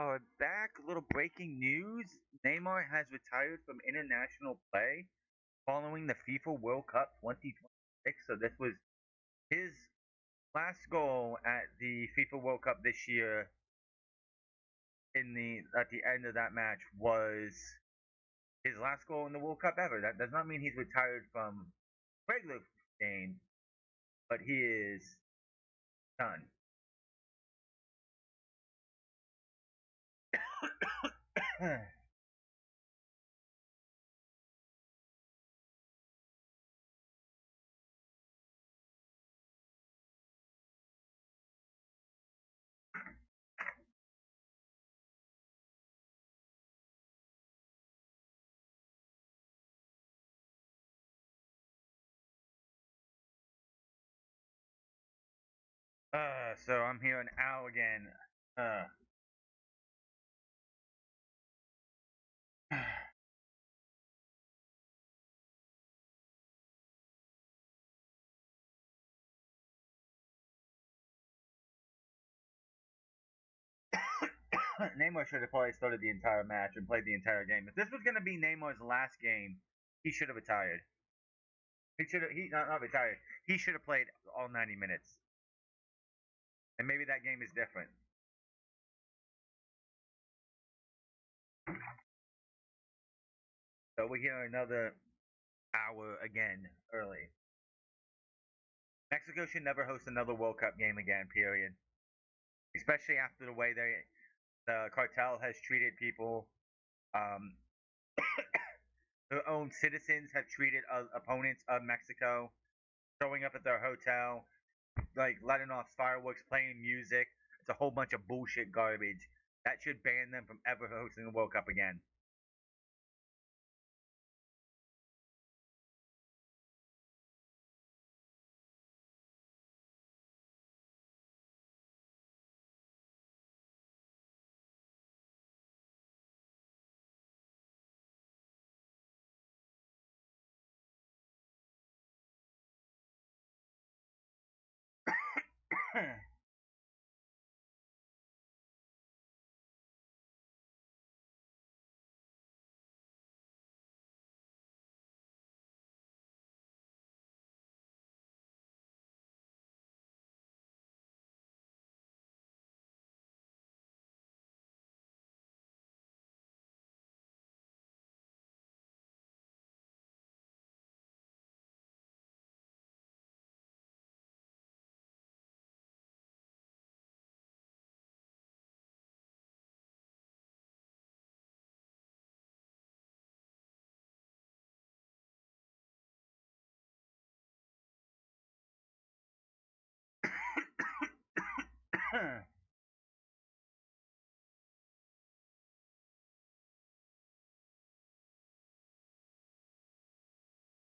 are back. A little breaking news. Neymar has retired from international play following the FIFA World Cup 2026. So this was his last goal at the FIFA World Cup this year. At the end of that match was his last goal in the World Cup ever. That does not mean he's retired from regular games, but he is done. So I'm hearing Al again. Uh, Neymar should have probably started the entire match and played the entire game. If this was going to be Neymar's last game, he should have retired. He should have. He not retired. He should have played all 90 minutes, and maybe that game is different. So we're here another hour again early. Mexico should never host another World Cup game again. Period. Especially after the way the cartel has treated people. Um, their own citizens have treated opponents of Mexico, showing up at their hotel, like letting off fireworks, playing music. It's a whole bunch of bullshit garbage. That should ban them from ever hosting the World Cup again.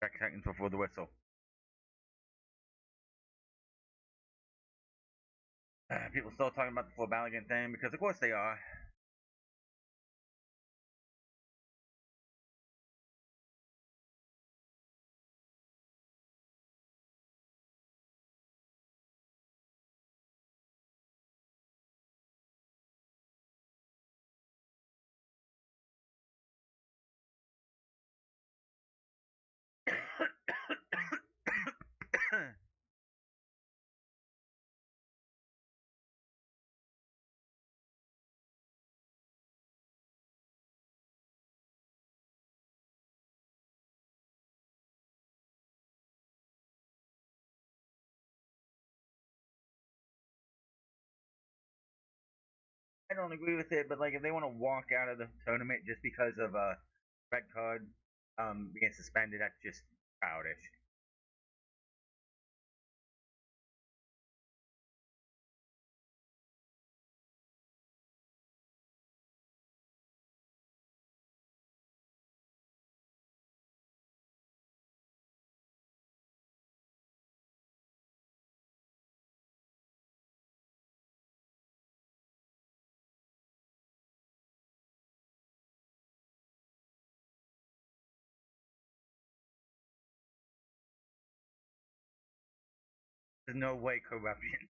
Seconds before the whistle. People still talking about the full Balogun thing because, of course, they are. I don't agree with it, but like if they want to walk out of the tournament just because of a red card being suspended, that's just childish. There's no way corruption.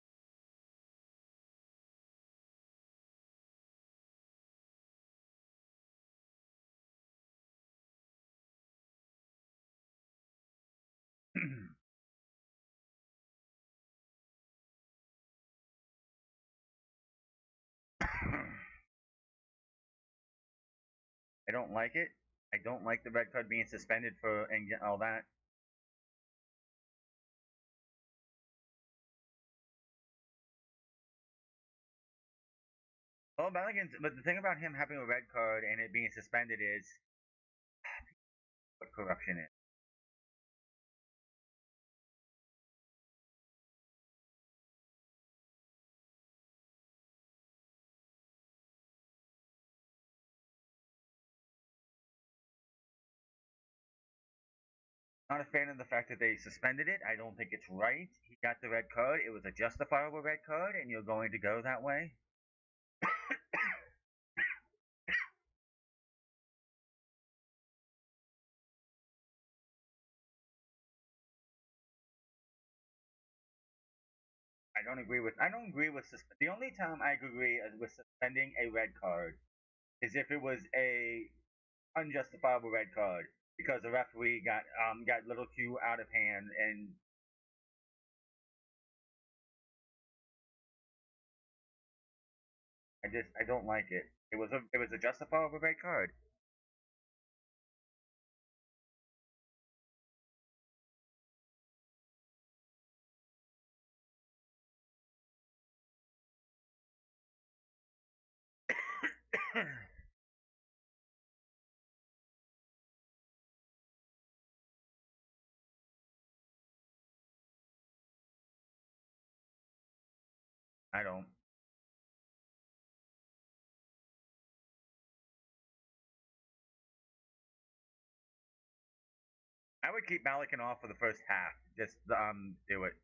I don't like it. I don't like the red card being suspended for and all that. Well, Maligan's, but the thing about him having a red card and it being suspended is what corruption is. Not a fan of the fact that they suspended it. I don't think it's right. He got the red card. It was a justifiable red card, and you're going to go that way. I don't agree with the only time I agree with suspending a red card is if it was a unjustifiable red card because the referee got a little too out of hand, and I don't like it. It was a justifiable red card. I don't. I would keep Malikan off for the first half. Just do it.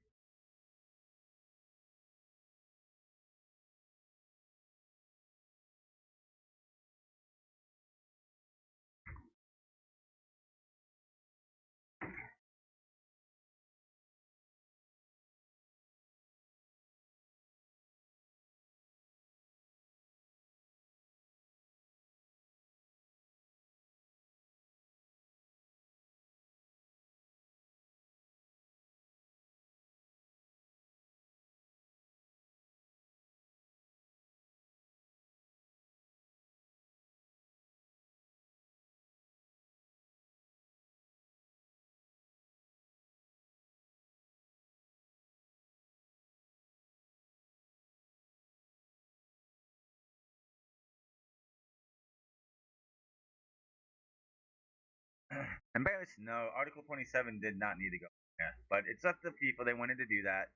Embarrassed? No. Article 27 did not need to go there, but it's up to people. They wanted to do that.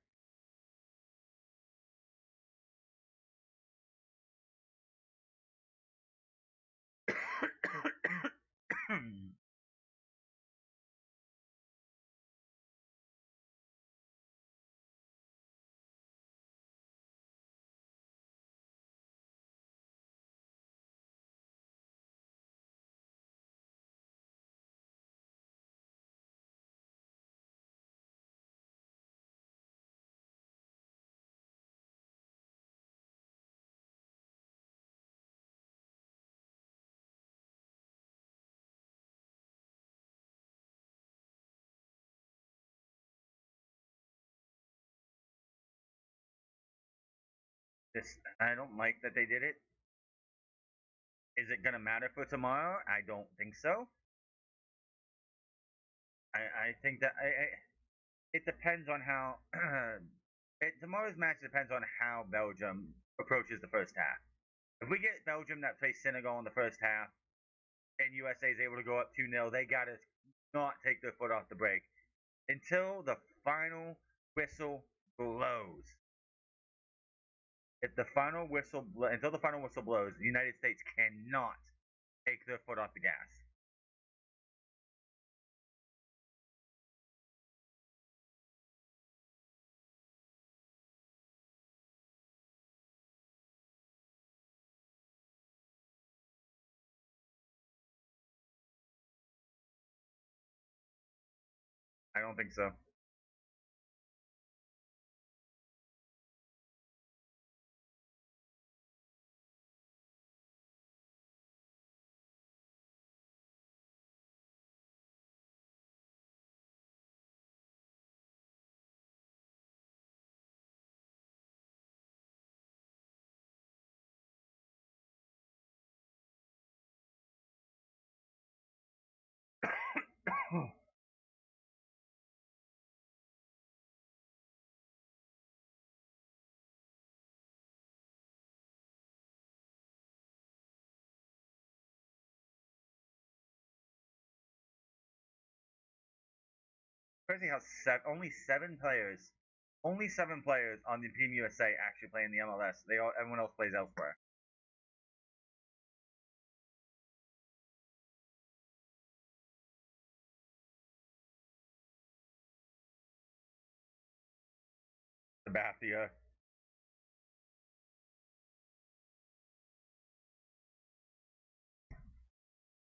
Just, I don't like that they did it. Is it gonna matter for tomorrow? I don't think so. I think that it depends on how tomorrow's match depends on how Belgium approaches the first half. If we get Belgium that plays Senegal in the first half and USA is able to go up 2-0, they gotta not take their foot off the brake until the final whistle blows. If the final whistle until the final whistle blows, the United States cannot take their foot off the gas. I don't think so. crazy how only 7 players on the Team USA actually play in the MLS. Everyone else plays elsewhere. Sabathia.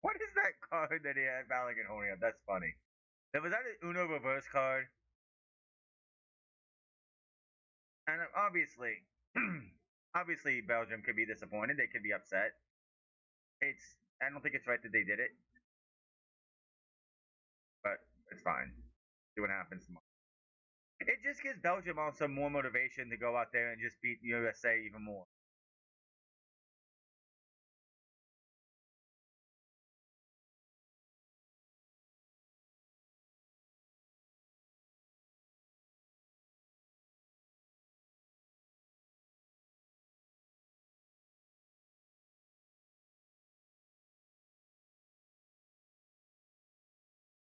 What is that card that he had Balogun holding up? That's funny. Was that an Uno reverse card? And obviously, obviously Belgium could be disappointed. They could be upset. I don't think it's right that they did it, but it's fine. See what happens tomorrow. It just gives Belgium also more motivation to go out there and just beat the USA even more.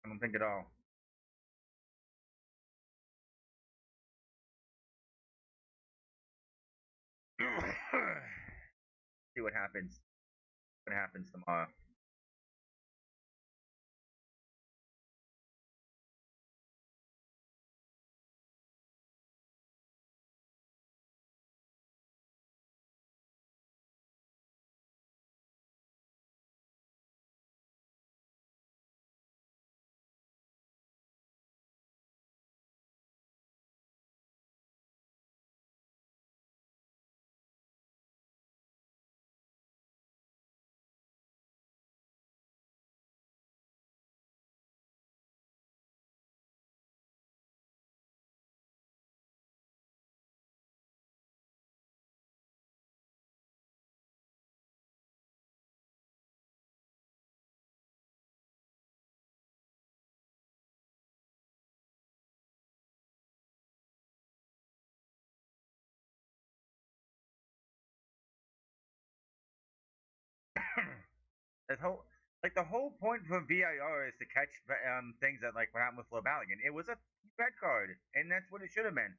I don't think at all. See what happens. What happens tomorrow. That whole like the whole point for VIR is to catch things that like what happened with Flabaligan. It was a red card, and that's what it should have been.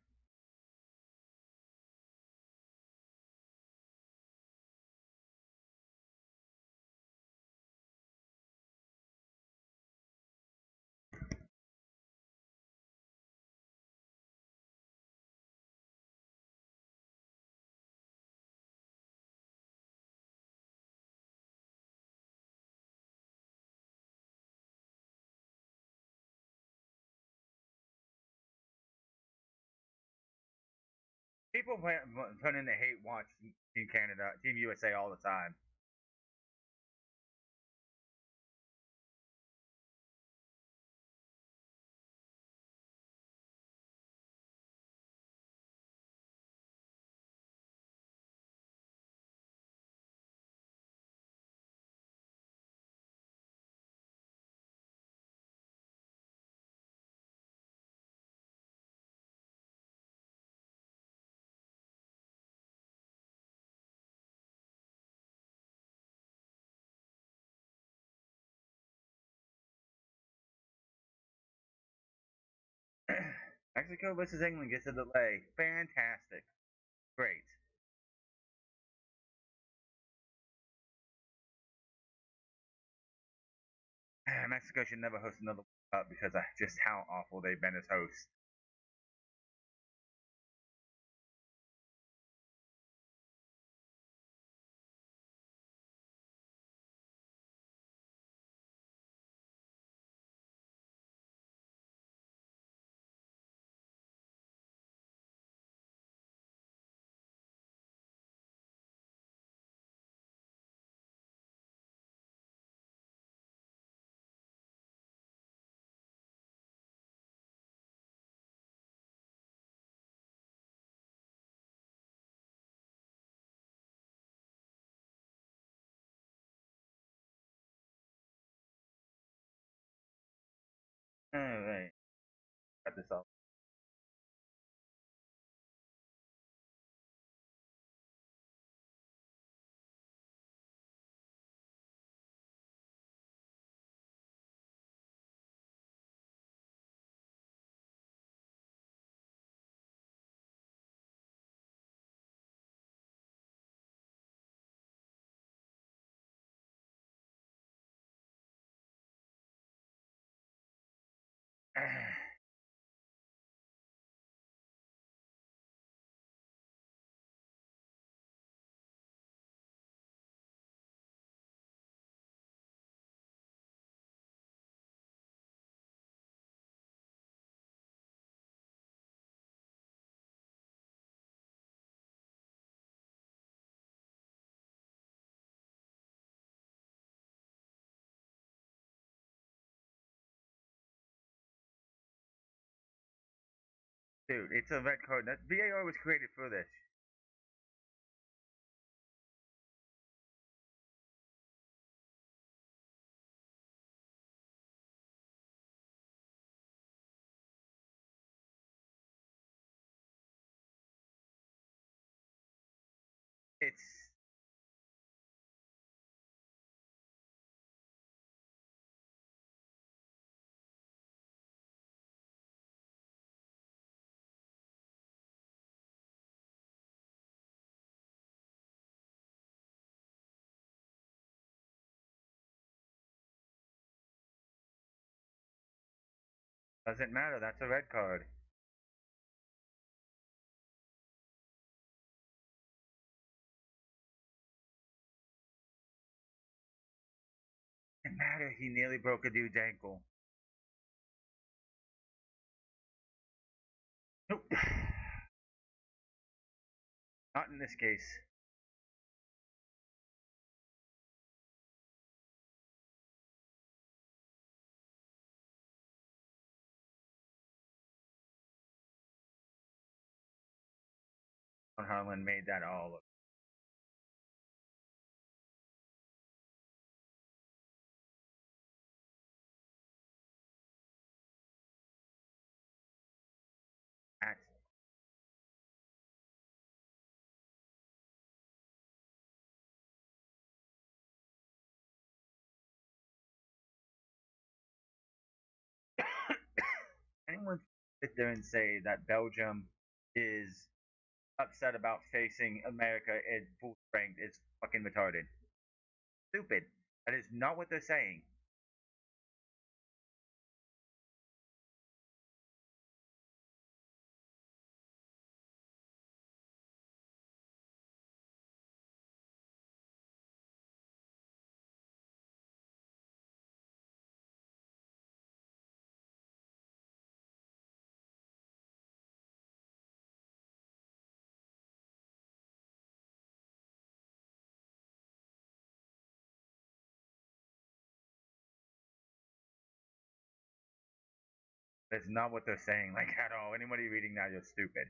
People turn in the hate watch Team Canada, Team USA all the time. Mexico versus England gets a delay. Fantastic. Great. Mexico should never host another World Cup because of just how awful they've been as hosts. All right. Got this off. Dude, it's a red card. That VAR was created for this. It's doesn't matter. That's a red card. Doesn't matter. He nearly broke a dude's ankle. Nope. Not in this case. Harlan made that all look. That's anyone sit there and say that Belgium is upset about facing America at full strength is fucking retarded. Stupid. That is not what they're saying. That's not what they're saying, like at all. Anybody reading that, you're stupid.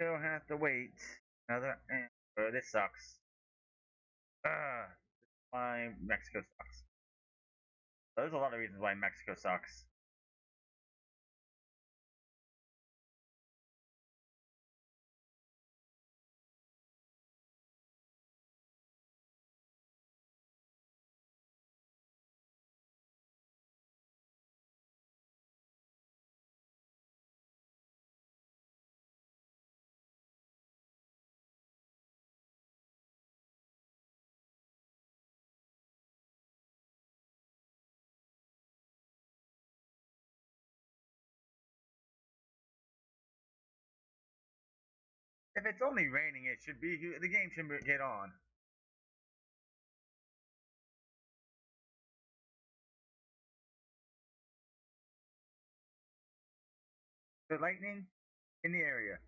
Still have to wait another. This sucks. Why Mexico sucks. There's a lot of reasons why Mexico sucks. If it's only raining, it should be the game should get on. The lightning in the area.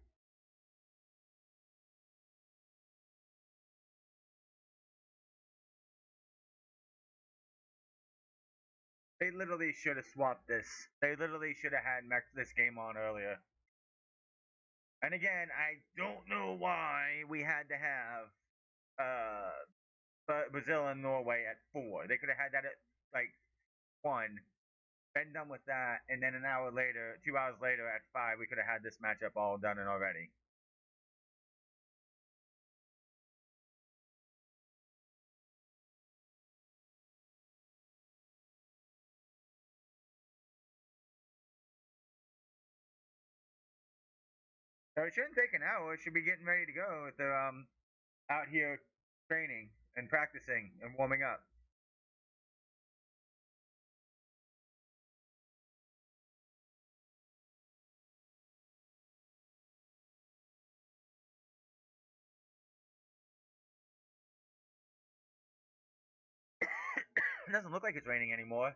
They literally should have swapped this. They literally should have had this game on earlier. And again, I don't know why we had to have Brazil and Norway at 4. They could have had that at like 1, been done with that, and then an hour later, 2 hours later at 5, we could have had this matchup all done and already. So it shouldn't take an hour. It should be getting ready to go if they're out here training and practicing and warming up. It doesn't look like it's raining anymore.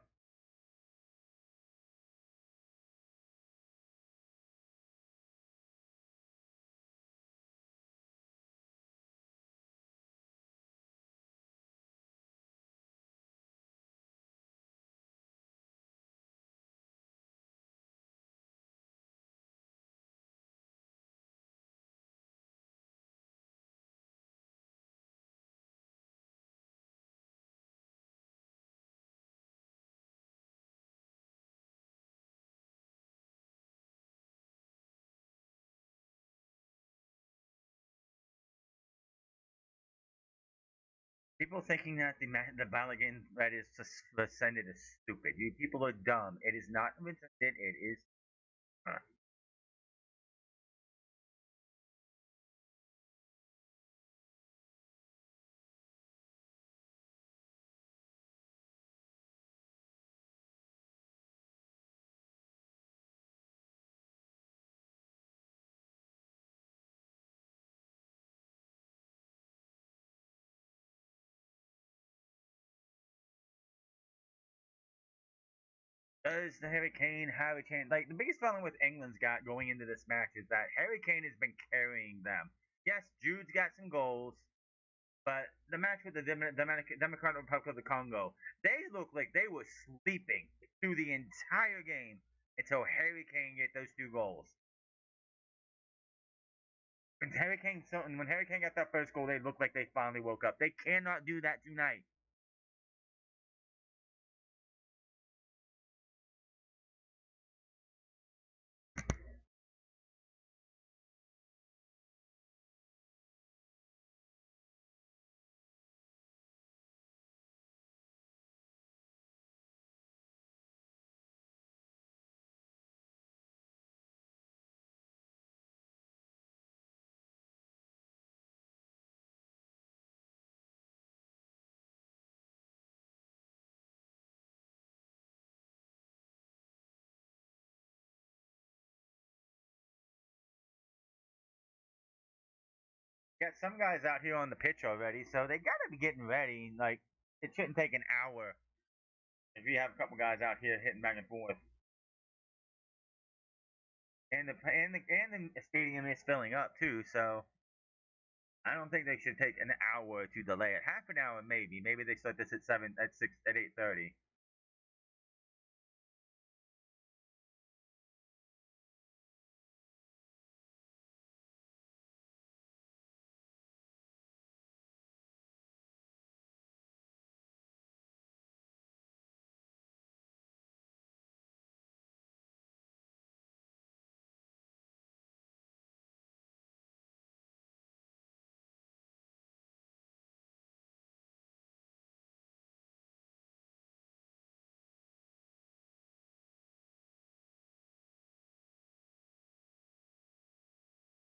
People thinking that the Balogun that is suspended is stupid. You people are dumb. It is not suspended. It is. Does the Harry Kane, like the biggest problem with England's got going into this match is that Harry Kane has been carrying them. Yes, Jude's got some goals, but the match with the Democratic Republic of the Congo, they looked like they were sleeping through the entire game until Harry Kane get those 2 goals. When Harry Kane got that first goal, they looked like they finally woke up. They cannot do that tonight. Got some guys out here on the pitch already, so they gotta be getting ready. Like it shouldn't take an hour if you have a couple guys out here hitting back and forth. And the stadium is filling up too, so I don't think they should take an hour to delay it. Half an hour maybe. Maybe they start this at 8:30.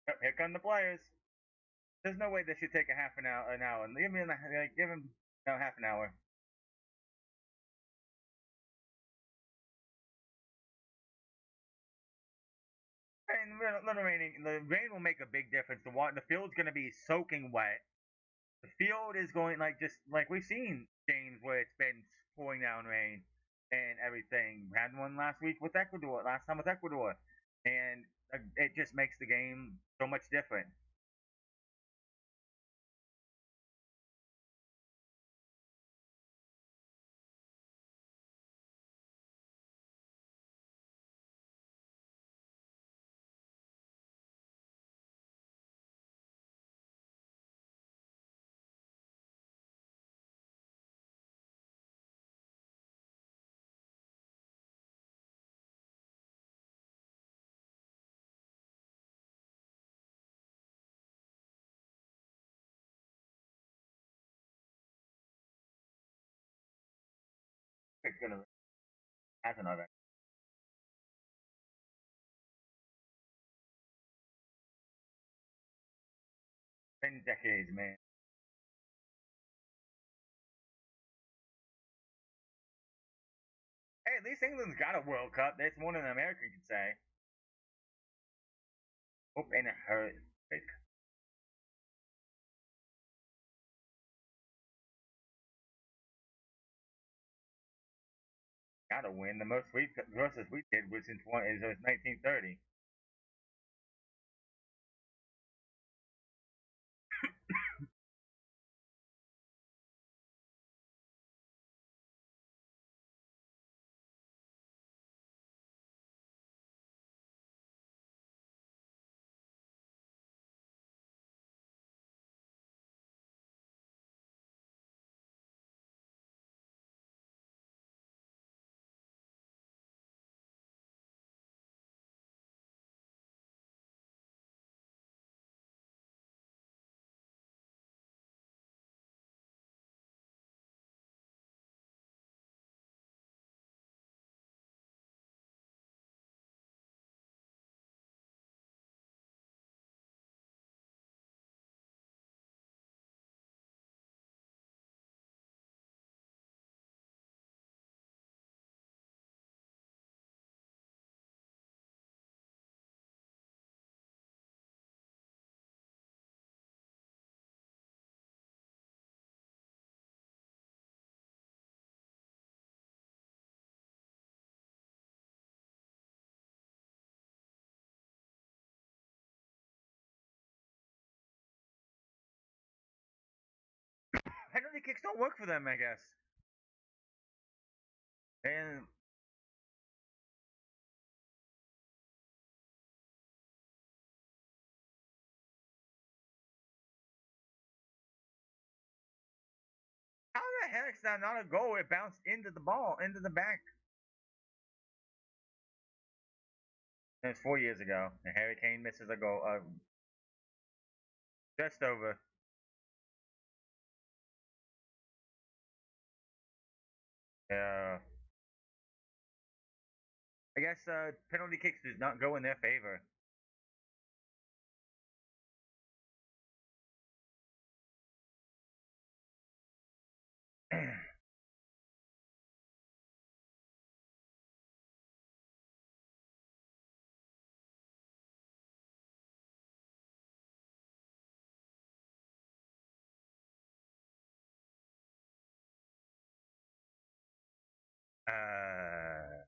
Yep, here come the players. There's no way this should take a half an hour. An hour. Give him no half an hour. and the rain will make a big difference. The field's going to be soaking wet. The field is going like just like we've seen games where it's been pouring down rain and everything. We had one last week with Ecuador, last time with Ecuador, and it just makes the game so much different. It's gonna hasn't already. Been decades, man. Hey, at least England's got a World Cup. That's more than America can say. Hope and it hurt. Like, gotta win. The most we versus we did was in 1930. Penalty kicks don't work for them, I guess. And how the heck is that not a goal? It bounced into the ball, into the back. It was 4 years ago, and Harry Kane misses a goal. Just over. Uh, I guess penalty kicks does not go in their favor. uh,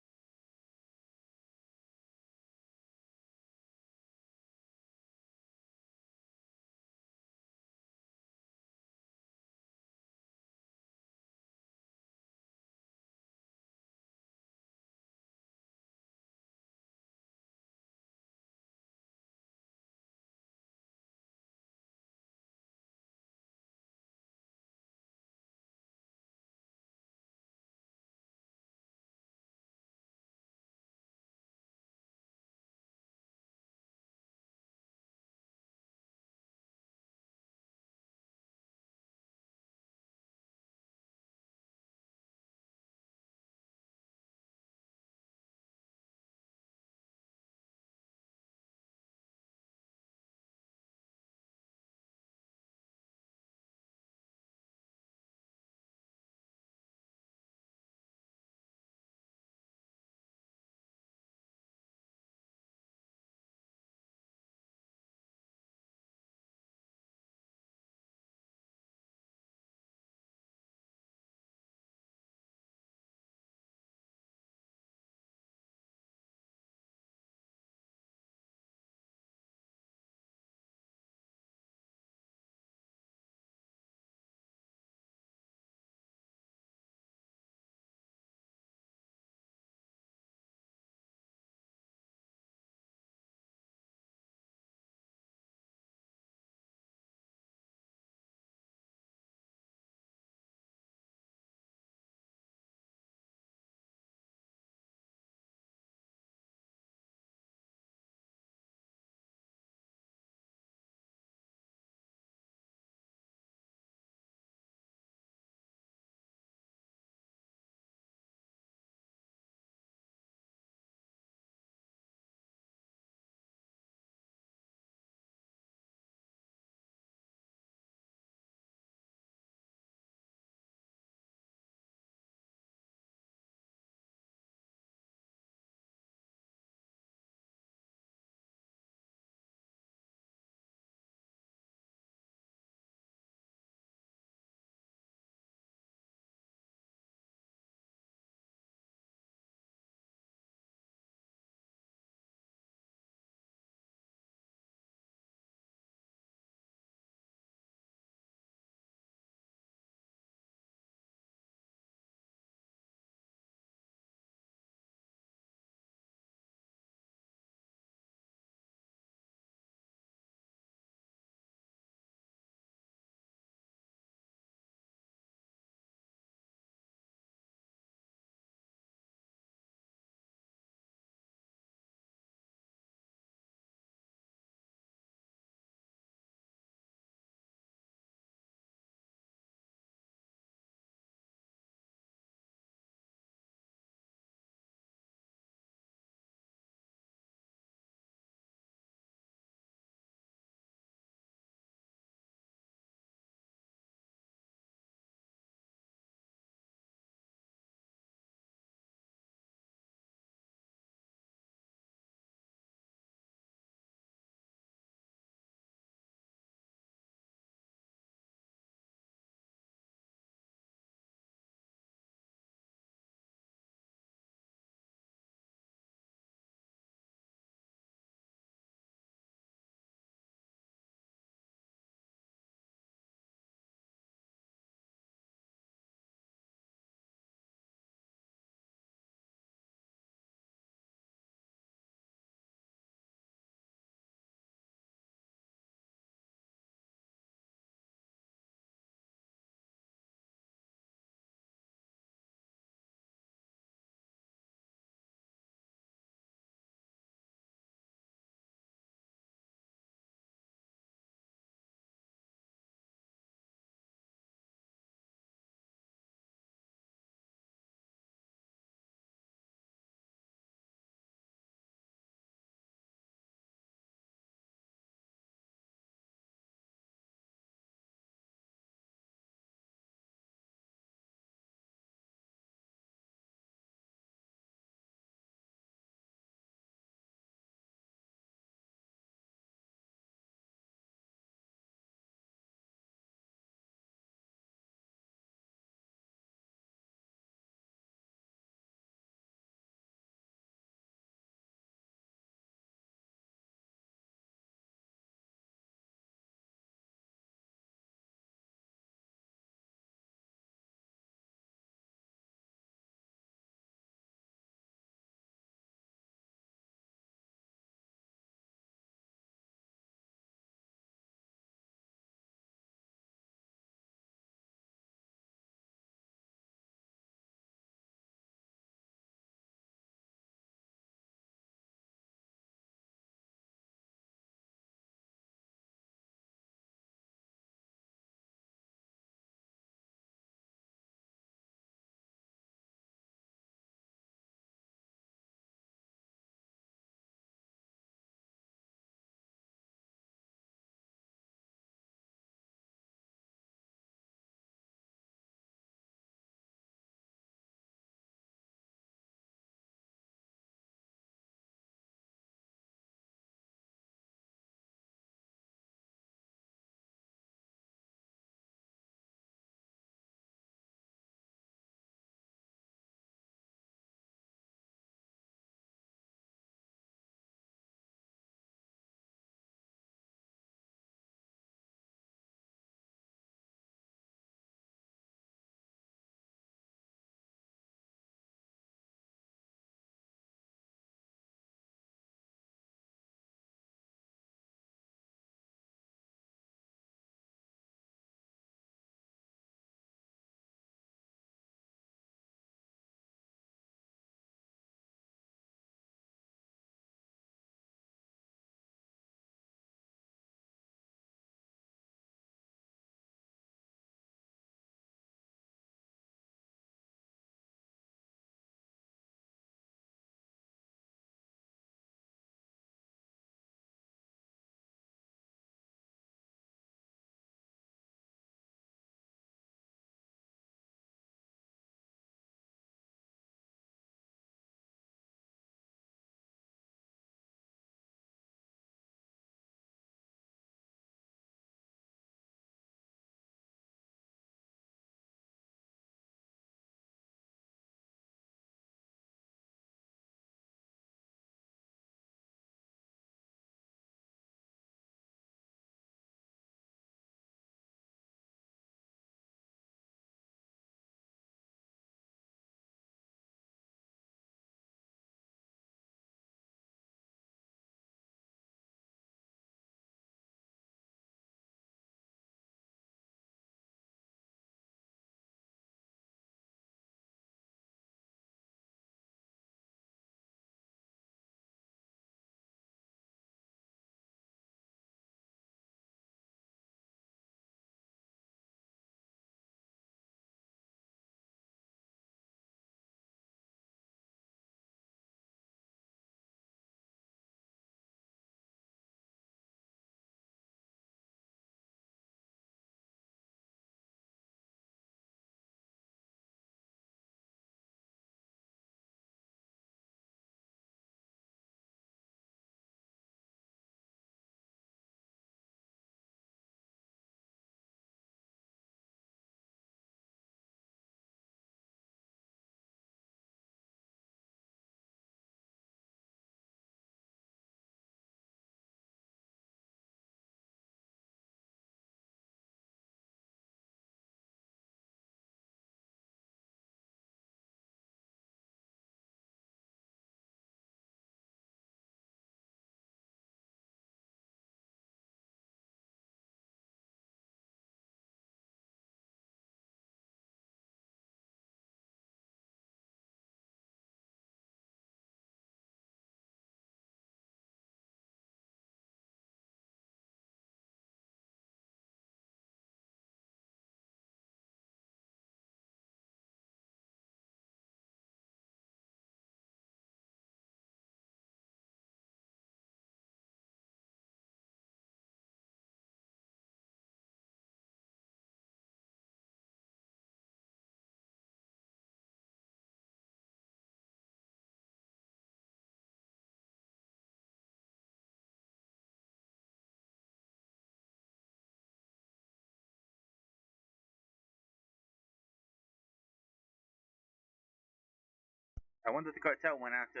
I wonder if the cartel went after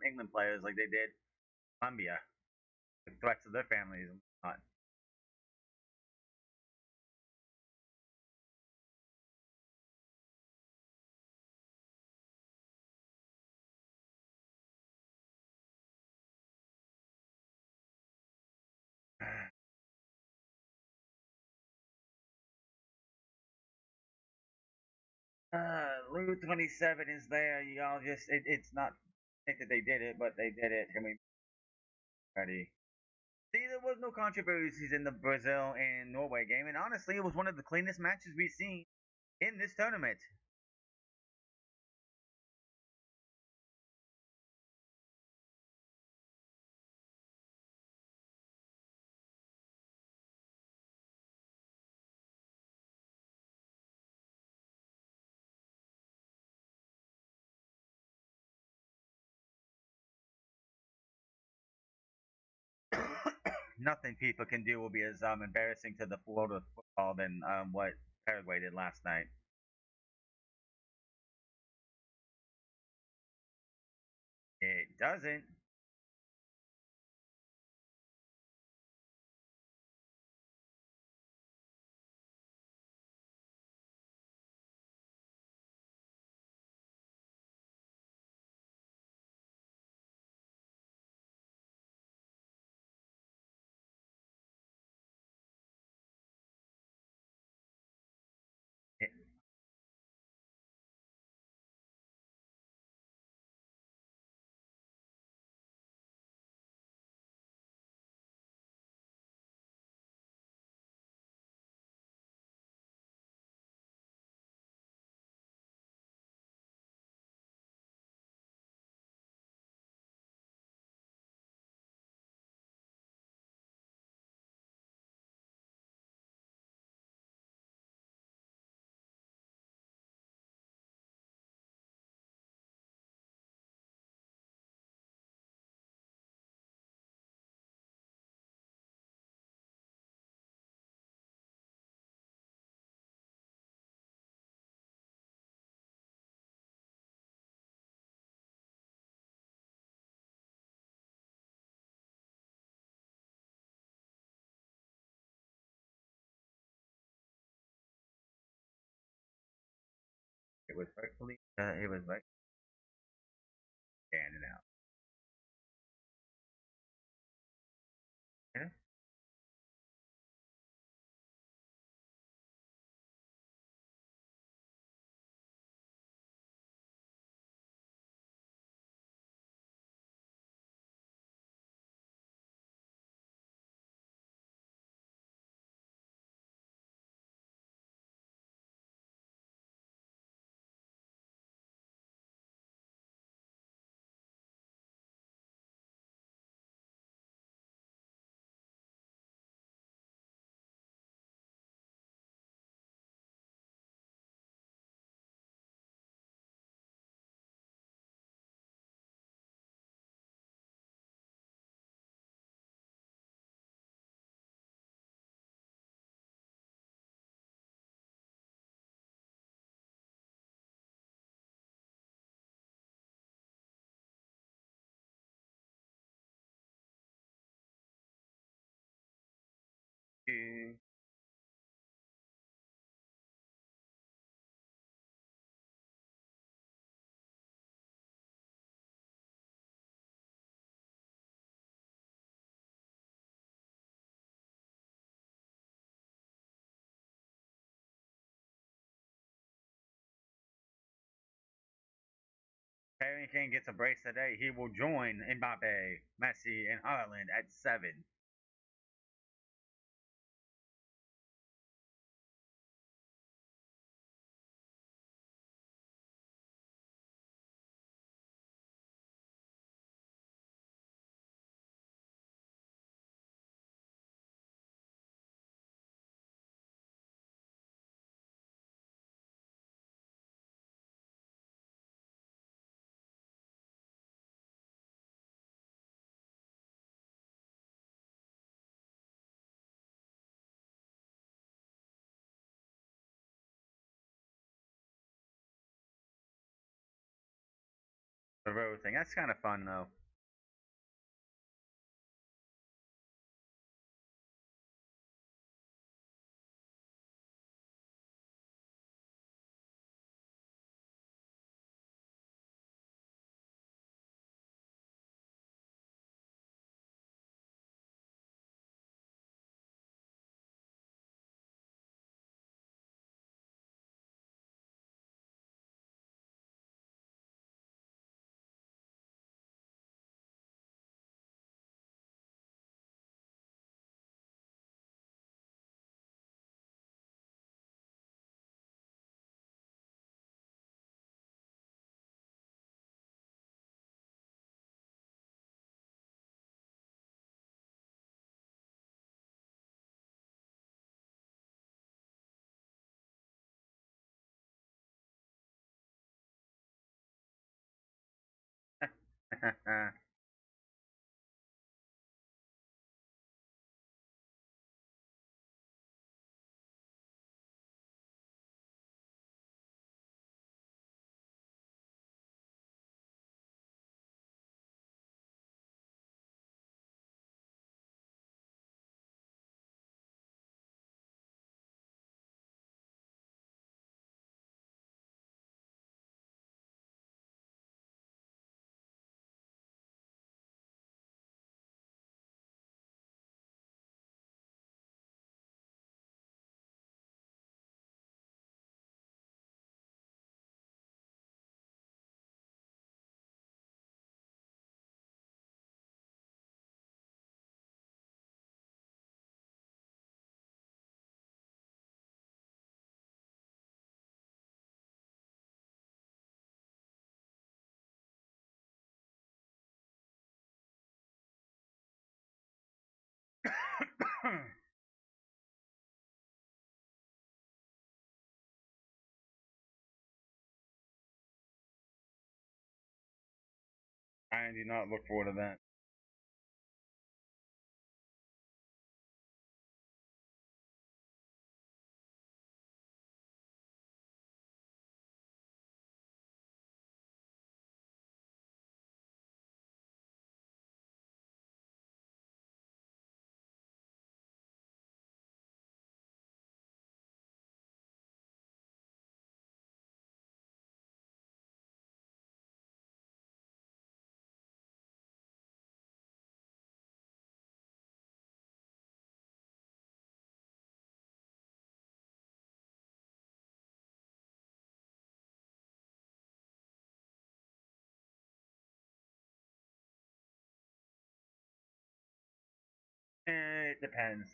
England players like they did Colombia, with threats to their families and whatnot. Lou 27 is there. Y'all just it's not think that they did it, but they did it. Can we ready? See, there was no controversies in the Brazil and Norway game, and honestly, it was one of the cleanest matches we've seen in this tournament. Nothing FIFA can do will be as embarrassing to the world of football than what Paraguay did last night. It doesn't. It, it was rightfully. It was right standing out. Yeah. Mm. Harry Kane gets a brace today. He will join Mbappe, Messi, and Haaland at 7. The road thing. That's kind of fun though. I do not look forward to that. It depends.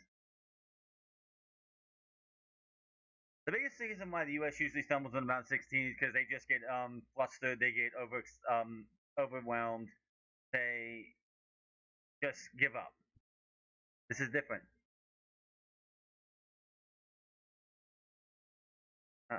The biggest reason why the U.S. usually stumbles on about 16 is because they just get flustered, they get overwhelmed, they just give up. This is different. Oh.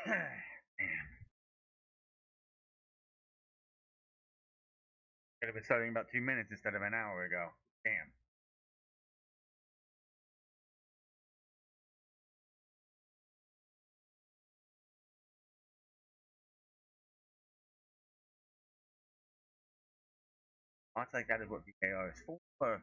Could have been starting about 2 minutes instead of an hour ago. Damn. Lots like that is what VAR is for.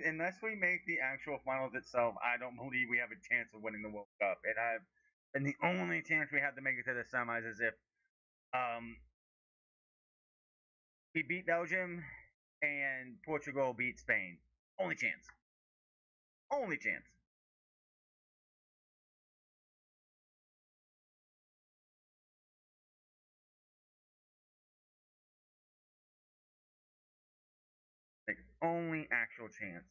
unless we make the actual finals itself, I don't believe we have a chance of winning the World Cup. And the only chance we have to make it to the semis is if um we beat Belgium and Portugal beat Spain. Only chance. Only chance. Like only actual chance.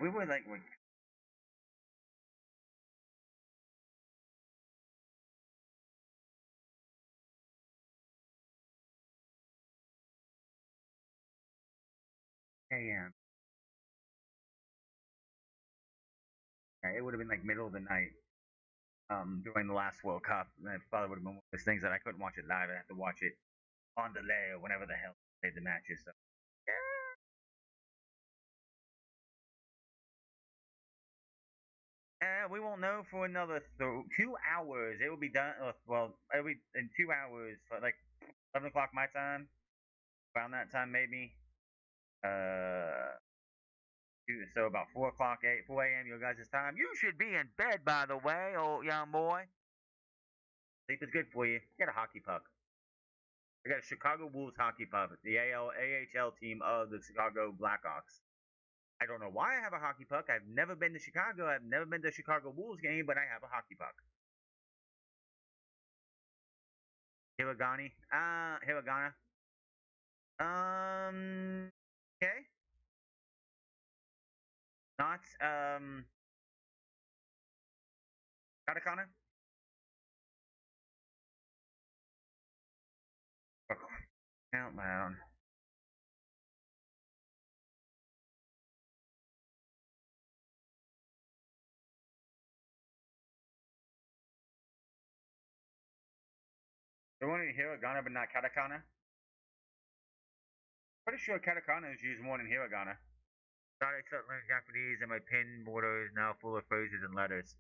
We were like, AM. It would have been like middle of the night during the last World Cup. And it probably would have been one of those things that I couldn't watch it live. I had to watch it on delay or whenever the hell they played the matches. So we won't know for another 2 hours. It will be done. Well, it'll be in 2 hours, like 11 o'clock my time, around that time maybe. Uh, so about 4 o'clock, 4 a.m. your guys' time. You should be in bed, by the way, old young boy. Sleep is good for you. Get a hockey puck. I got a Chicago Bulls hockey puck, the AHL team of the Chicago Blackhawks. I don't know why I have a hockey puck. I've never been to Chicago. I've never been to a Chicago Bulls game, but I have a hockey puck. Hiragani. Hiragana. Okay. Not, katakana? Oh, out loud. They wanted hiragana, but not katakana. Pretty sure katakana is used more than hiragana. Thought I took learning Japanese, and my pin border is now full of phrases and letters.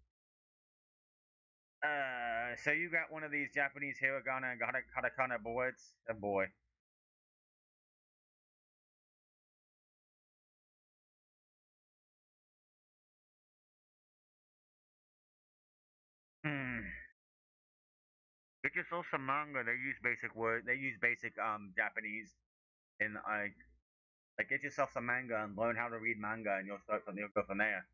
So you got one of these Japanese hiragana and katakana boards? Oh boy. Hmm. Get yourself some manga. They use basic word. They use basic Japanese, and like get yourself some manga and learn how to read manga, and you'll go from there.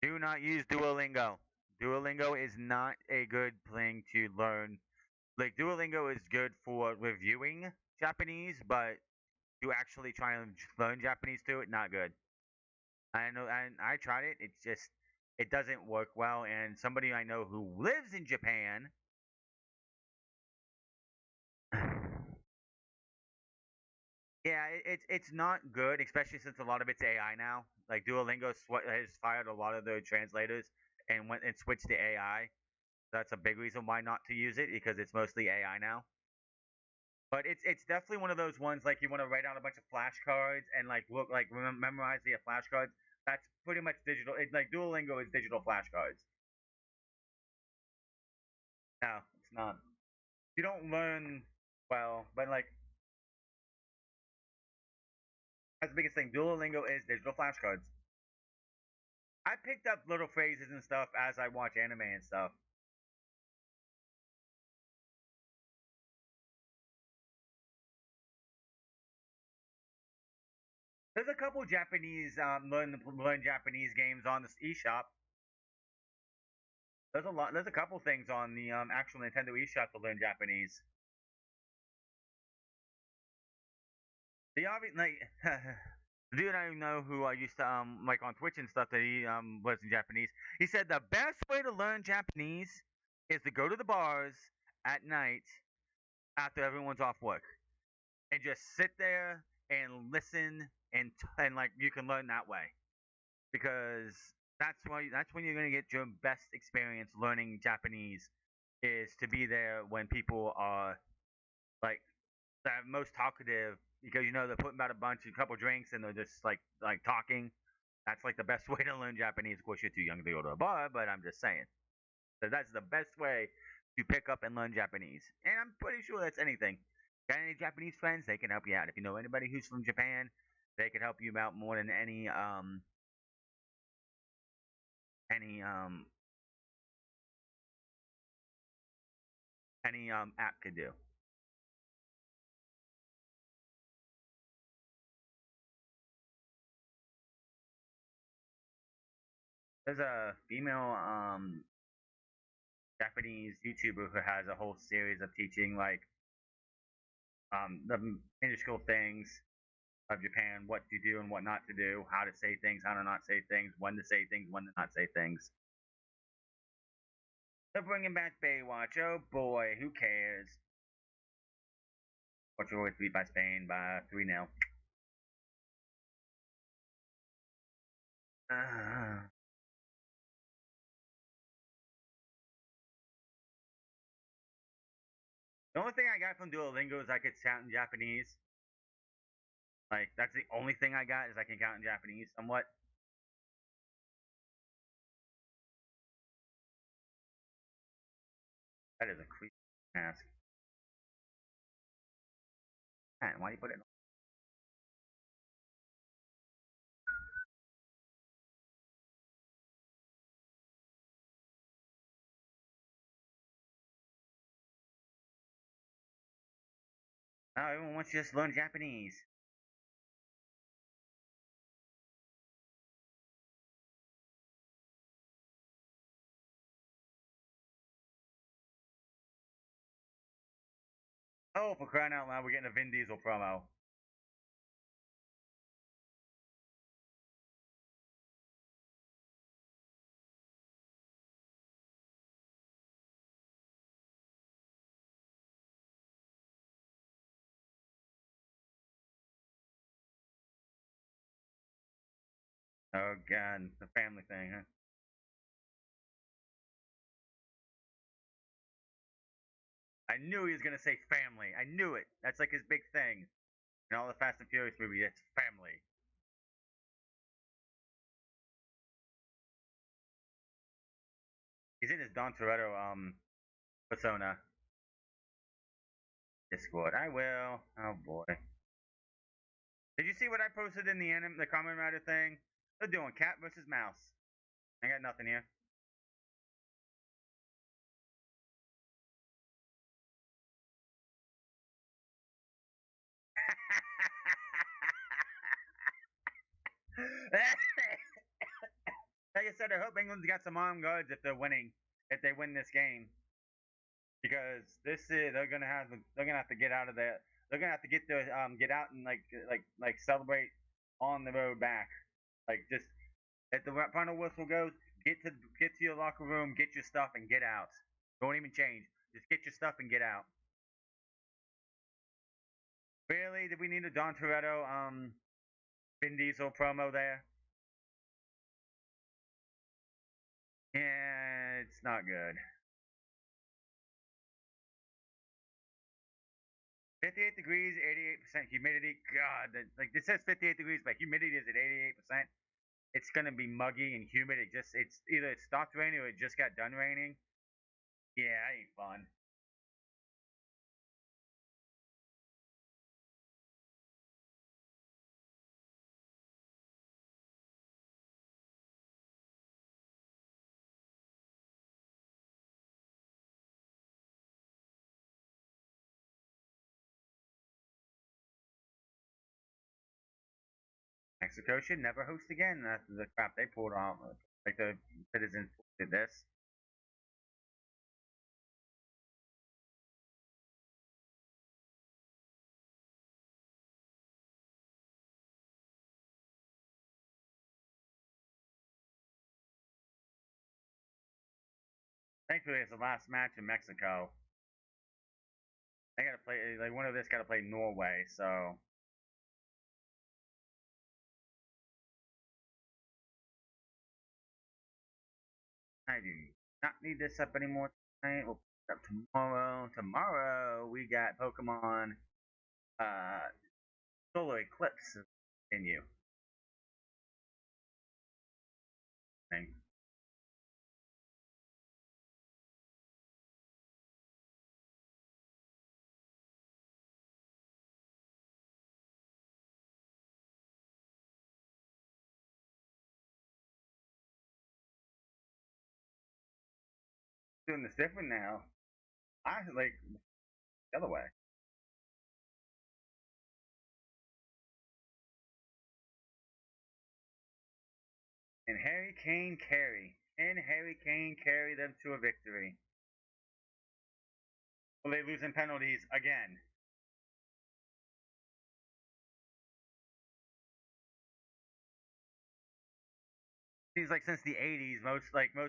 Do not use Duolingo. Duolingo is not a good thing to learn Like Duolingo is good for reviewing Japanese, but to actually try and learn Japanese to it, not good. I know, and I tried it. It's just it doesn't work well. And somebody I know who lives in Japan, yeah, it's not good, especially since a lot of it's AI now. Like Duolingo has fired a lot of their translators and went and switched to AI. That's a big reason why not to use it because it's mostly AI now. But it's definitely one of those ones like you want to write out a bunch of flashcards and like look like memorize the flashcards. That's pretty much digital. Like Duolingo is digital flashcards. No, it's not. You don't learn well, but like that's the biggest thing. Duolingo is digital flashcards. I picked up little phrases and stuff as I watch anime and stuff. There's a couple Japanese learn Japanese games on the eShop. There's a lot. There's a couple things on the actual Nintendo eShop to learn Japanese. The obvious like the dude I know who I used to like on Twitch and stuff that he was in Japanese. He said the best way to learn Japanese is to go to the bars at night after everyone's off work and just sit there and listen and like you can learn that way because that's when you're gonna get your best experience learning Japanese is to be there when people are like the most talkative because you know they're putting out a couple drinks and they're just like talking. That's like the best way to learn Japanese. Of course, you're too young to go to a bar, but I'm just saying. So that's the best way to pick up and learn Japanese. And I'm pretty sure that's anything. Got any Japanese friends? They can help you out. If you know anybody who's from Japan, they can help you out more than any any app could do. There's a female Japanese YouTuber who has a whole series of teaching like the minuscule things of Japan, what to do and what not to do, how to say things, how to not say things, when to say things, when to not say things. They're bringing back Baywatch. Oh boy, who cares? Portugal was beat by Spain by 3-0. The only thing I got from Duolingo is I could count in Japanese. Like that's the only thing I got is I can count in Japanese somewhat. That is a creepy mask. Man, why do you put it? Oh, everyone wants to just learn Japanese. Oh, for crying out loud, we're getting a Vin Diesel promo. Oh god, the family thing, huh? I knew he was gonna say family. I knew it. That's like his big thing. In all the Fast and Furious movies, it's family. He's in his Don Toretto persona. Discord. I will. Oh boy. Did you see what I posted in the comment writer thing? They're doing cat versus mouse. I got nothing here. Like I said, I hope England's got some armed guards if they're winning. If they win this game. because this is they're gonna have to get out of there. They're gonna have to get out and like celebrate on the road back. Like just at the final whistle goes, get to get to your locker room, get your stuff, and get out. Don't even change. Just get your stuff and get out. Really? Did we need a Don Toretto Vin Diesel promo there? Yeah, it's not good. 58 degrees, 88% humidity. God, like this says 58 degrees, but humidity is at 88%. It's gonna be muggy and humid. It's either it stopped raining or it just got done raining. Yeah, that ain't fun. Mexico should never host again after the crap they pulled off. Like the citizens did this. Thankfully, it's the last match in Mexico. They gotta play like one of this gotta play Norway, so I do not need this up anymore tonight. We'll put it up tomorrow. Tomorrow we got Pokemon uh Solar Eclipse in you. And doing this different now. I like the other way. And Harry Kane carry. Can Harry Kane carry them to a victory? Will they lose in penalties again? Seems like since the '80s, most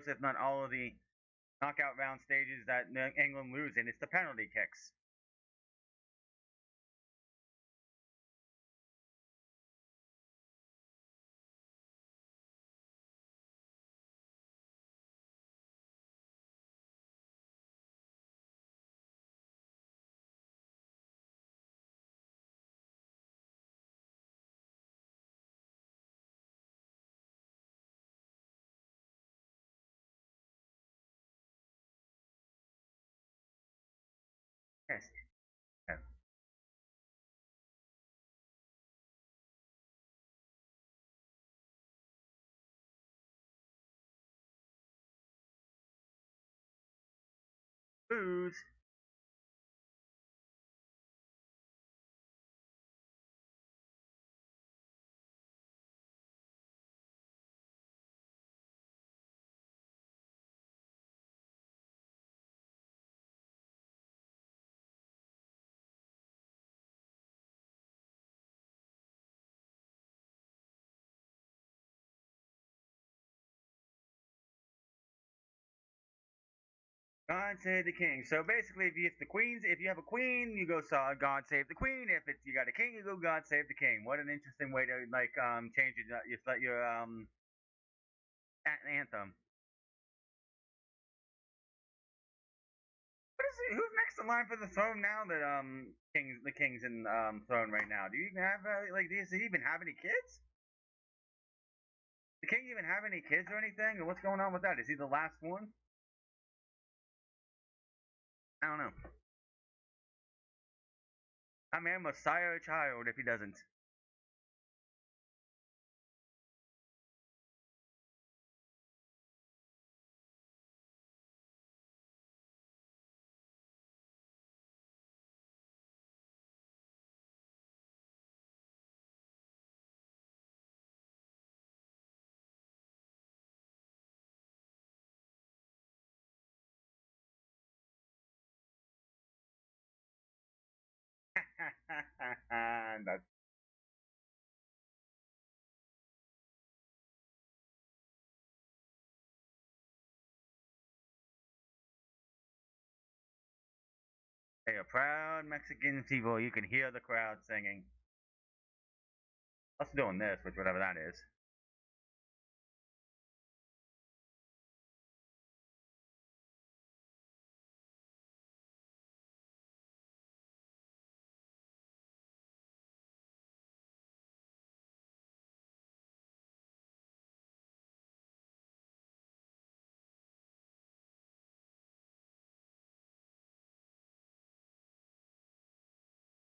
if not all of the knockout round stages that England lose in, it's the penalty kicks. Yes. Booze. God save the king. So basically, if you have a queen, you go God save the queen. If it's you got a king, you go God save the king. What an interesting way to change your anthem. Who's next in line for the throne now that the king's in throne right now? Do you even have does he even have any kids? The king even have any kids or anything? Or what's going on with that? Is he the last one? I don't know. I mean, must sire a child if he doesn't. That's hey, a proud Mexican people. You can hear the crowd singing. Us doing this, which whatever that is.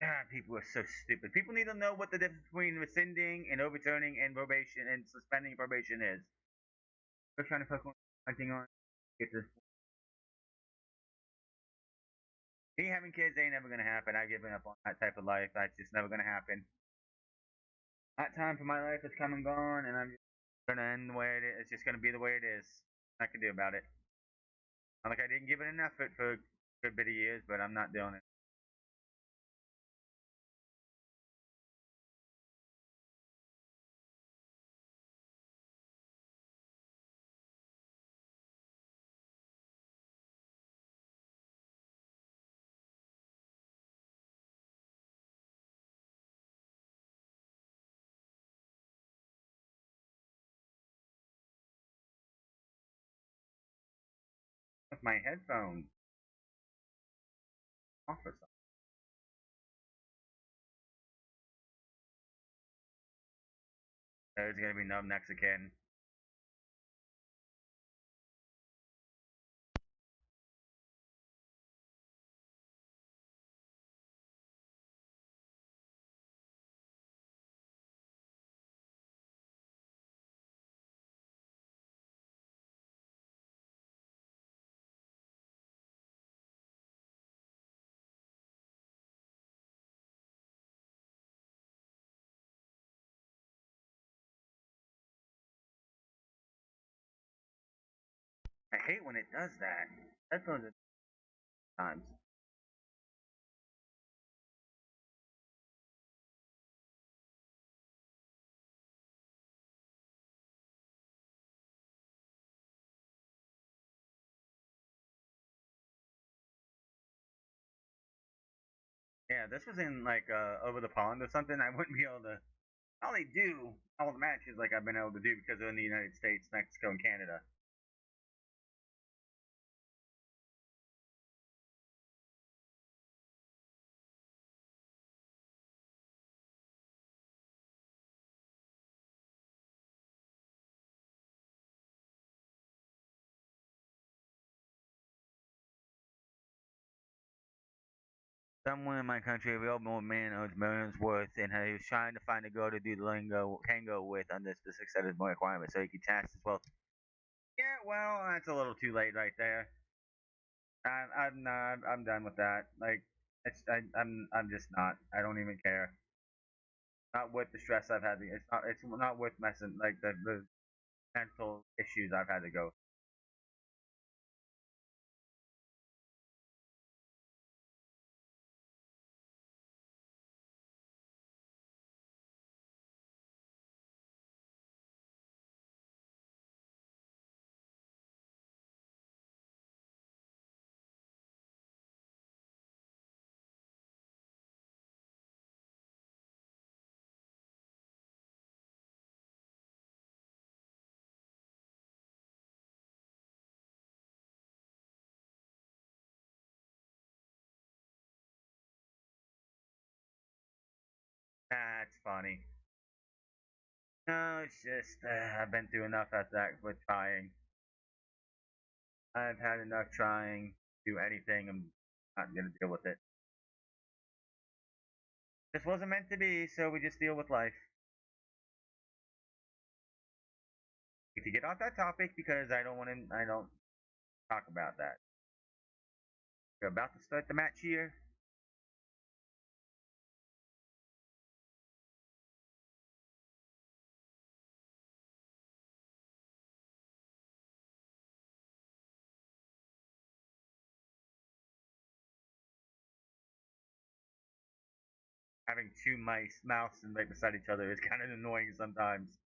God, people are so stupid. People need to know what the difference between rescinding and overturning and probation and suspending probation is. They're trying to focus on hunting on get this. Me having kids ain't never gonna happen. I've given up on that type of life. That's just never gonna happen. That time for my life is come and gone, and I'm just gonna end the way it is. It's just gonna be the way it is. I can do about it. Not like I didn't give it an effort for a good bit of years, but I'm not doing it. With my headphones off or something. There's gonna be no Mexican. I hate when it does that. Headphones at times. Yeah, this was in like over the pond or something. I wouldn't be able to. I only do all the matches like I've been able to do because they're in the United States, Mexico, and Canada. Someone in my country, a real man owns millions worth, and he was trying to find a girl to do the lingo tango with under specific set of requirements, so he could tax his wealth. Yeah, well, that's a little too late right there. I'm not. I'm done with that. Like, I'm just not. I don't even care. Not with the stress I've had. It's not. It's not worth messing. Like the mental issues I've had to go. That's funny. No, it's just I've been through enough at that with trying. I've had enough trying to do anything. I'm not gonna deal with it. This wasn't meant to be, so we just deal with life. If you get off that topic, because I don't want to, I don't talk about that. We're about to start the match here. Having two mice, mouse, and right beside each other is kind of annoying sometimes.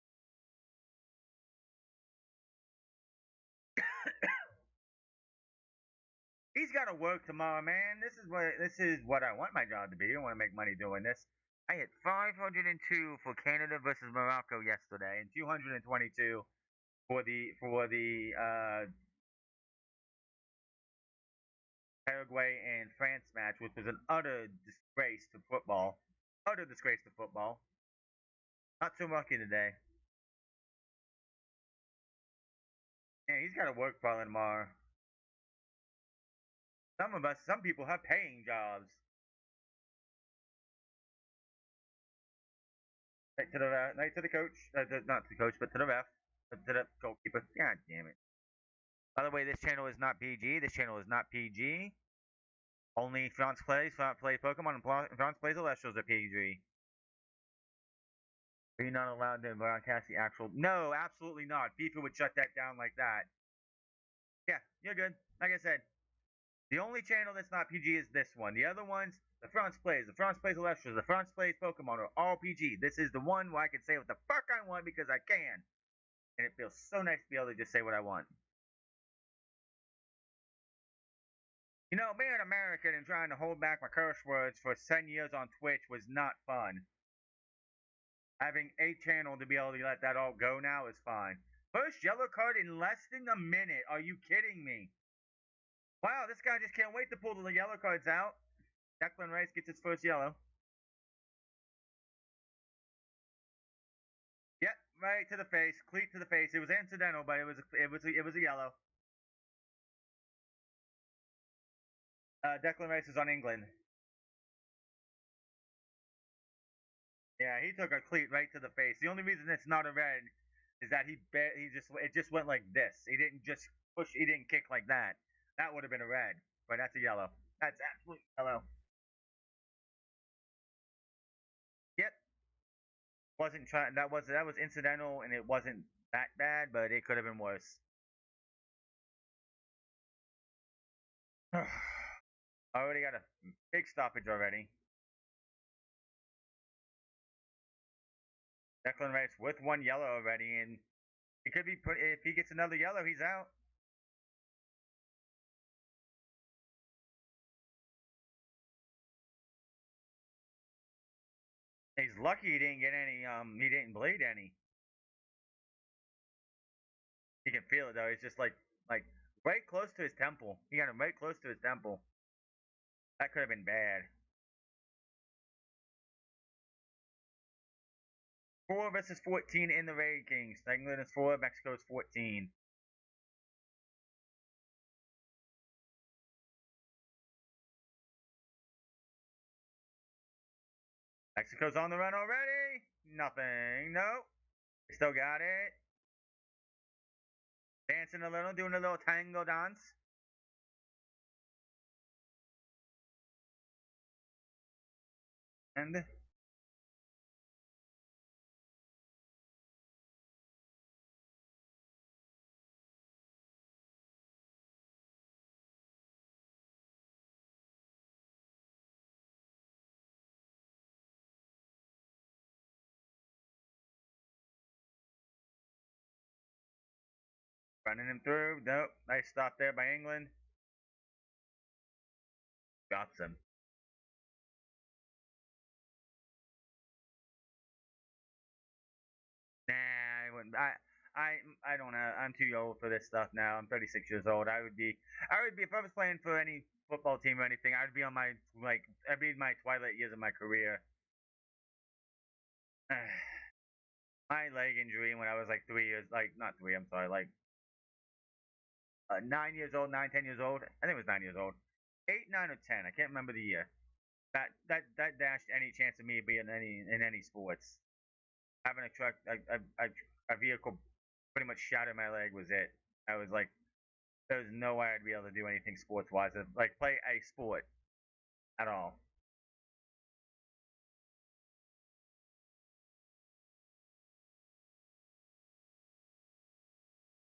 He's got to work tomorrow, man. This is what I want my job to be. I want to make money doing this. I hit 502 for Canada versus Morocco yesterday, and 222 for the Paraguay and France match, which was an utter disgrace to football. Utter disgrace to football. Not so lucky today. Yeah, he's got to work probably tomorrow. Some people have paying jobs. Right to the coach, not to the coach, but to the ref, to the goalkeeper. God damn it! By the way, this channel is not PG. This channel is not PG. Only France plays Pokemon, and France plays Celestials are PG. Are you not allowed to broadcast the actual? No, absolutely not. FIFA would shut that down like that. Yeah, you're good. Like I said, the only channel that's not PG is this one. The other ones, the France plays Celestials, the France plays Pokemon are all PG. This is the one where I can say what the fuck I want because I can. And it feels so nice to be able to just say what I want. You know, being American and trying to hold back my curse words for 10 years on Twitch was not fun. Having a channel to be able to let that all go now is fine. First yellow card in less than a minute. Are you kidding me? Wow, this guy just can't wait to pull the yellow cards out. Declan Rice gets his first yellow. Yep, right to the face, cleat to the face. It was incidental, but it was a yellow. Declan Rice is on England. Yeah, he took a cleat right to the face. The only reason it's not a red is that it just went like this. He didn't just push. He didn't kick like that. That would have been a red, but that's a yellow. That's absolute yellow. Yep, wasn't trying. That was incidental, and it wasn't that bad, but it could have been worse. Already got a big stoppage already. Declan Rice with one yellow already, and he could be put. If he gets another yellow, he's out. He's lucky he didn't get any. He didn't bleed any. He can feel it though. It's just like right close to his temple. He got him right close to his temple. That could have been bad. 4 versus 14 in the rankings. England is 4, Mexico is 14. Mexico's on the run already. Nothing. Nope. They still got it. Dancing a little, doing a little tango dance. And running him through. Nope. Nice stop there by England. Drops him. Nah, I wouldn't. I don't know. I'm too old for this stuff now. I'm 36 years old. I would be if I was playing for any football team or anything. I'd be on my I'd be in my twilight years of my career. My leg injury when I was like 3 years, like not three. I'm sorry, like 9 years old, 9, 10 years old. I think it was 9 years old. 8, 9, or 10. I can't remember the year. That dashed any chance of me being in any sports. Having a truck, a vehicle, pretty much shattered my leg was it. I was like, there's no way I'd be able to do anything sports wise, like play a sport at all.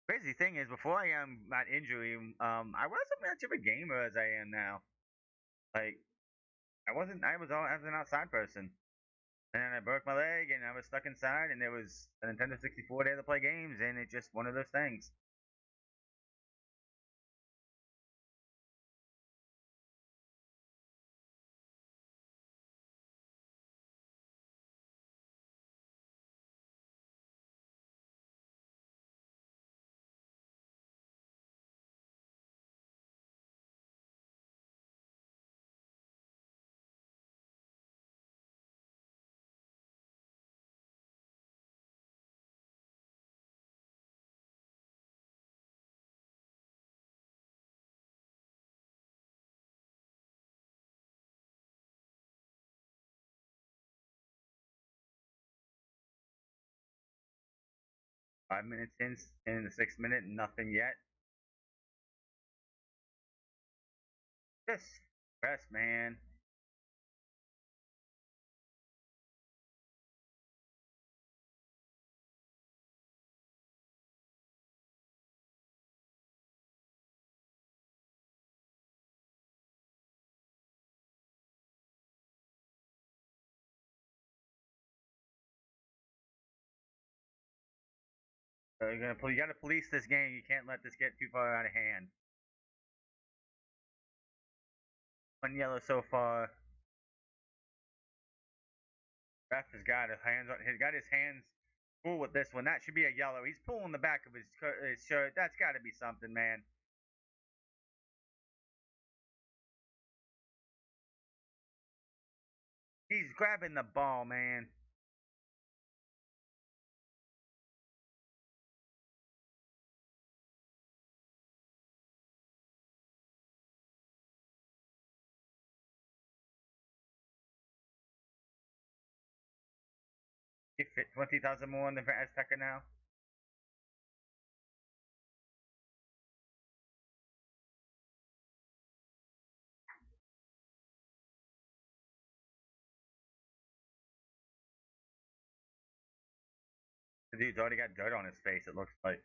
Crazy thing is, before I am that injury, I wasn't much of a gamer as I am now. Like I was an outside person. And then I broke my leg and I was stuck inside and there was a Nintendo 64 there to play games and it's just one of those things. 5 minutes in the 6 minute, nothing yet. Just rest, man. You gotta police this game. You can't let this get too far out of hand. One yellow so far. Ref has got his hands on. He's got his hands full with this one. That should be a yellow. He's pulling the back of his shirt. That's got to be something, man. He's grabbing the ball, man. He fit 20,000 more on the Azteca now. The dude's already got dirt on his face. It looks like.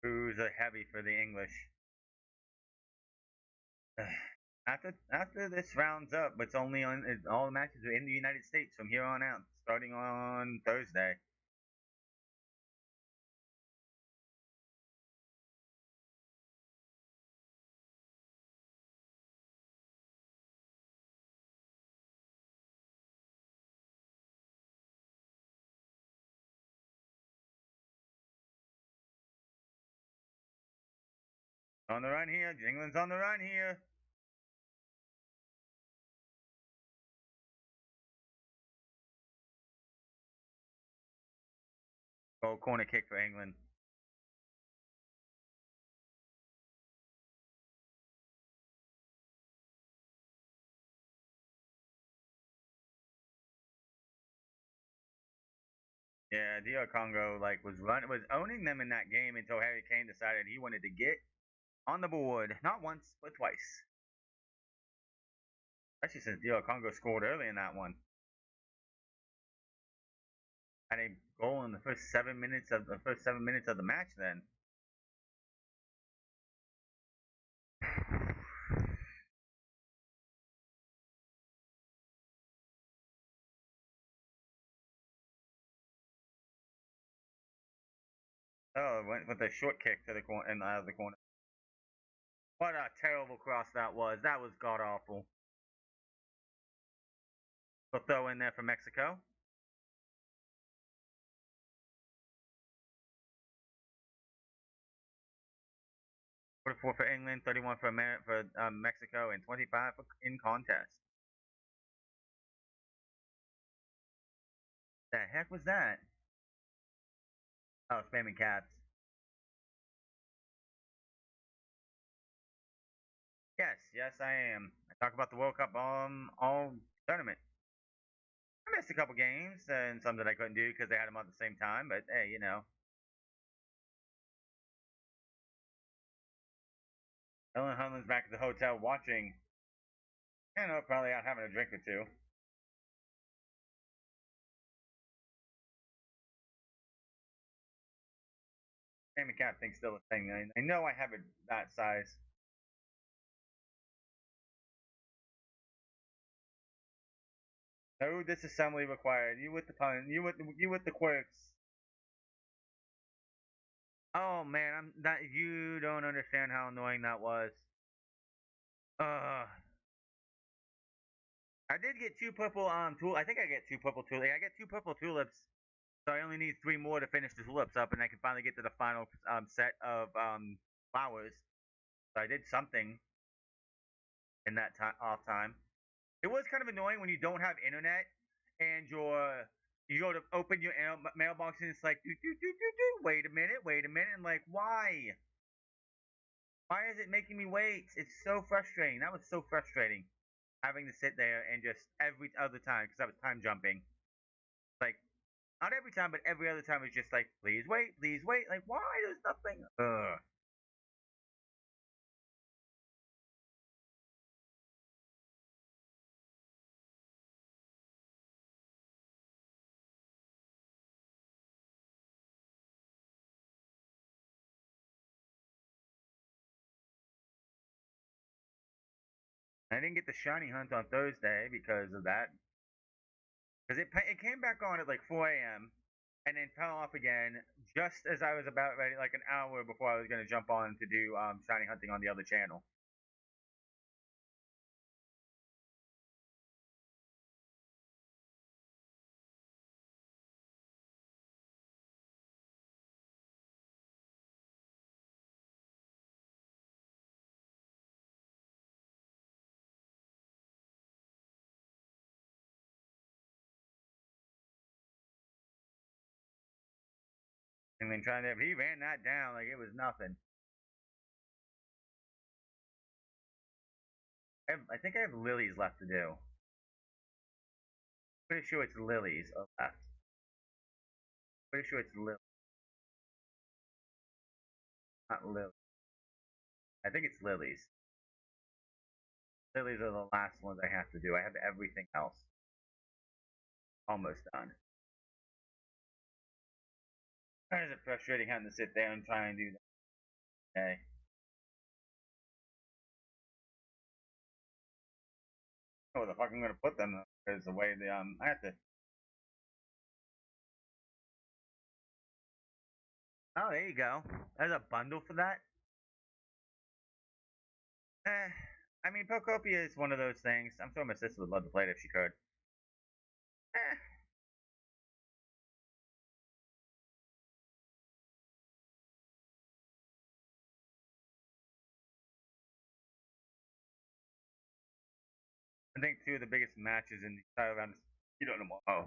Who's a heavy for the English? After this rounds up, it's only on all the matches are in the United States from here on out, starting on Thursday. On the run here, England's on the run here. Oh, corner kick for England. Yeah, DR Congo was owning them in that game until Harry Kane decided he wanted to get on the board, not once but twice. Especially since DR Congo scored early in that one. Had a goal in the first 7 minutes of the match. Then oh, went with a short kick to the corner and out of the corner. What a terrible cross that was. That was god awful. We'll throw in there for Mexico. 44 for England, 31 for Mexico, and 25 in contest. The heck was that? Oh, spamming caps. Yes, yes, I am. I talk about the World Cup all tournament. I missed a couple games and some that I couldn't do because they had them at the same time. But hey, Ellen Hunland's back at the hotel watching. I don't know, probably out having a drink or two. Sammy Cat thing's still a thing. I know I have it that size. No disassembly required. You with the pun. You with the quirks. Oh man, I'm that you don't understand how annoying that was. Uh I did get two purple I think I get two purple tulips. I get two purple tulips. So I only need three more to finish the tulips up and I can finally get to the final set of flowers. So I did something in that time off time. It was kind of annoying when you don't have internet and you go to open your mailbox and it's like wait a minute, and like why? Why is it making me wait? It's so frustrating. That was so frustrating. Having to sit there and just every other time because I was time jumping. Like not every time, but every other time it's just like please wait, please wait. Like why? There's nothing. Ugh. I didn't get the shiny hunt on Thursday because of that. Because it came back on at like 4 a.m. and then fell off again just as I was about ready, like an hour before I was going to jump on to do shiny hunting on the other channel. And then trying to, he ran that down like it was nothing. I think I have lilies left to do. Pretty sure it's lilies left. Pretty sure it's not lilies. I think it's lilies. Lilies are the last ones I have to do. I have everything else almost done. Why is it frustrating having to sit there and try and do that? Okay. Oh, the fuck I'm gonna put them because the way I have to. Oh, there you go. There's a bundle for that. Eh, I mean, Pocopia is one of those things. I'm sure my sister would love to play it if she could. Eh, I think two of the biggest matches in the entire round. You don't know. Oh,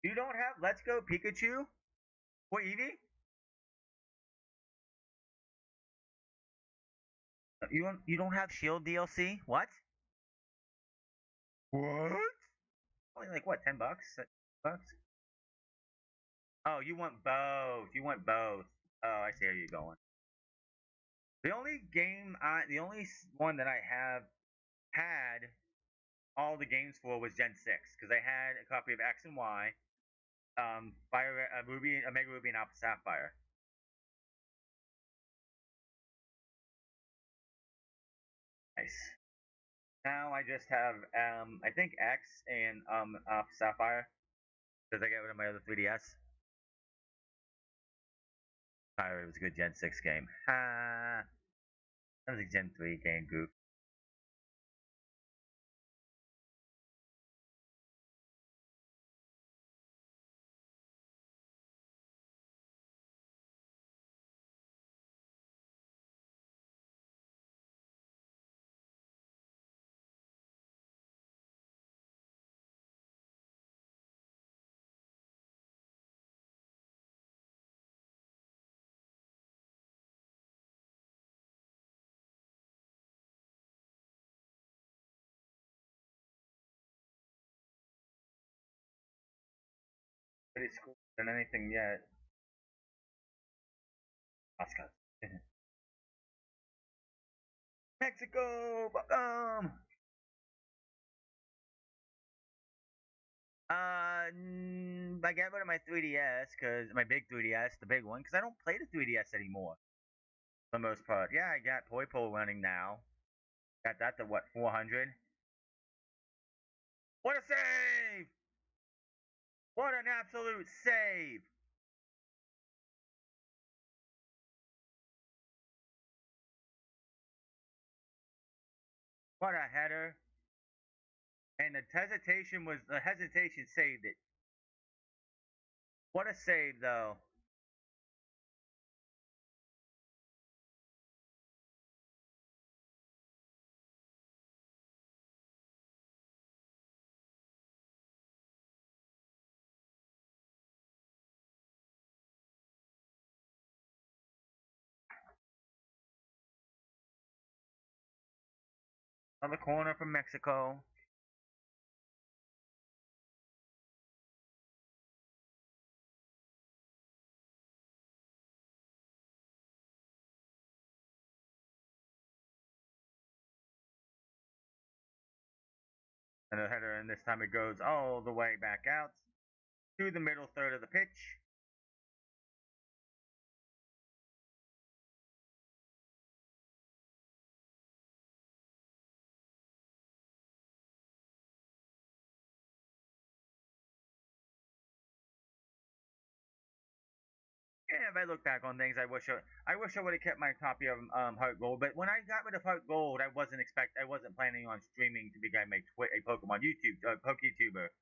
you don't have Let's Go Pikachu or Eevee? You don't have Shield DLC? What? What? Only like what? $10? $10? Oh, you want both. You want both. Oh, I see how you're going. The only one that I have had all the games for was Gen 6 because I had a copy of X and Y, Fire, Ruby, Omega Ruby, and Alpha Sapphire. Nice. Now I just have I think X and Alpha Sapphire because I got rid of my other 3DS. Fire was a good Gen 6 game. That was a Gen 3 game, goof. really scored than anything yet. Oscar. Mexico! Welcome! I got rid of my 3DS, cause my big 3DS, the big one, cause I don't play the 3DS anymore. For the most part. Yeah, I got Toy Pole running now. Got that to what, 400? What a save! What an absolute save! What a header! And the hesitation saved it. What a save, though. On the corner from Mexico. And the header, and this time it goes all the way back out to the middle third of the pitch. Yeah, if I look back on things, I wish I would have kept my copy of Heart Gold. But when I got rid of Heart Gold, I wasn't planning on streaming to become a Pokemon PokeTuber,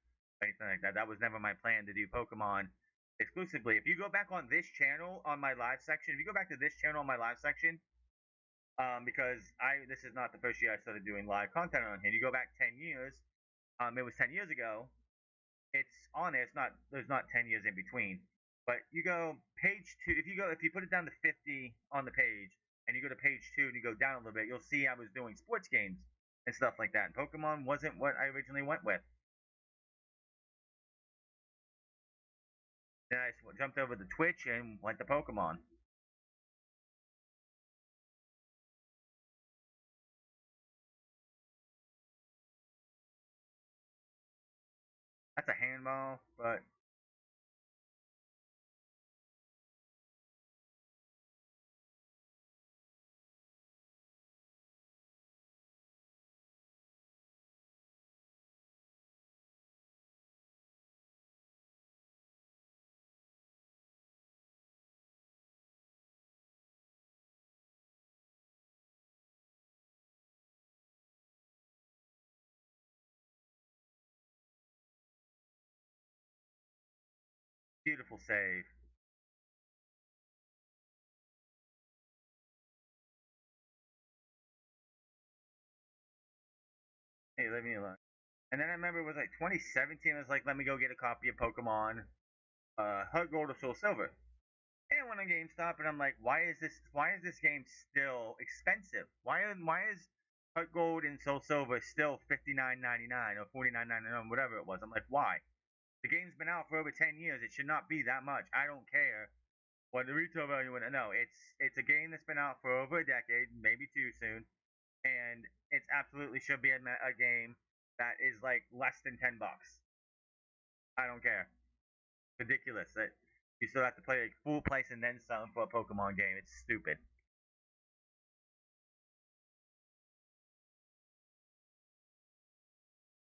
anything like that. That was never my plan to do Pokemon exclusively. If you go back on this channel on my live section, if you go back to this channel on my live section, because this is not the first year I started doing live content on here. You go back 10 years. It was 10 years ago. It's on there. It's not. There's not 10 years in between. But you go page two. If you put it down to 50 on the page, and you go to page two and you go down a little bit, you'll see I was doing sports games and stuff like that. And Pokemon wasn't what I originally went with. Then I jumped over to Twitch and went to Pokemon. That's a handball, but beautiful save. Hey, leave me alone. And then I remember it was like 2017. I was like, let me go get a copy of Pokemon Heart Gold or Soul Silver. And went on GameStop, and I'm like, why is this game still expensive? Why is Heart Gold and Soul Silver still $59.99 or $49.99, whatever it was? I'm like, why? The game's been out for over 10 years. It should not be that much. I don't care what the retail value. No, it's a game that's been out for over a decade, maybe two soon, and it absolutely should be a game that is like less than $10. I don't care. Ridiculous that you still have to play like full price and then some for a Pokemon game. It's stupid.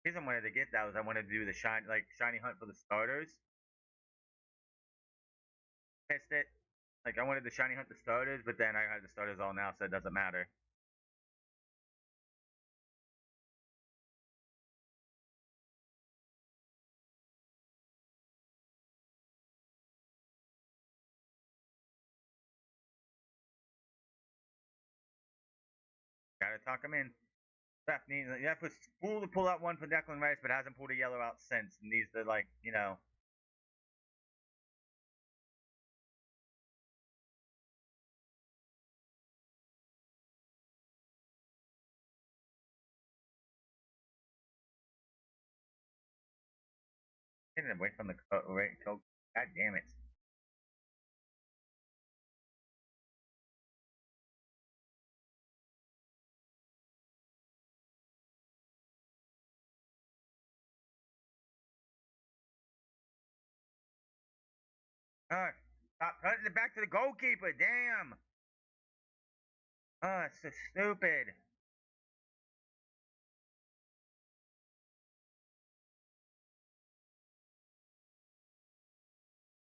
The reason I wanted to get that was I wanted to do the shiny hunt for the starters. Missed it. Like I wanted the shiny hunt the starters, but then I had the starters all now, so it doesn't matter. Gotta talk him in. That was fool to pull out one for Declan Rice, but hasn't pulled a yellow out since. And needs to getting away from the right. God damn it. Stop putting it back to the goalkeeper. Damn. It's so stupid.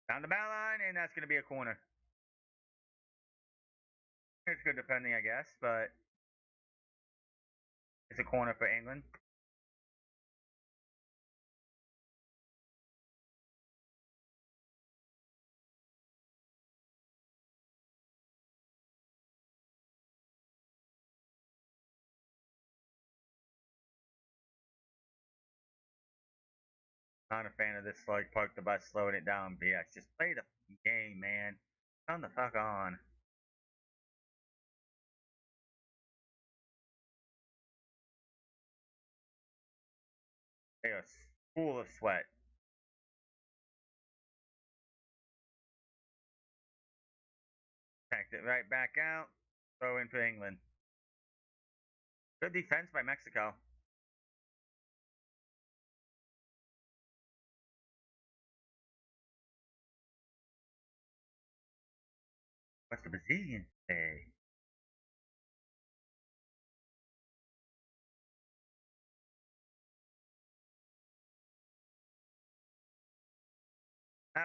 Down the bow line, and that's going to be a corner. It's good defending, I guess, but it's a corner for England. Not a fan of this, like, park the bus, slowing it down BS. Just play the game, man. Come the fuck on. They are full of sweat. Packed it right back out. Throw in for England. Good defense by Mexico. What's the Brazilian say?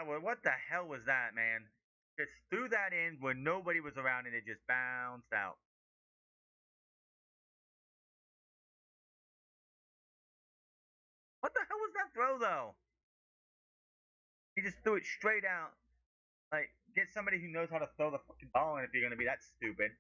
Well, what the hell was that, man? Just threw that in when nobody was around and it just bounced out. What the hell was that throw, though? He just threw it straight out. Like, get somebody who knows how to throw the fucking ball in if you're going to be that stupid.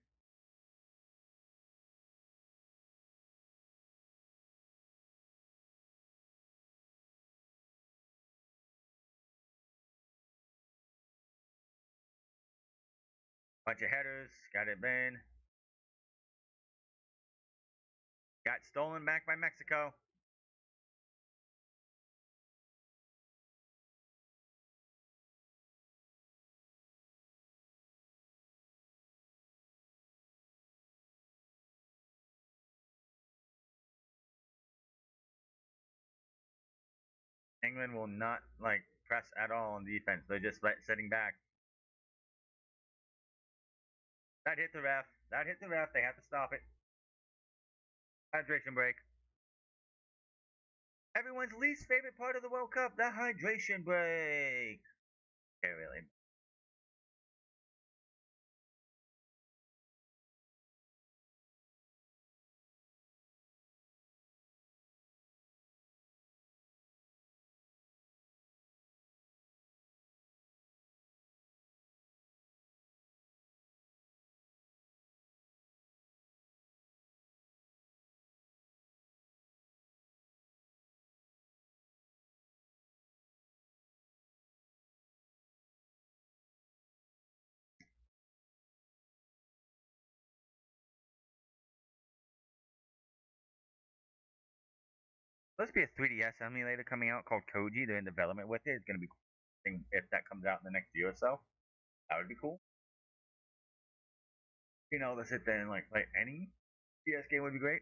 Bunch of headers. Got it in. Got stolen back by Mexico. England will not, like, press at all on defense. They're just sitting back. That hit the ref. That hit the ref. They have to stop it. Hydration break. Everyone's least favorite part of the World Cup, the hydration break. Okay, really. Supposed to be a 3DS emulator coming out called Koji. They're in development with it. It's going to be cool if that comes out in the next year or so. That would be cool. You know, to sit there and like play any DS game would be great.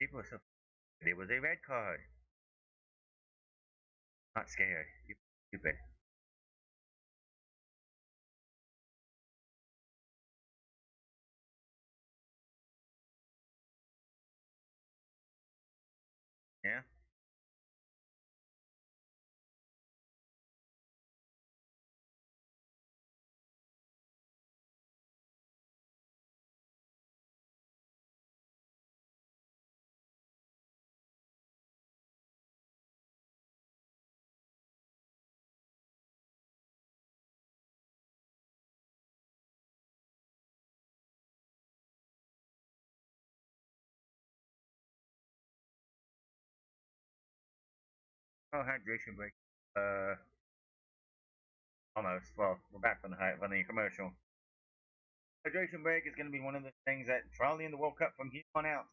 People are so. It was a red card. Not scared. You stupid. Yeah. Oh, hydration break. Almost. Well, we're back from the commercial. Hydration break is going to be one of the things that probably in the World Cup from here on out.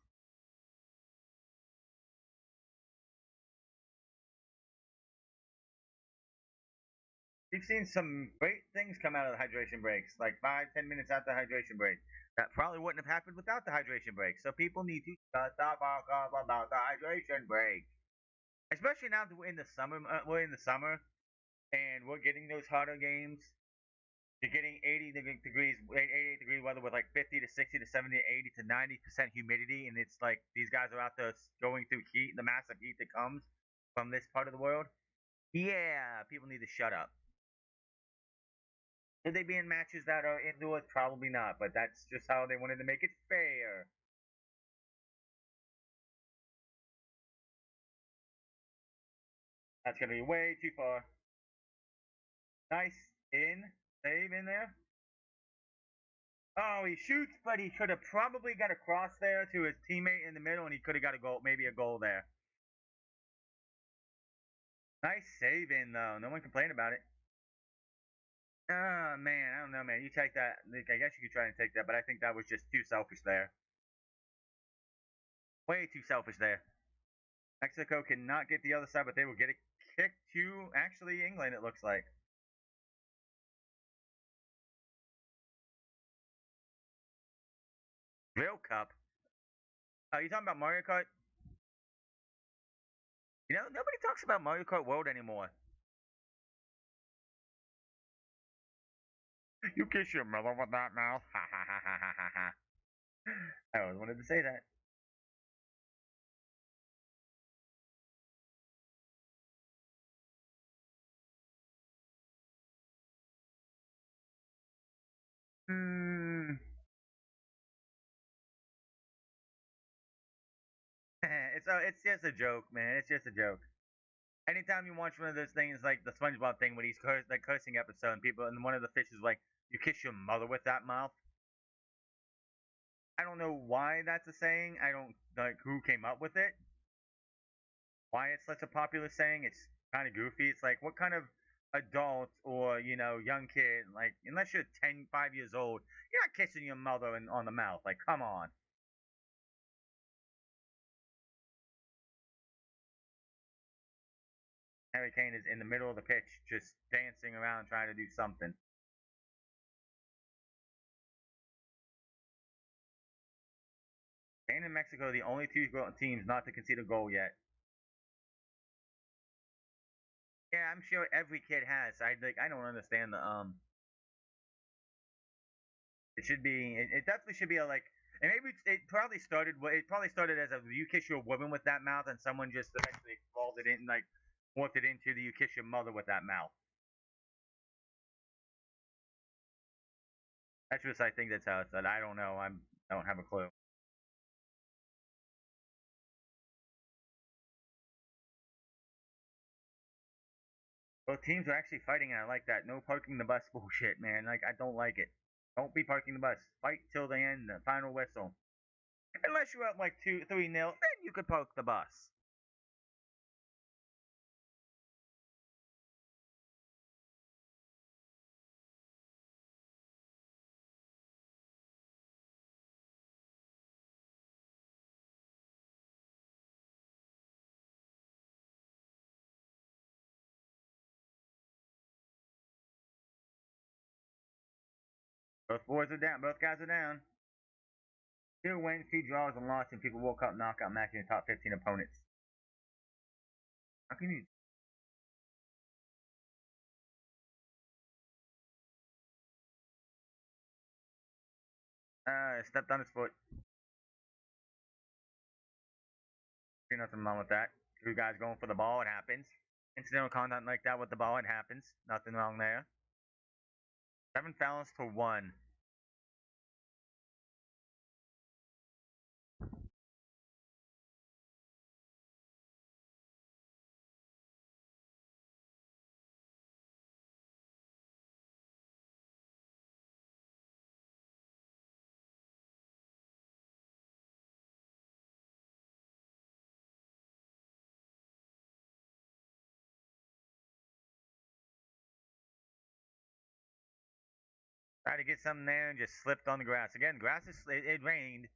We've seen some great things come out of the hydration breaks, like 5, 10 minutes after hydration break. That probably wouldn't have happened without the hydration break. So people need to shut the fuck up about the hydration break, especially now that we're in the summer. We're in the summer, and we're getting those hotter games. You're getting 80 degrees, 88 degree weather with like 50 to 60 to 70 to 80 to 90% humidity, and it's like these guys are out there going through heat, the massive heat that comes from this part of the world. Yeah, people need to shut up. Should they be in matches that are indoors? Probably not, but that's just how they wanted to make it fair. That's gonna be way too far. Nice in save in there. Oh, he shoots, but he could have probably got a cross there to his teammate in the middle, and he could have got a goal, maybe a goal there. Nice save in though. No one complained about it. Oh man, I don't know, man. You take that. I guess you could try and take that, but I think that was just too selfish there. Way too selfish there. Mexico cannot get the other side, but they will get a kick to actually England. It looks like. Real Cup. Are you talking about Mario Kart? You know, nobody talks about Mario Kart World anymore. You kiss your mother with that mouth. Ha ha ha ha ha ha ha. I always wanted to say that. Hmm. It's just a joke, man. It's just a joke. Anytime you watch one of those things like the SpongeBob thing when he's the cursing episode and people and one of the fish is like, "You kiss your mother with that mouth." I don't know why that's a saying. I don't like who came up with it. Why it's such a popular saying? It's kind of goofy. It's like what kind of adult or young kid, like unless you're 5 years old, you're not kissing your mother on the mouth. Like, come on. Harry Kane is in the middle of the pitch, just dancing around trying to do something. Spain and Mexico are the only two teams not to concede a goal yet. Yeah, I'm sure every kid has. I don't understand the It should be. It definitely should be a like. And maybe it probably started. It probably started as a you kiss your woman with that mouth, and someone just eventually evolved it in like morphed it into the you kiss your mother with that mouth. That's just I think that's how it's done. I don't know. I don't have a clue. Both teams are actually fighting, and I like that. No parking the bus bullshit, man. Like I don't like it. Don't be parking the bus. Fight till the end, the final whistle. Unless you're up like 2, 3-0, then you could park the bus. Both boys are down. Both guys are down. Two wins, two draws, and lost, and people woke up knockout match in the top 15 opponents. How can you? Stepped on his foot. See nothing wrong with that. Two guys going for the ball. It happens. Incidental contact like that with the ball. It happens. Nothing wrong there. 7 fouls to one. Tried to get something there and just slipped on the grass. Again, grass is it rained,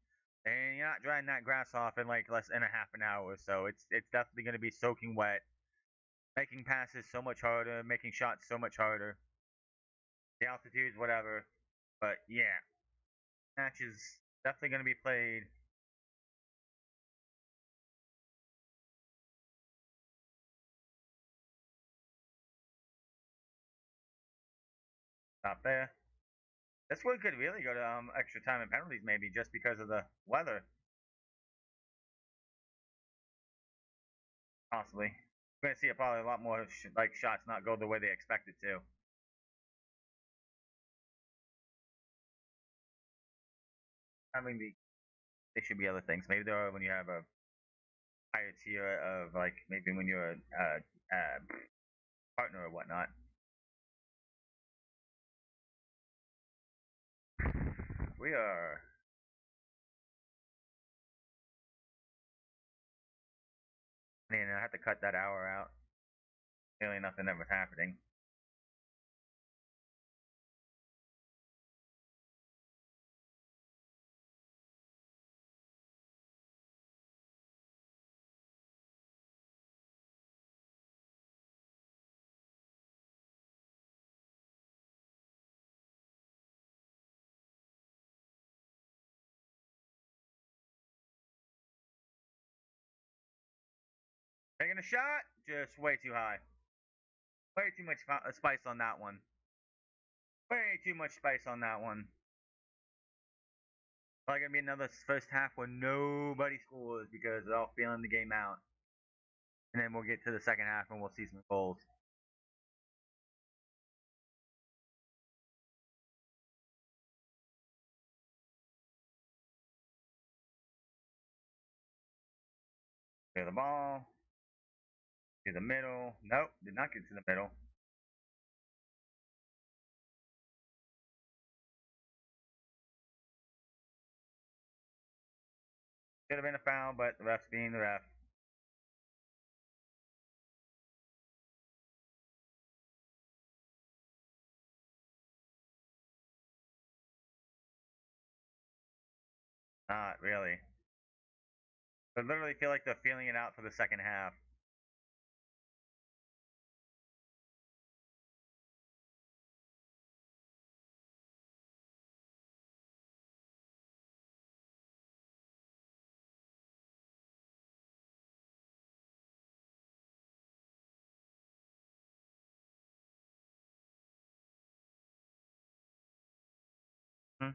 and you're not drying that grass off in like less than a half an hour. So it's definitely going to be soaking wet, making passes so much harder, making shots so much harder. The altitudes, whatever. But yeah, match is definitely going to be played. Not there. This one could really go to extra time and penalties, maybe just because of the weather, possibly. We're gonna see probably a lot more like shots not go the way they expected to. I mean, they should be other things. Maybe there are when you have a higher tier of like maybe when you're a partner or whatnot. We are. I mean, I have to cut that hour out. Really, nothing ever happening. Taking a shot, just way too high. Way too much spice on that one. Way too much spice on that one. Probably gonna be another first half where nobody scores because they're all feeling the game out, and then we'll get to the second half and we'll see some goals. Clear the ball to the middle. Nope, did not get to the middle. Could have been a foul, but the ref's being the ref. Not really. I literally feel like they're feeling it out for the second half. Hmm.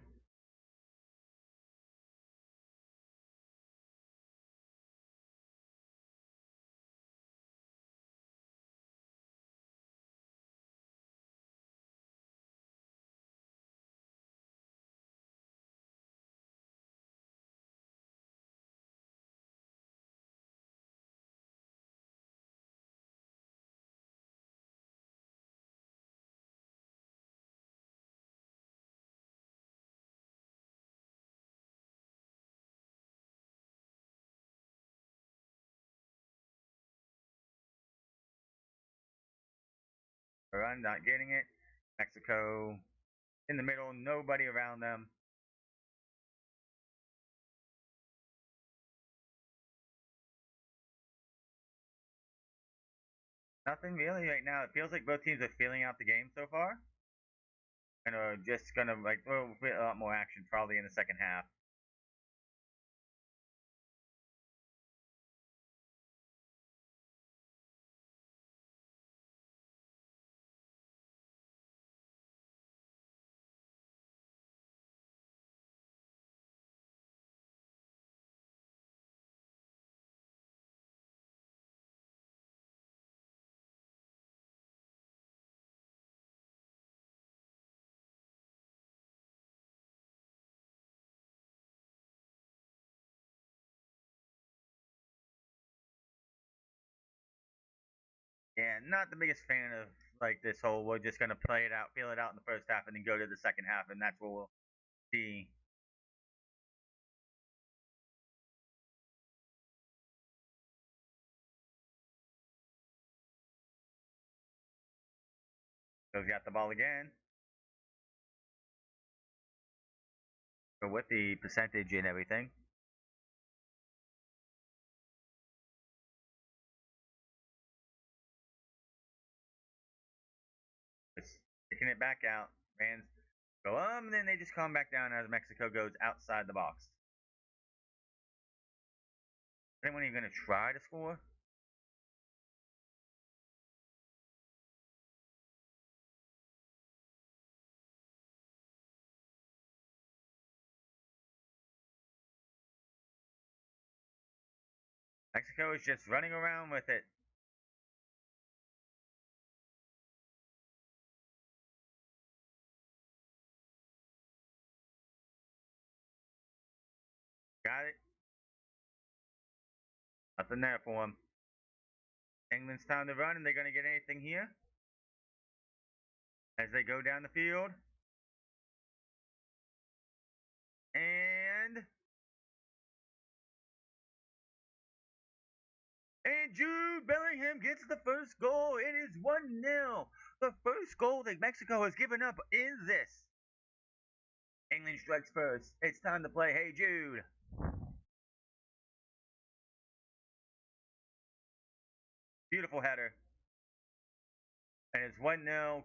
Run, not getting it. Mexico in the middle, nobody around them. Nothing really right now. It feels like both teams are feeling out the game so far, and are just gonna like well, a lot more action probably in the second half. Yeah, not the biggest fan of like this whole we're just gonna play it out, feel it out in the first half, and then go to the second half, and that's what we'll see. So he's got the ball again. But with the percentage and everything. Just kicking it back out. Fans go and then they just calm back down as Mexico goes outside the box. Anyone even gonna try to score? Mexico is just running around with it. Got it. Nothing there for them. England's time to run, and they're gonna get anything here as they go down the field. And Jude Bellingham gets the first goal. It is 1-0. The first goal that Mexico has given up is this. England strikes first. It's time to play Hey Jude. Beautiful header. And it's 1-0.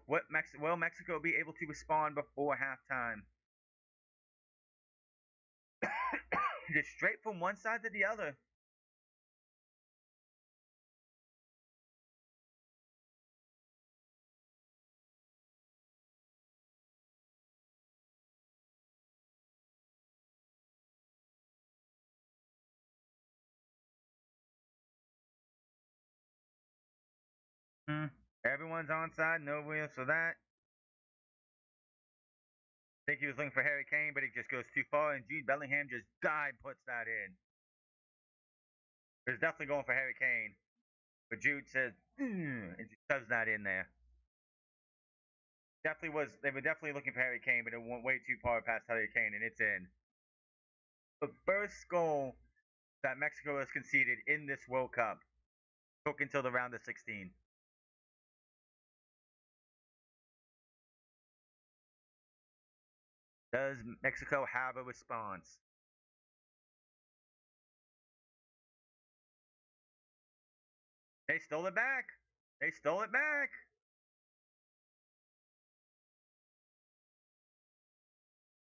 Will Mexico be able to respond before halftime? Just straight from one side to the other. Everyone's onside. No wheels for that. I think he was looking for Harry Kane, but he just goes too far, and Jude Bellingham just puts that in. He was definitely going for Harry Kane, but Jude says, and just shoves that in there. Definitely was. They were definitely looking for Harry Kane, but it went way too far past Harry Kane, and it's in. The first goal that Mexico has conceded in this World Cup took until the round of 16. Does Mexico have a response? They stole it back. They stole it back.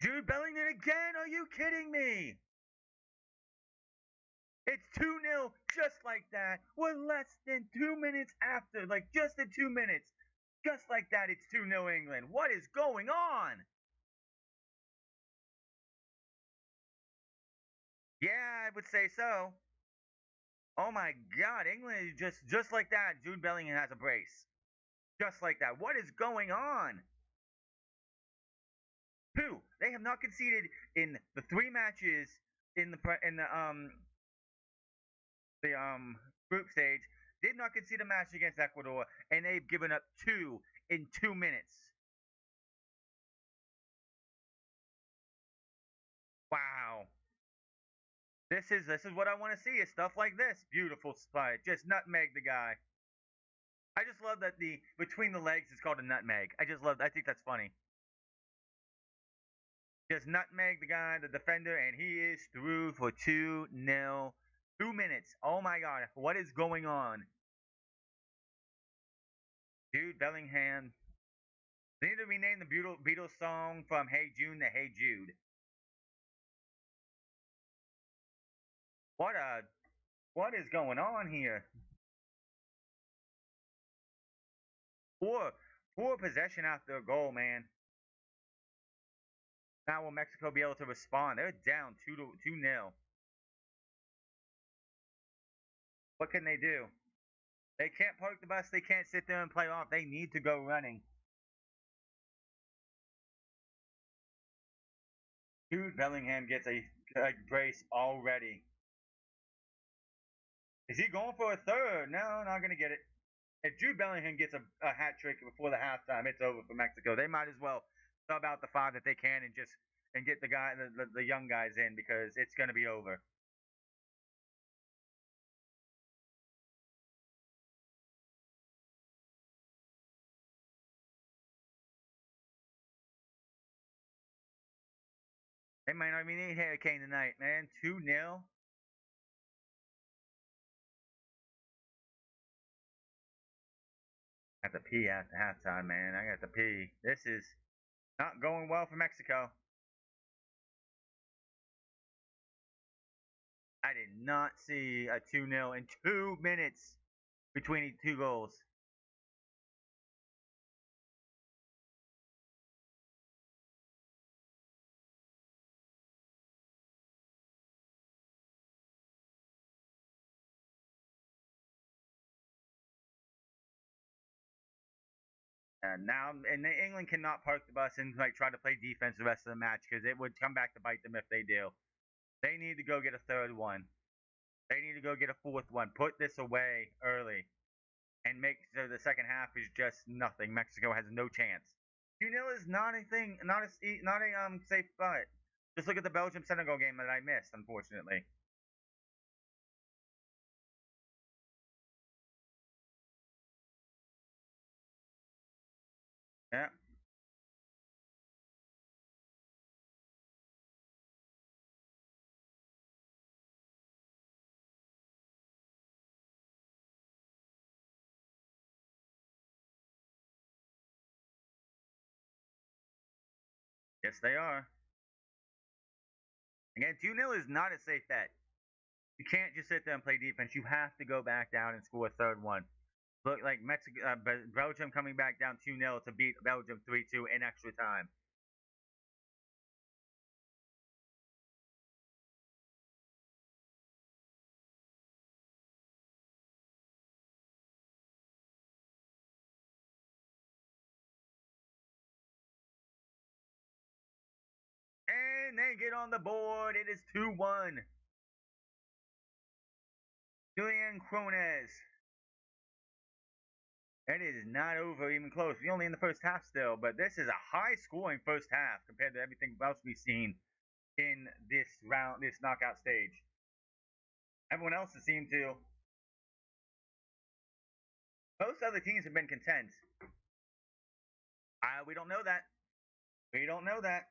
Jude Bellingham again? Are you kidding me? It's 2-0 just like that. We're less than 2 minutes after. Like just in 2 minutes. Just like that, it's 2-0 England. What is going on? Yeah, I would say so. Oh my God, England is just like that. Jude Bellingham has a brace. Just like that. What is going on? Two. They have not conceded in the three matches in the group stage. Did not concede a match against Ecuador, and they've given up two in 2 minutes. Wow. This is what I want to see. Is stuff like this. Beautiful spike. Just nutmeg the guy. I just love that the between the legs is called a nutmeg. I think that's funny. Just nutmeg the guy, the defender, and he is through for 2-0. 2 minutes. Oh my God. What is going on? Jude Bellingham. They need to rename the Beatles song from Hey June to Hey Jude. What a what is going on here? Poor poor possession after a goal, man. Now will Mexico be able to respond? They're down 2-0. What can they do? They can't park the bus. They can't sit there and play off. They need to go running. Jude Bellingham gets a brace already. Is he going for a third? No, not going to get it. If Jude Bellingham gets a hat trick before the halftime, it's over for Mexico. They might as well sub out the five that they can and get the young guys in because it's going to be over. They might not even need Harry Kane tonight, man. 2-0. I got to pee after halftime, man. I got to pee. This is not going well for Mexico. I did not see a 2-0 in 2 minutes between two goals. And now, and England cannot park the bus and like try to play defense the rest of the match because it would come back to bite them if they do. They need to go get a third one. They need to go get a fourth one. Put this away early and make so the second half is just nothing. Mexico has no chance. 2-0 is not a thing, not a safe bet. Just look at the Belgium Senegal game that I missed, unfortunately. Yeah. Yes, they are. Again, 2-0 is not a safe bet. You can't just sit there and play defense. You have to go back down and score a third one. Look like Mexico, Belgium coming back down 2-0 to beat Belgium 3-2 in extra time. And they get on the board. It is 2-1. Julian Cronez. It is not over even close. We're only in the first half still, but this is a high scoring first half compared to everything else we've seen in this round, this knockout stage. Everyone else has seemed to. Most other teams have been content. We don't know that. We don't know that.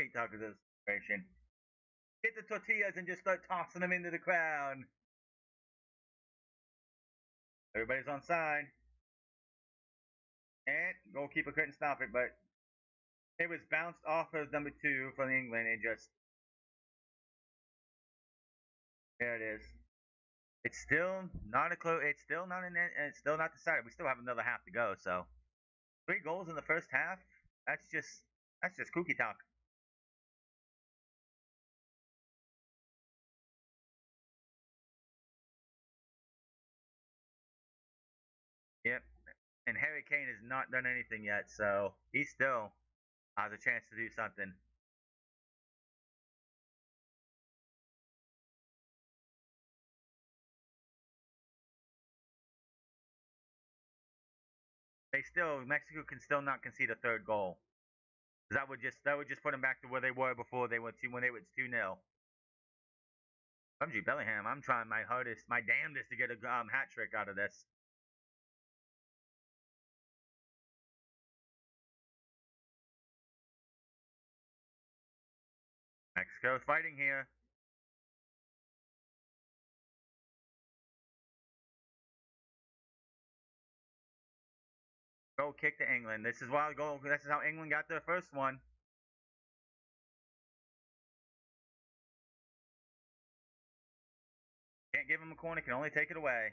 TikTok is a situation. Get the tortillas and just start tossing them into the crowd. Everybody's on side. And goalkeeper couldn't stop it, but it was bounced off of number 2 from England and just there it is. It's still not a close. It's still not an. It's still not decided. We still have another half to go. So 3 goals in the first half. That's just kooky talk. Yep. And Harry Kane has not done anything yet, so he still has a chance to do something. Mexico can still not concede a third goal. That would just put them back to where they were before they went to when they were 2-0. I'm Jude Bellingham. I'm trying my hardest, my damnedest to get a hat trick out of this. Mexico fighting here. Goal kick to England. This is why goal. This is how England got their first one. Can't give them a corner. Can only take it away.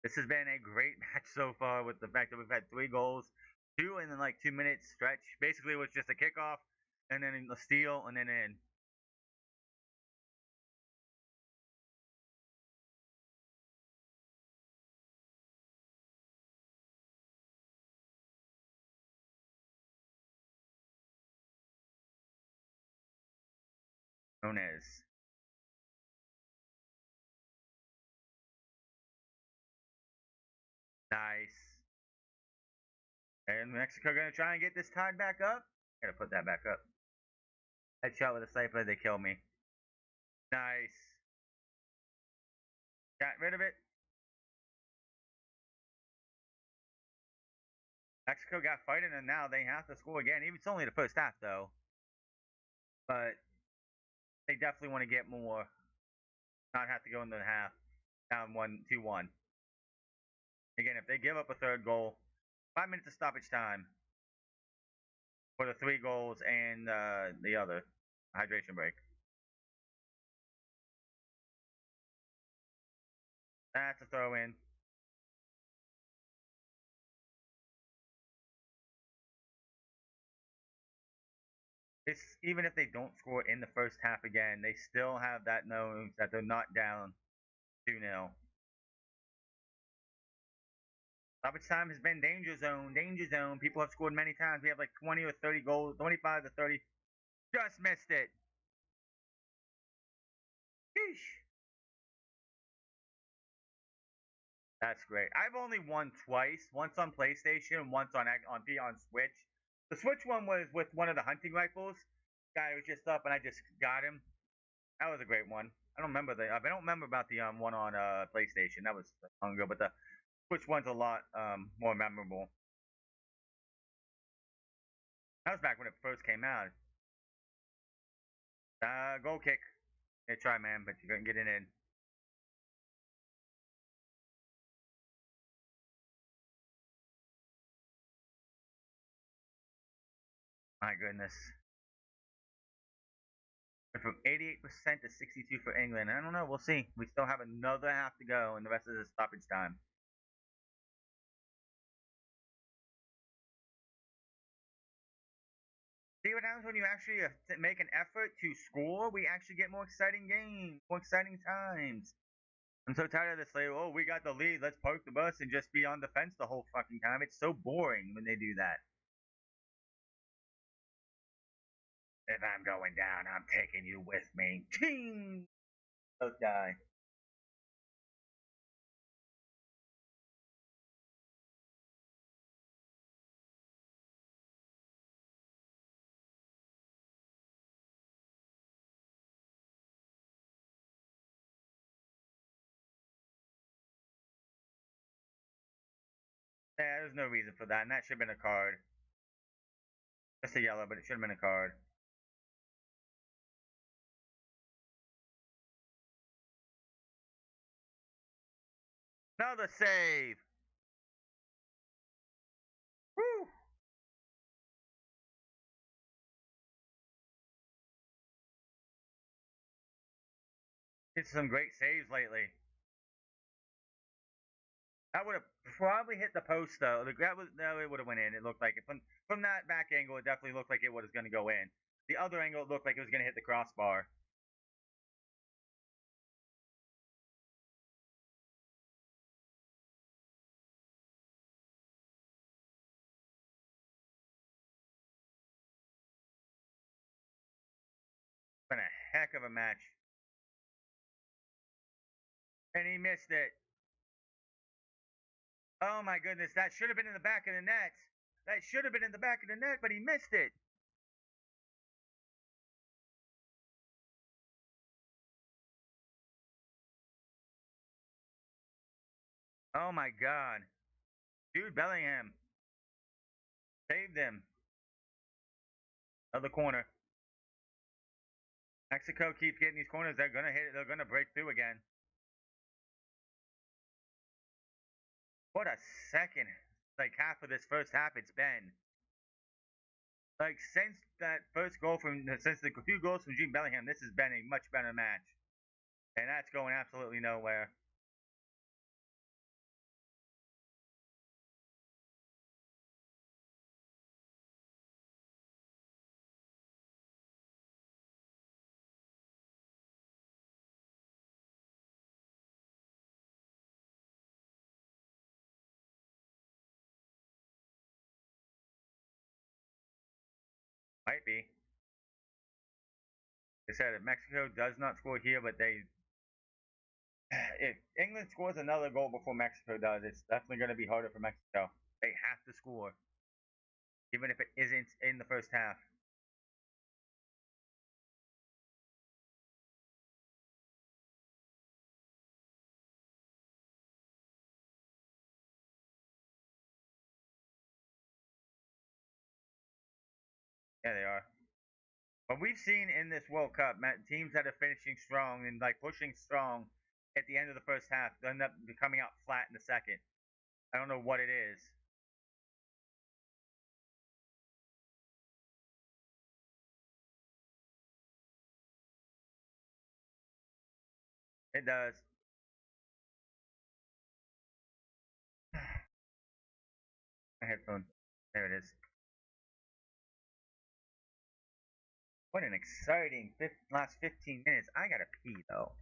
This has been a great match so far with the fact that we've had 3 goals, two in like 2 minutes stretch. Basically, it was just a kickoff and then a steal and then in. Nunez. Nice. And Mexico gonna try and get this tied back up. Gotta put that back up. Headshot with a sniper, they kill me. Nice. Got rid of it. Mexico got fighting, and now they have to score again. Even it's only the first half though, but they definitely want to get more. Not have to go into the half down 1-2-1. Again, if they give up a third goal, 5 minutes of stoppage time for the 3 goals and the other hydration break. That's a throw in. It's even if they don't score in the first half again, they still have that knowing that they're not down 2-0. Stoppage time has been danger zone, danger zone. People have scored many times. We have like 20 or 30 goals, 25 to 30. Just missed it. Sheesh. That's great. I've only won twice. Once on PlayStation, once on Switch. The Switch one was with one of the hunting rifles. Guy was just up, and I just got him. That was a great one. I don't remember about the one on PlayStation. That was long ago, but the Switch one's a lot more memorable. That was back when it first came out. Goal kick. They try, man, but you couldn't get it in. My goodness. From 88% to 62 for England. I don't know. We'll see. We still have another half to go, and the rest of the stoppage time. See what happens when you actually make an effort to score? We actually get more exciting games, more exciting times. I'm so tired of this. Like, oh, we got the lead. Let's park the bus and just be on defense the whole fucking time. It's so boring when they do that. If I'm going down, I'm taking you with me. Ching! Don't die. Yeah, there's no reason for that, and that should have been a card. Just a yellow, but it should have been a card. Another save! Woo! It's some great saves lately. That would have probably hit the post though. That was no, it would have went in. It looked like it from that back angle. It definitely looked like it was going to go in. The other angle it looked like it was going to hit the crossbar. Been a heck of a match, and he missed it. Oh my goodness, that should have been in the back of the net. That should have been in the back of the net, but he missed it. Oh my god. Jude Bellingham saved him. Other corner. Mexico keeps getting these corners. They're gonna hit it. They're gonna break through again. What a second. Like half of this first half it's been. Like since that first goal since the 2 goals from Jude Bellingham, this has been a much better match. And that's going absolutely nowhere. Might be. They said if Mexico does not score here, but if England scores another goal before Mexico does, it's definitely going to be harder for Mexico. They have to score, even if it isn't in the first half. Yeah, they are. But we've seen in this World Cup, teams that are finishing strong and like pushing strong at the end of the first half end up coming out flat in the second. I don't know what it is. It does. My headphones. There it is. What an exciting last 15 minutes. I gotta pee though.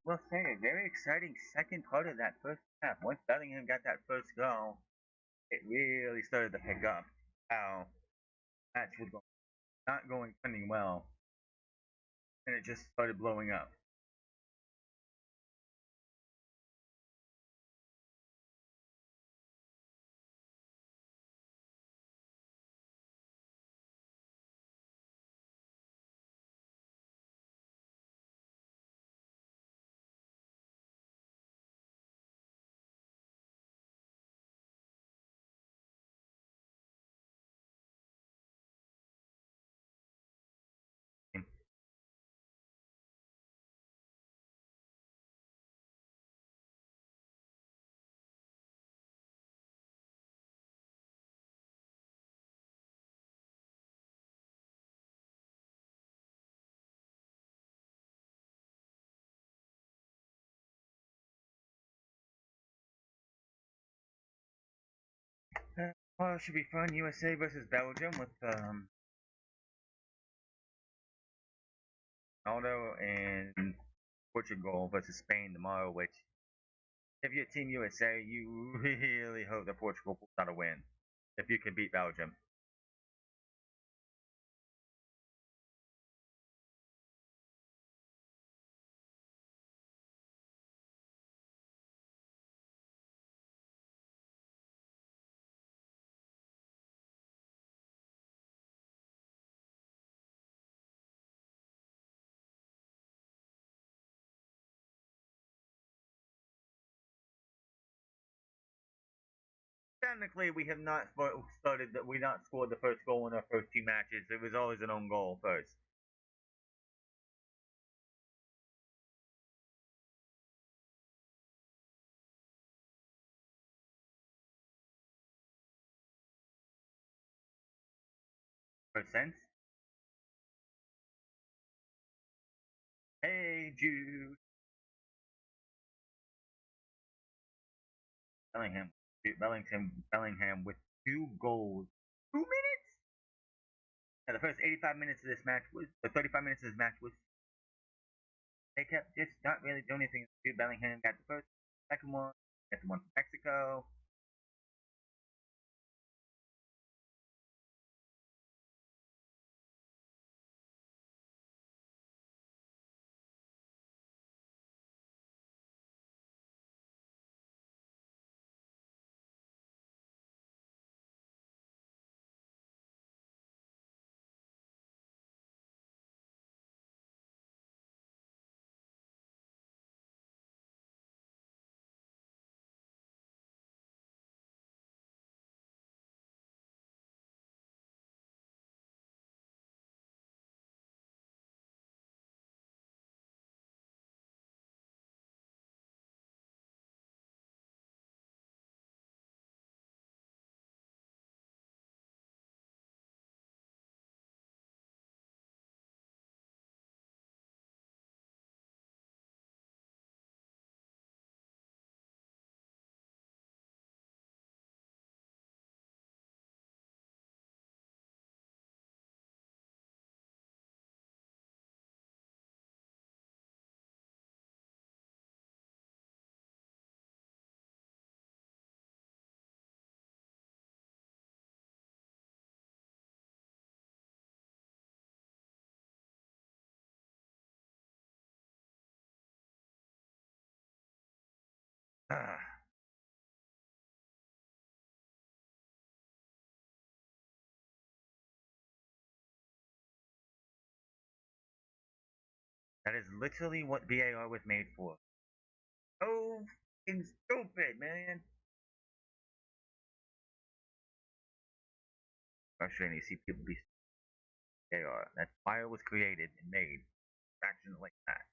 Well, say a very exciting second part of that first half. Once Bellingham got that first goal, it really started to pick up. How match was not going trending well, and it just started blowing up. Well, it should be fun. USA versus Belgium with Ronaldo and Portugal versus Spain tomorrow. Which, if you're Team USA, you really hope that Portugal pulls out a win. If you can beat Belgium. Technically, we have not started that. We not scored the first goal in our first two matches. It was always an own goal first. First sense. Hey, Jude. Bellingham, Bellingham with 2 goals. 2 minutes. Yeah, the first 85 minutes of this match was, the 35 minutes of this match was, they kept just not really doing anything. Jude Bellingham got the first, second one, got the one from Mexico. That is literally what VAR was made for. So fucking stupid, man. Frustrating to see people be VAR. That's why it was created and made. Actions like that.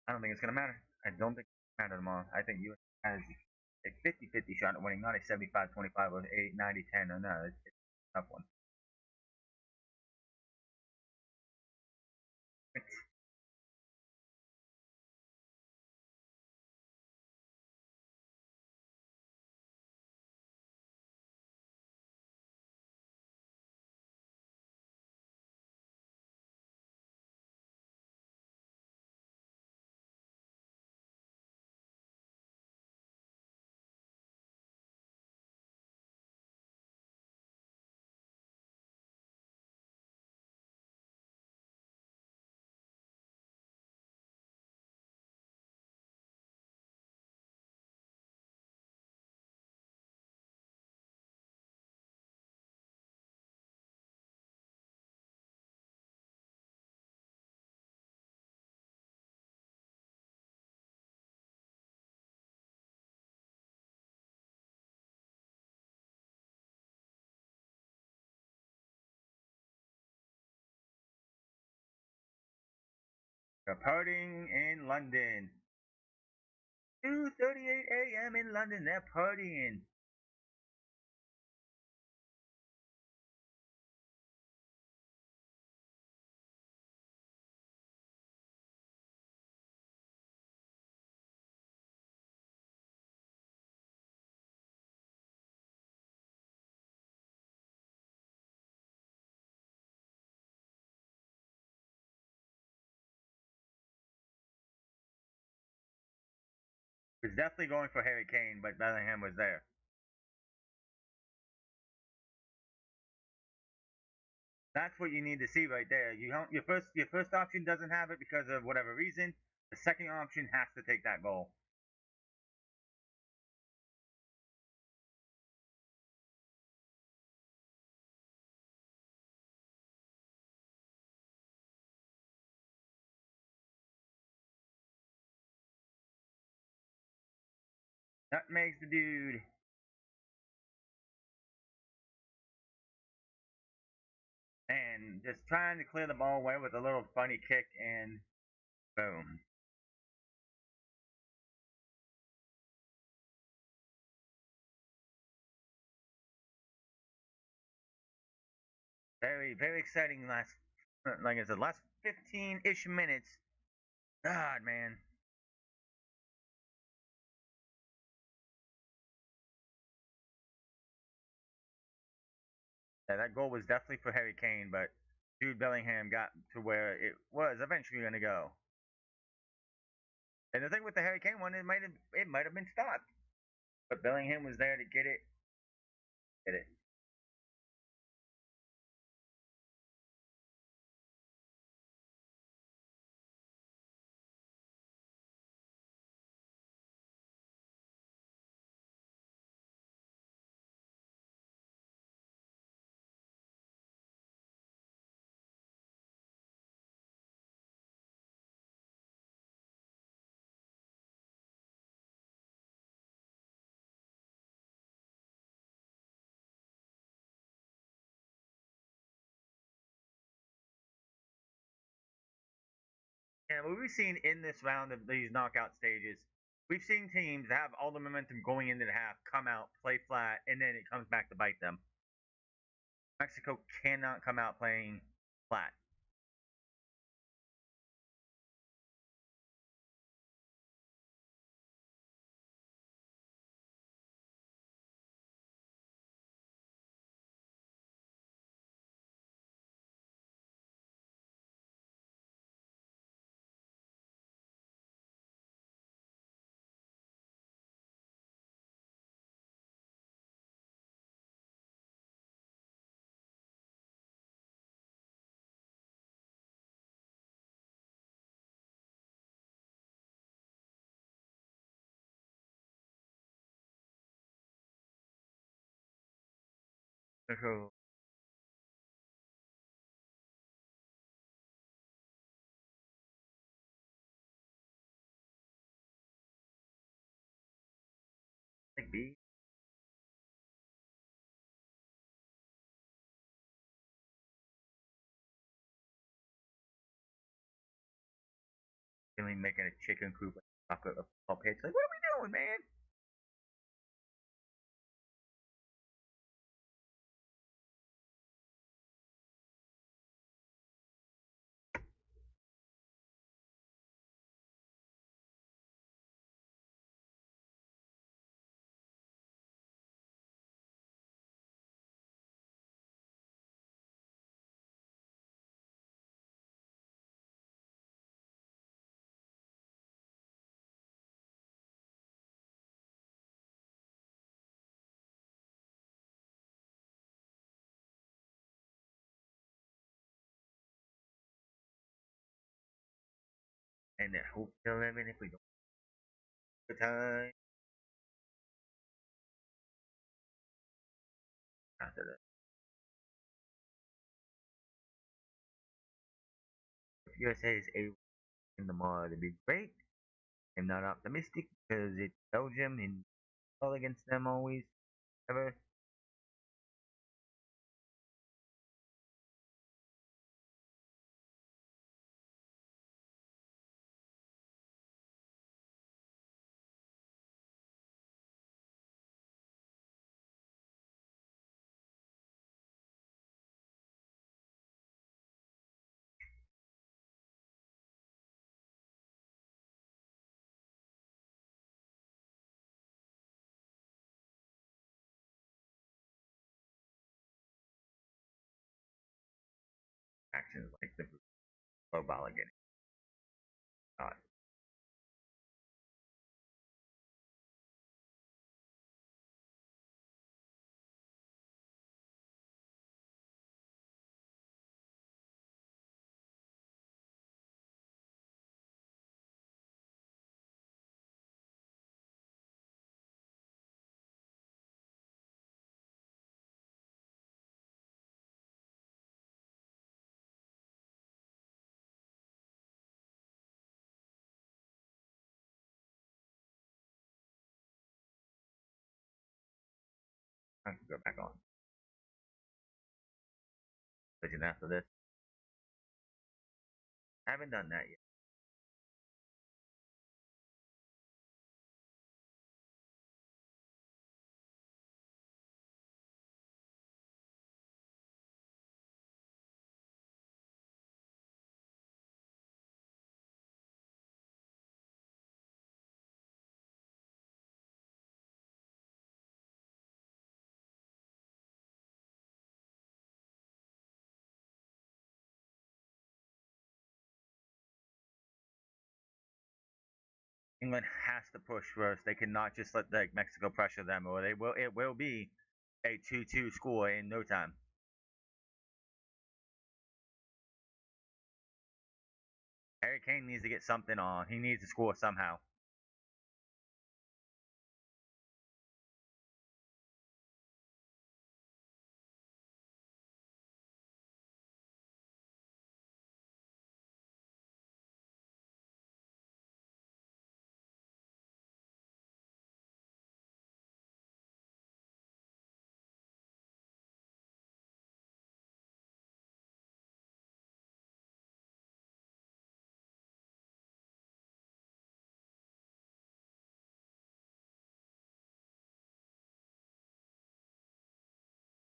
I don't think it's gonna matter. I don't think it's gonna matter tomorrow. I think you has a 50-50 shot at winning, not a 75-25 or a 90-10. No, it's a tough one. They're partying in London. 2:38 a.m. in London. They're partying. Was definitely going for Harry Kane, but Bellingham was there. That's what you need to see right there. Your first option doesn't have it because of whatever reason. The second option has to take that goal. That makes the dude. and just trying to clear the ball away with a little funny kick, and boom. Very, very exciting last, like I said, last 15-ish minutes. God, man. Yeah, that goal was definitely for Harry Kane, but Jude Bellingham got to where it was eventually going to go. And the thing with the Harry Kane one, it might have been stopped, but Bellingham was there to get it. Get it. Yeah, what we've seen in this round of these knockout stages, we've seen teams that have all the momentum going into the half come out, play flat, and then it comes back to bite them. Mexico cannot come out playing flat. So like B, really making a chicken coop off a football pitch. Like, what are we doing, man? And then hope 11 if we don't have the time. After that, if USA is able to win tomorrow, that'd be great. I'm not optimistic because it's Belgium and all against them always, ever. Actions like the global again. God. I can go back on. Listen after this. I haven't done that yet. England has to push first. They cannot just let like Mexico pressure them, or they will. It will be a 2-2 score in no time. Harry Kane needs to get something on. He needs to score somehow.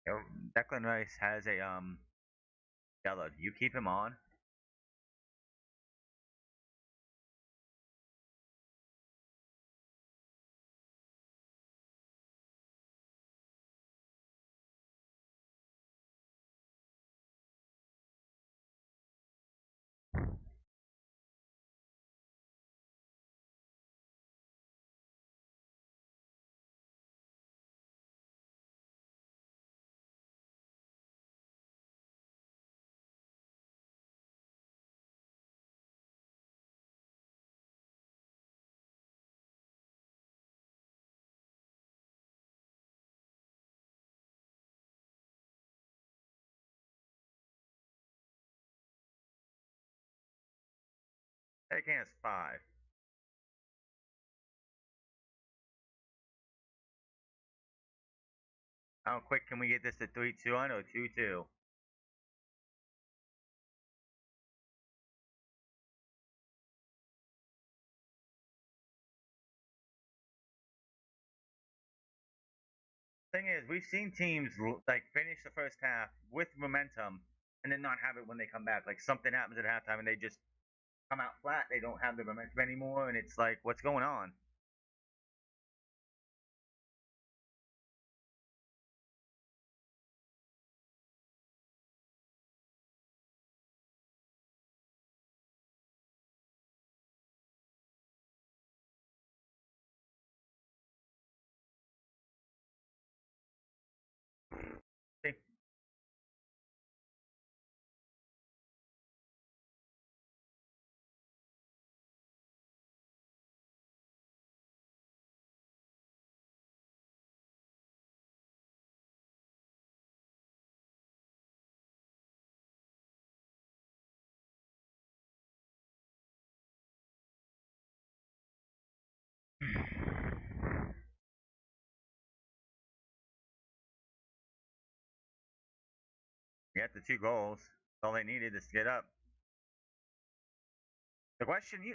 You know, Declan Rice has a yellow. Do you keep him on? Harry Kane has 5. How quick can we get this to 3-2 on or 2-2? Thing is, we've seen teams like finish the first half with momentum and then not have it when they come back. Like something happens at halftime and they just come out flat. They don't have the momentum anymore, and it's like, what's going on? We got the 2 goals. All they needed is to get up. The question you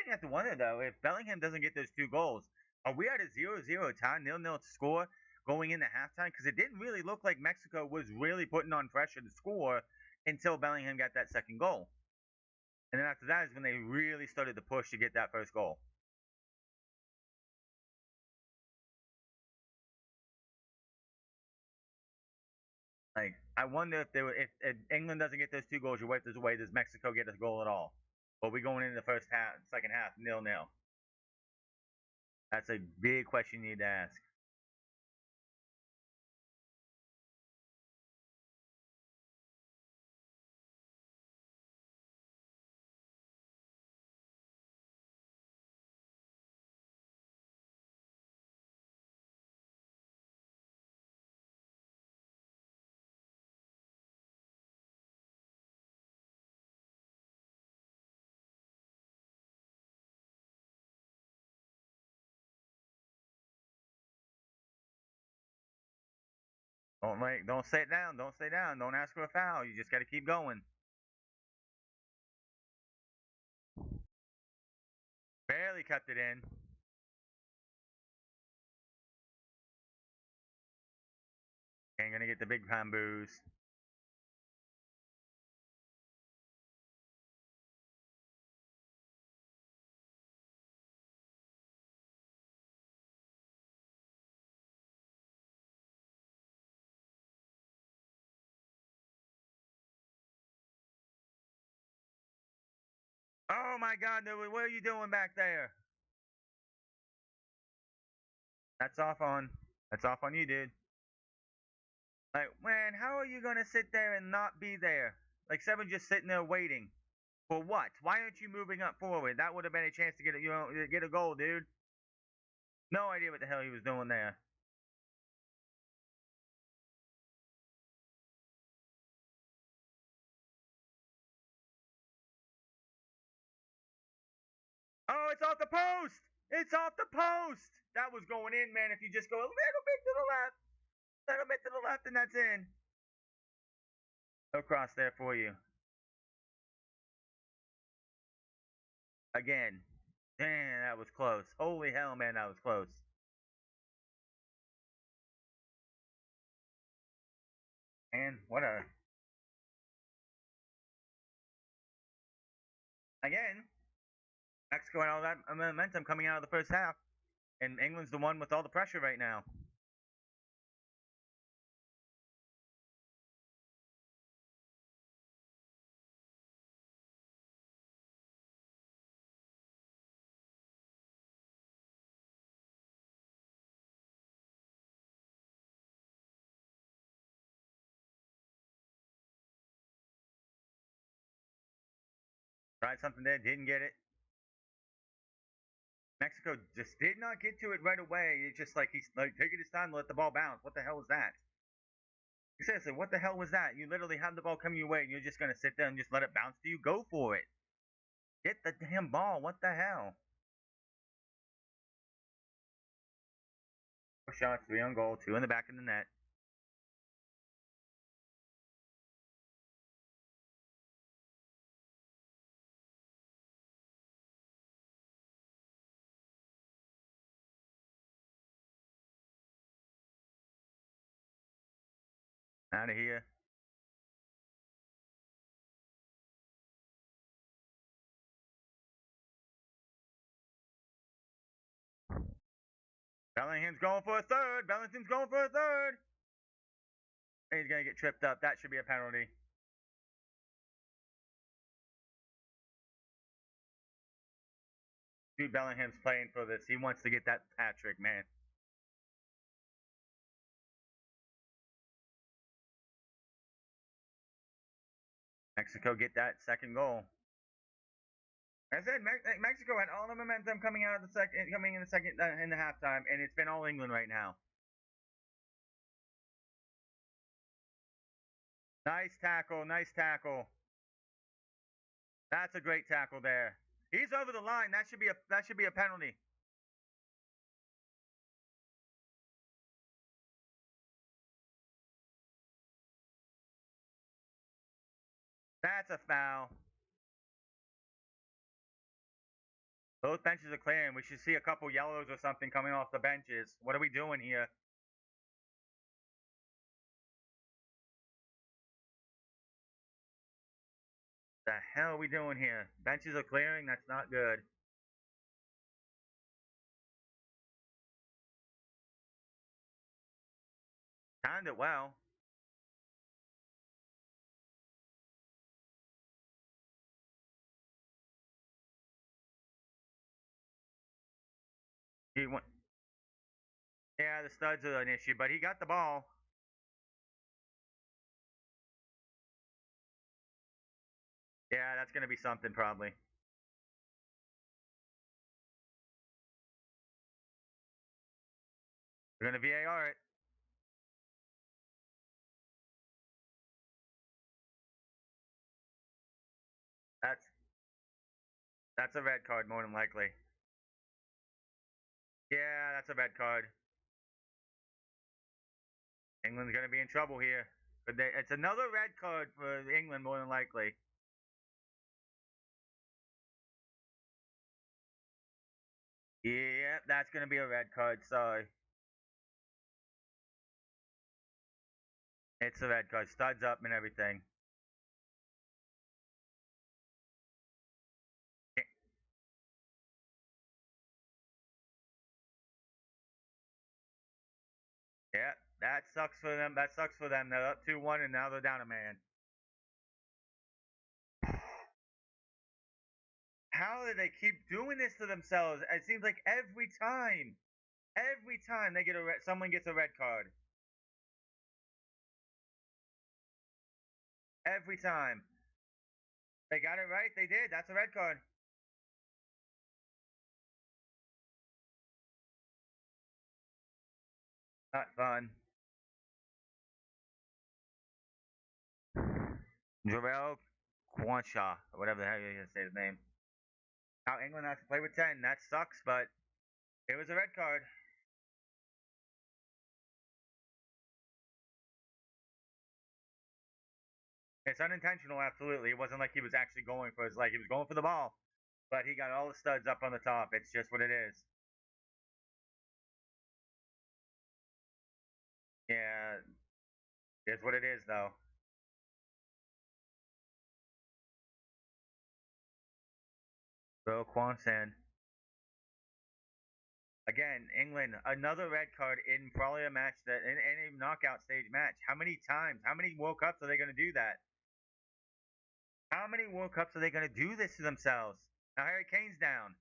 have to wonder though, if Bellingham doesn't get those 2 goals, are we at a 0-0 tie, 0-0 score going into halftime? Because it didn't really look like Mexico was really putting on pressure to score until Bellingham got that second goal. And then after that is when they really started to push to get that first goal. Like, I wonder if if England doesn't get those 2 goals, you wipe this away. Does Mexico get a goal at all? Or are we going into the first half, second half, 0-0? That's a big question you need to ask. Don't sit down. Don't stay down. Don't ask for a foul. You just got to keep going. Barely kept it in. Ain't gonna get the big time boost. Oh my God, dude, what are you doing back there? That's off on. That's off on you, dude. Like, man, how are you gonna sit there and not be there? Like Seven just sitting there waiting for what? Why aren't you moving up forward? That would have been a chance to get a goal, dude. No idea what the hell he was doing there. Oh, it's off the post! It's off the post! That was going in, man. If you just go a little bit to the left, little bit to the left, and that's in. No cross there for you. Again. Man, that was close. Holy hell, man, that was close. And what a again, Mexico and all that momentum coming out of the first half, and England's the one with all the pressure right now. Tried something there, didn't get it. Mexico just did not get to it right away. It's just like he's like taking his time to let the ball bounce. What the hell was that? Seriously, what the hell was that? You literally have the ball coming your way, and you're just gonna sit there and just let it bounce to you. Go for it. Get the damn ball. What the hell? 4 shots, 3 on goal, 2 in the back of the net. Out of here. Bellingham's going for a third. Bellingham's going for a third. He's gonna get tripped up. That should be a penalty. Dude, Bellingham's playing for this. He wants to get that hat trick, man. Mexico get that second goal. Like I said Mexico had all the momentum coming out of the second, coming in the second in the halftime, and it's been all England right now. Nice tackle, nice tackle. That's a great tackle there. He's over the line. That should be a penalty. That's a foul. Both benches are clearing. We should see a couple yellows or something coming off the benches. What are we doing here? The hell are we doing here? Benches are clearing. That's not good. Timed it well. He went. Yeah, the studs are an issue, but he got the ball. Yeah, that's gonna be something probably. We're gonna VAR it. That's that's a red card more than likely. Yeah, that's a red card. England's going to be in trouble here. But it's another red card for England, more than likely. Yeah, that's going to be a red card. Sorry. It's a red card. Studs up and everything. Yeah, that sucks for them. That sucks for them. They're up 2-1 and now they're down a man. How do they keep doing this to themselves? It seems like every time they get someone gets a red card. Every time. They got it right. They did. That's a red card. Not fun. Jarrell Quanshaw, or whatever the hell you're going to say his name. Now England has to play with 10. That sucks, but it was a red card. It's unintentional, absolutely. It wasn't like he was actually going for his leg. He was going for the ball, but he got all the studs up on the top. It's just what it is. Yeah, it's what it is, though. So Kwansan. Again, England, another red card in probably a match that in any knockout stage match. How many times? How many World Cups are they going to do that? How many World Cups are they going to do this to themselves? Now Harry Kane's down.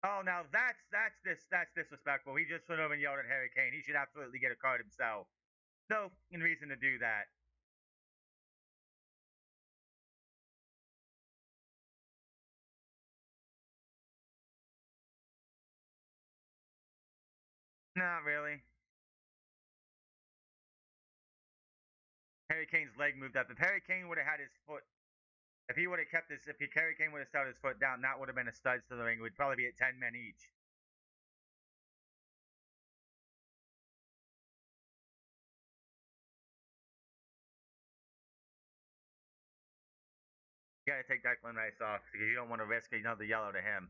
Oh, now that's disrespectful. He just went over and yelled at Harry Kane. He should absolutely get a card himself. No reason to do that. Not really. Harry Kane's leg moved up. If Harry Kane would have had his foot, if he would have kept his, if he, Harry Kane would have started his foot down, that would have been a studs to the ring. It would probably be at 10 men each. You got to take Declan Rice off because you don't want to risk another yellow to him.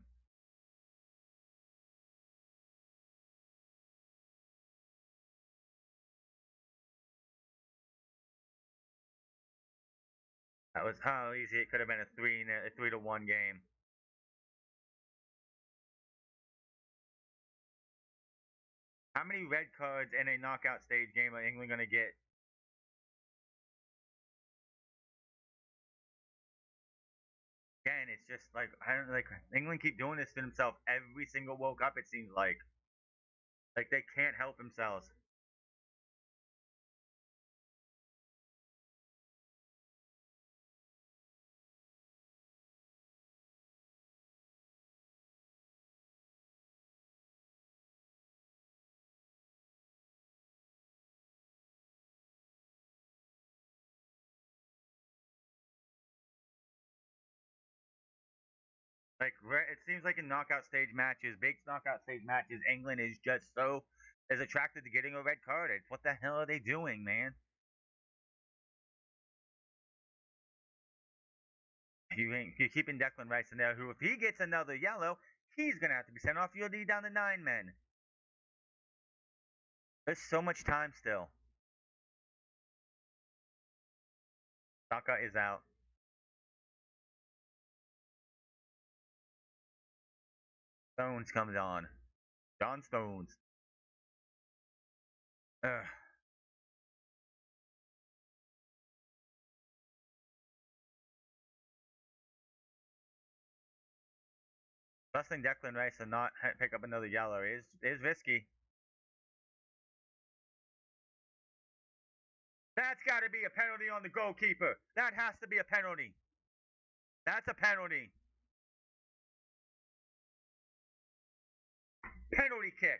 That was how easy it could have been a 3-1 game. How many red cards in a knockout stage game are England going to get? Again, it's just like I don't like England keep doing this to themselves every single World Cup. It seems like they can't help themselves. Like it seems like in knockout stage matches, big knockout stage matches, England is just so is attracted to getting a red card. It's what the hell are they doing, man? You're keeping Declan Rice in there, who if he gets another yellow, he's gonna have to be sent off. You'll need down to 9 men. There's so much time still. Saka is out. Stones comes on. John Stones. Ugh. Trusting Declan Rice to not pick up another yellow is risky. That's got to be a penalty on the goalkeeper. That has to be a penalty. That's a penalty. Penalty kick.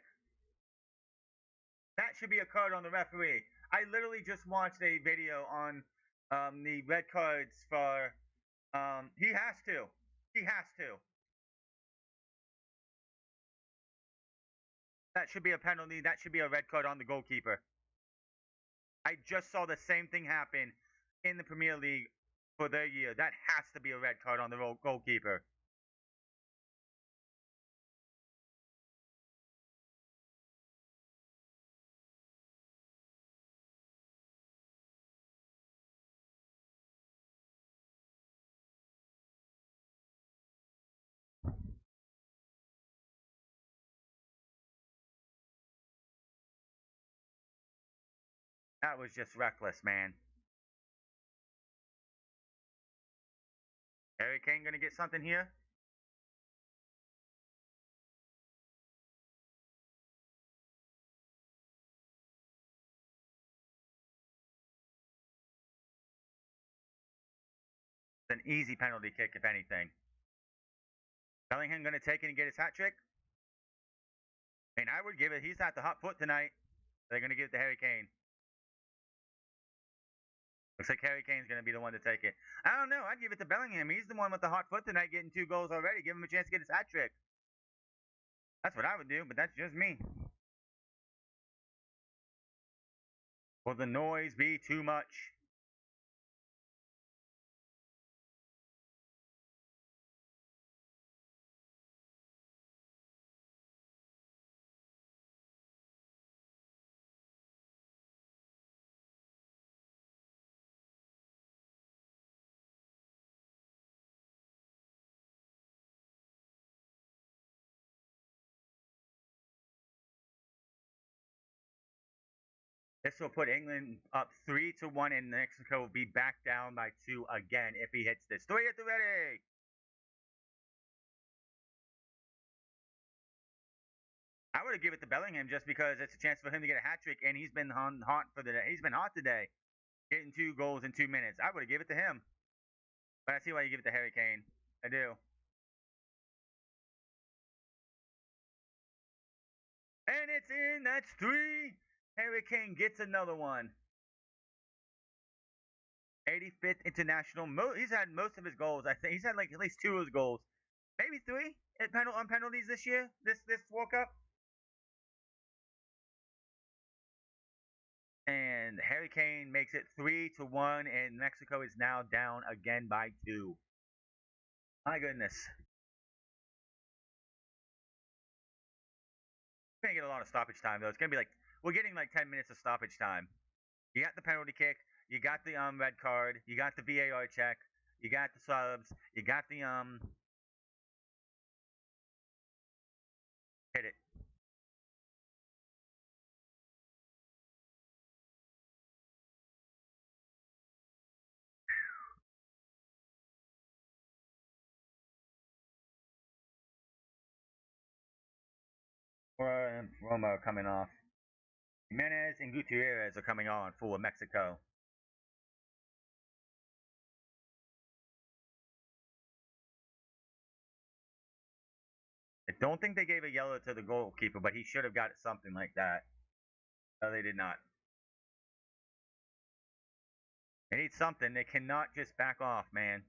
That should be a card on the referee. I literally just watched a video on the red cards for. He has to. He has to. That should be a penalty. That should be a red card on the goalkeeper. I just saw the same thing happen in the Premier League for their year. That has to be a red card on the goalkeeper. That was just reckless, man. Harry Kane gonna get something here? It's an easy penalty kick, if anything. Bellingham gonna take it and get his hat trick? I mean, I would give it. He's at the hot foot tonight. They're gonna give it to Harry Kane. Looks like Harry Kane's gonna be the one to take it. I don't know. I'd give it to Bellingham. He's the one with the hot foot tonight, getting 2 goals already. Give him a chance to get his hat trick. That's what I would do, but that's just me. Will the noise be too much? This will put England up 3-1, and Mexico will be back down by 2 again if he hits this. 3 at the ready. I would have given it to Bellingham just because it's a chance for him to get a hat trick, and he's been hot for the day. He's been hot today, getting 2 goals in 2 minutes. I would have given it to him, but I see why you give it to Harry Kane. I do. And it's in. That's 3. Harry Kane gets another one. 85th international. He's had most of his goals. I think he's had like at least 2 of his goals, maybe 3 on penalties this year. This World Cup. And Harry Kane makes it 3-1, and Mexico is now down again by 2. My goodness. We're gonna get a lot of stoppage time though. It's gonna be like we're getting like 10 minutes of stoppage time. You got the penalty kick, you got the red card, you got the VAR check, you got the subs, you got the hit it. Roma coming off. Jimenez and Gutierrez are coming on for Mexico. I don't think they gave a yellow to the goalkeeper, but he should have got something like that. No, they did not. They need something. They cannot just back off, man.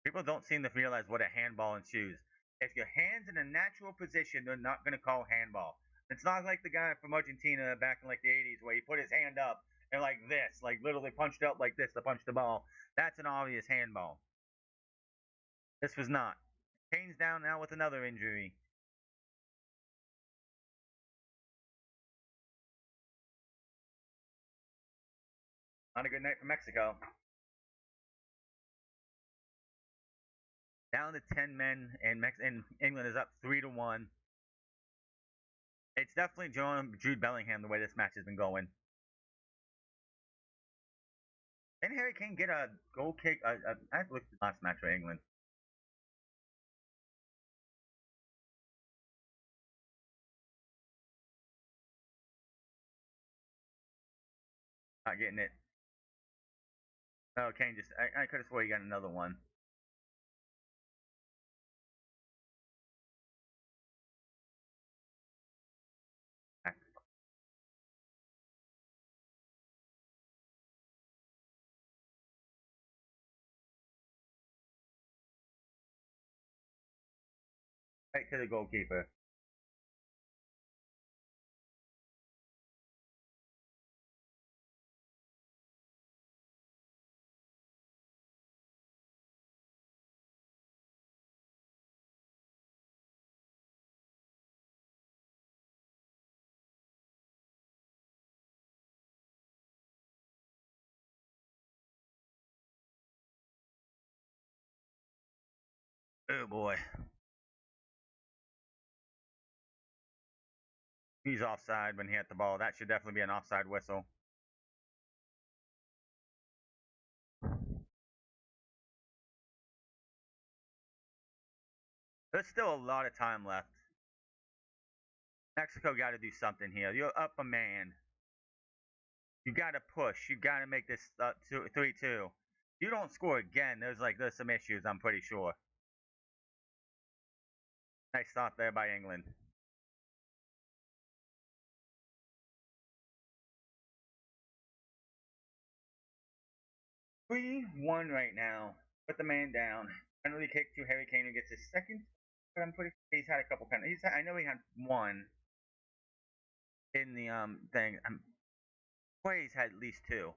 People don't seem to realize what a handball ensues. If your hand's in a natural position, they're not going to call handball. It's not like the guy from Argentina back in like the 80s where he put his hand up and like this, like literally punched out like this to punch the ball. That's an obvious handball. This was not. Kane's down now with another injury. Not a good night for Mexico. Down to 10 men, and England is up 3-1. It's definitely Jude Bellingham the way this match has been going. Didn't Harry Kane get a goal kick? I looked at the last match for England. Not getting it. Oh, Kane just. I could have swore he got another one. Right to the goalkeeper. Oh boy. He's offside when he hit the ball. That should definitely be an offside whistle. There's still a lot of time left. Mexico got to do something here. You're up a man. You got to push. You got to make this 3-2. You don't score again. There's some issues. I'm pretty sure. Nice stop there by England. 3-1 right now. Put the man down. Penalty kick to Harry Kane, who gets his second. But I'm pretty sure he's had a couple penalties. I know he had one in the thing. I'm sure he's had at least two.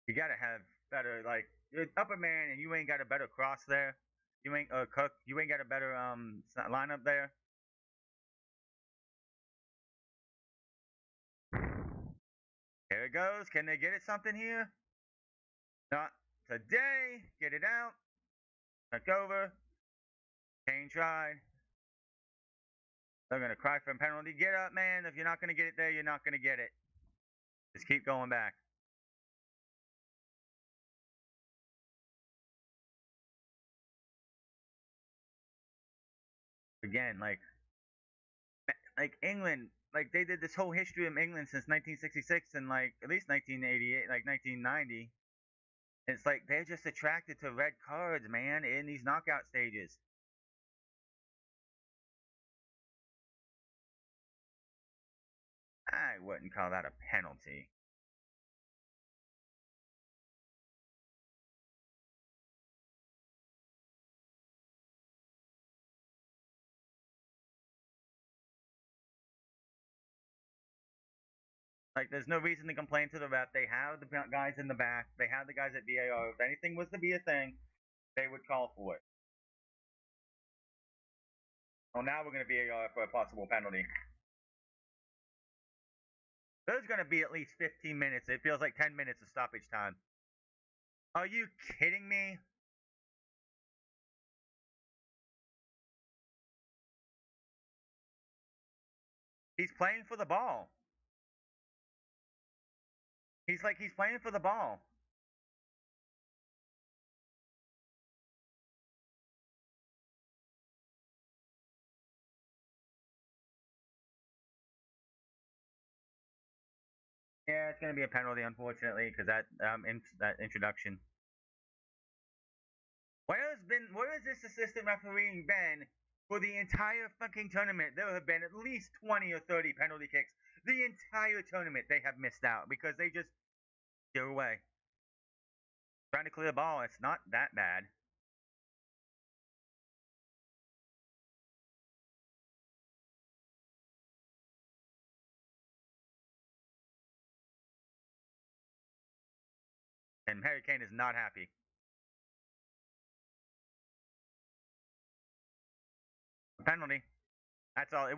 You gotta have better you're upper man and you ain't got a better cross there. You ain't Cook. You ain't got a better lineup there. Here it goes. Can they get it something here? Not today. Get it out. Tuck over. Kane tried. They're gonna cry for a penalty. Get up, man. If you're not gonna get it there, you're not gonna get it. Just keep going back. Again, like England, like they did this whole history of England since 1966 and like at least 1988, like 1990. It's like they're just attracted to red cards, man, in these knockout stages. I wouldn't call that a penalty. Like, there's no reason to complain to the ref. They have the guys in the back. They have the guys at VAR. If anything was to be a thing, they would call for it. Well, now we're going to VAR for a possible penalty. There's going to be at least 15 minutes. It feels like 10 minutes of stoppage time. Are you kidding me? He's playing for the ball. He's playing for the ball. Yeah, it's going to be a penalty, unfortunately, because that introduction. Where has this assistant refereeing been for the entire fucking tournament? There have been at least 20 or 30 penalty kicks. The entire tournament they have missed out because they just get away. Trying to clear the ball, it's not that bad. And Harry Kane is not happy. A penalty. That's all. It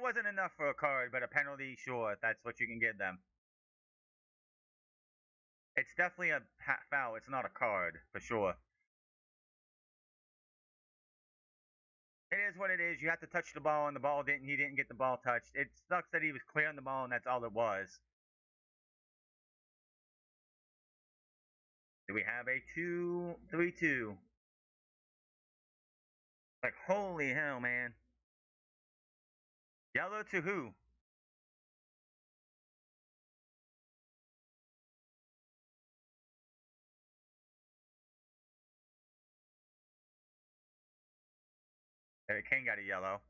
wasn't enough for a card, but a penalty, sure, that's what you can give them. It's definitely a foul. It's not a card for sure. It is what it is. You have to touch the ball, and the ball didn't. He didn't get the ball touched. It sucks that he was clearing the ball, and that's all it was. Do we have a 2-3-2? Like, holy hell, man. Yellow to who? Kane got a yellow.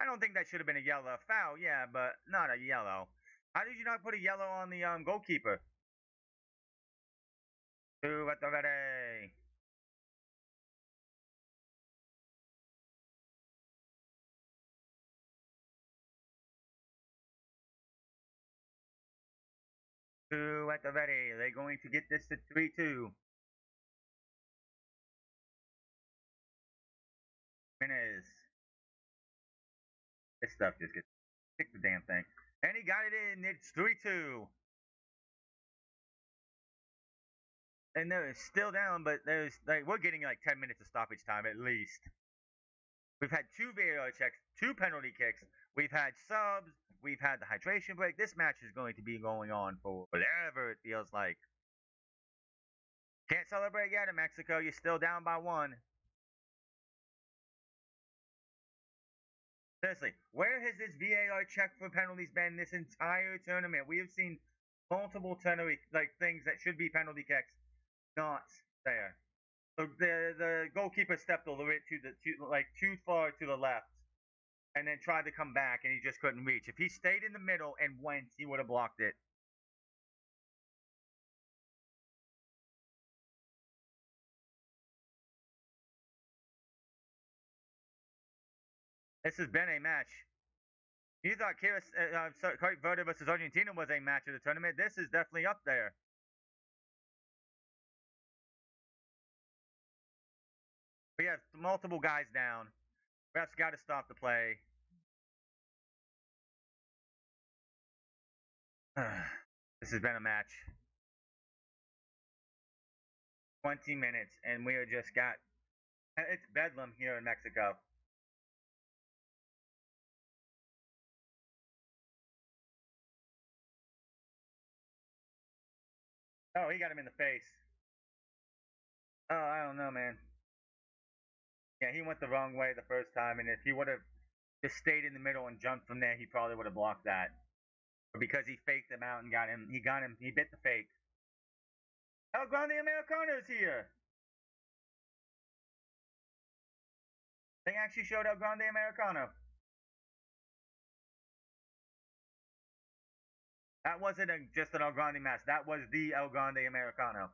I don't think that should have been a yellow. Foul, yeah, but not a yellow. How did you not put a yellow on the goalkeeper? Two at the ready. Two at the ready. They're going to get this to 3-2. Jimenez. This stuff just gets pick the damn thing. And he got it in. It's 3-2. And they're still down, but there's like we're getting like 10 minutes of stoppage time at least. We've had two VAR checks, two penalty kicks. We've had subs. We've had the hydration break. This match is going to be going on for whatever it feels like. Can't celebrate yet in Mexico. You're still down by one. Seriously, where has this VAR check for penalties been this entire tournament? We have seen multiple penalty like things that should be penalty kicks not there. So the goalkeeper stepped a little bit too far to the left, and then tried to come back, and he just couldn't reach. If he stayed in the middle and went, he would have blocked it. This has been a match. You thought Cape Verde versus Argentina was a match of the tournament. This is definitely up there. We have multiple guys down. Ref's got to stop the play. This has been a match. 20 minutes, and we have just got. It's bedlam here in Mexico. Oh, he got him in the face. Oh, I don't know, man. Yeah, he went the wrong way the first time, and if he would have just stayed in the middle and jumped from there, he probably would have blocked that. But because he faked him out and he bit the fake. El Grande Americano is here. They actually showed El Grande Americano. That wasn't just an El Grande match. That was the El Grande Americano.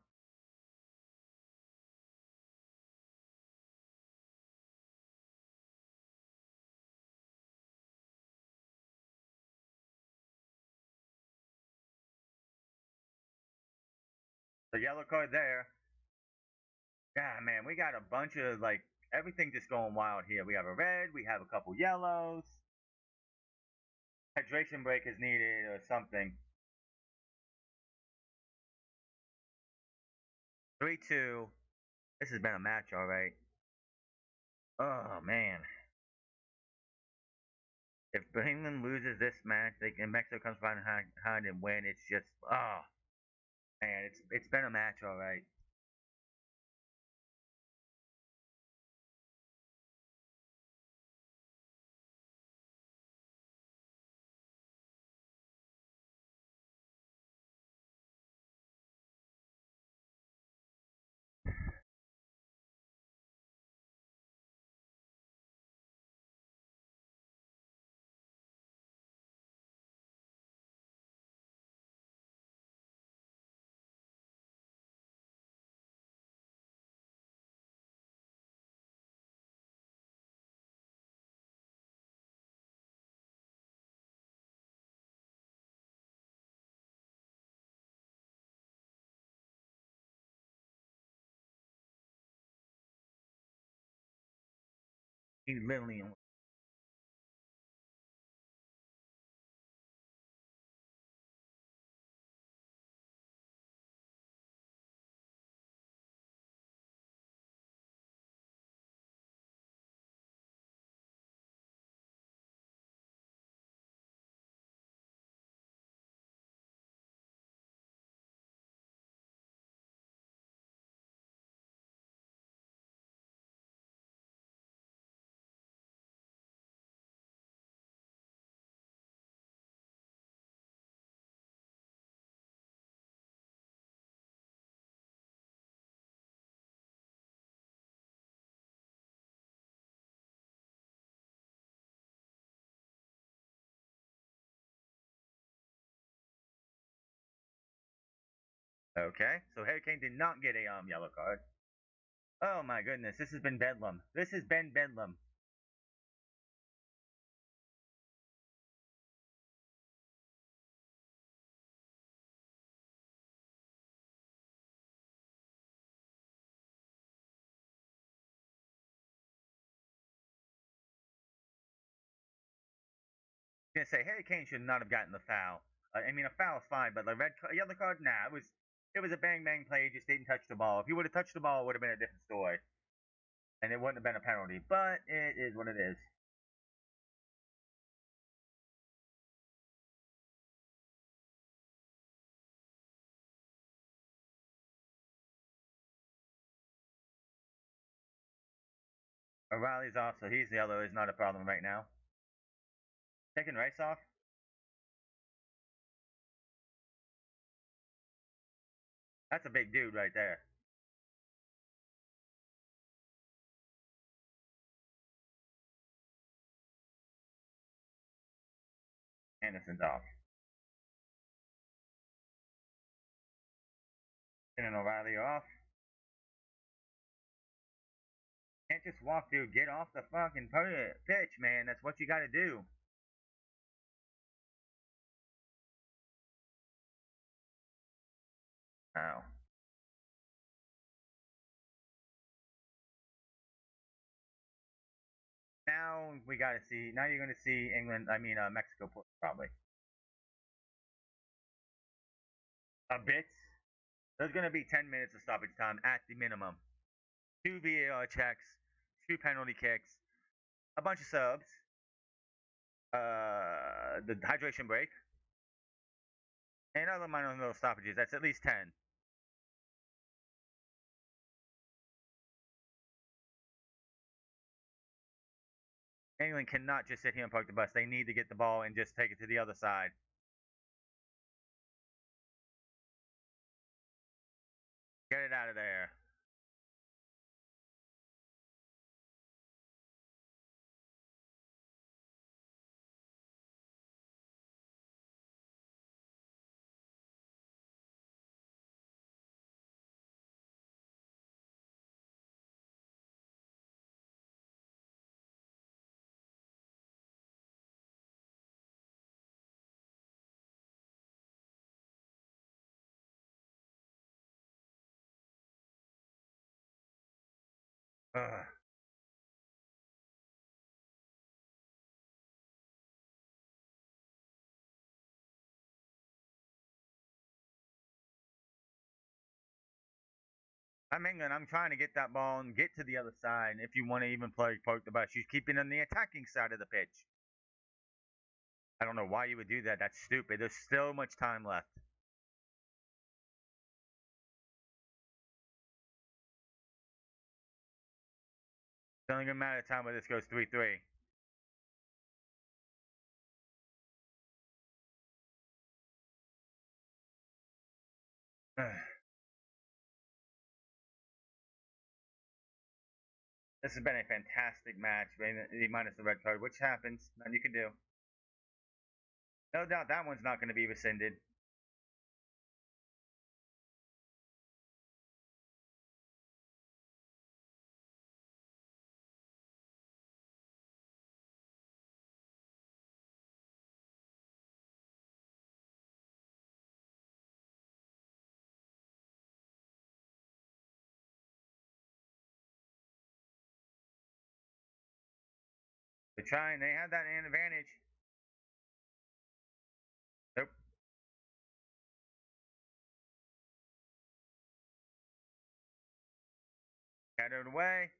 The yellow card there. Yeah, man, we got a bunch of like everything just going wild here. We have a red, we have a couple yellows. Hydration break is needed or something. 3-2. This has been a match, all right. Oh man. If England loses this match, and Mexico comes behind and win, it's just man, it's been a match, all right. He's literally Okay, so Harry Kane did not get a yellow card. Oh my goodness, this has been bedlam. This has been bedlam. I'm gonna say Harry Kane should not have gotten the foul. I mean, a foul is fine, but the yellow card, nah, it was a bang bang play. He just didn't touch the ball. If he would have touched the ball, it would have been a different story, and it wouldn't have been a penalty. But it is what it is. O'Reilly's off, so he's yellow is not a problem right now. Taking Rice off. That's a big dude right there. Anderson's off. And O'Reilly off. Can't just walk through. Get off the fucking pitch, man. That's what you got to do. Oh. Now we got to see. Now you're going to see England. I mean, Mexico probably a bit. There's going to be 10 minutes of stoppage time at the minimum. 2 VAR checks, 2 penalty kicks, a bunch of subs, the hydration break, and other minor little stoppages. That's at least 10. England cannot just sit here and park the bus. They need to get the ball and just take it to the other side. Get it out of there. Ugh. I'm England. I'm trying to get that ball and get to the other side. If you want to even play park the bus, you keep it on the attacking side of the pitch. I don't know why you would do that. That's stupid. There's so much time left. It's only a matter of time where this goes 3-3. This has been a fantastic match, minus the red card, which happens. Nothing you can do. No doubt that one's not going to be rescinded. They're trying. They have that advantage. Nope. Scattered away.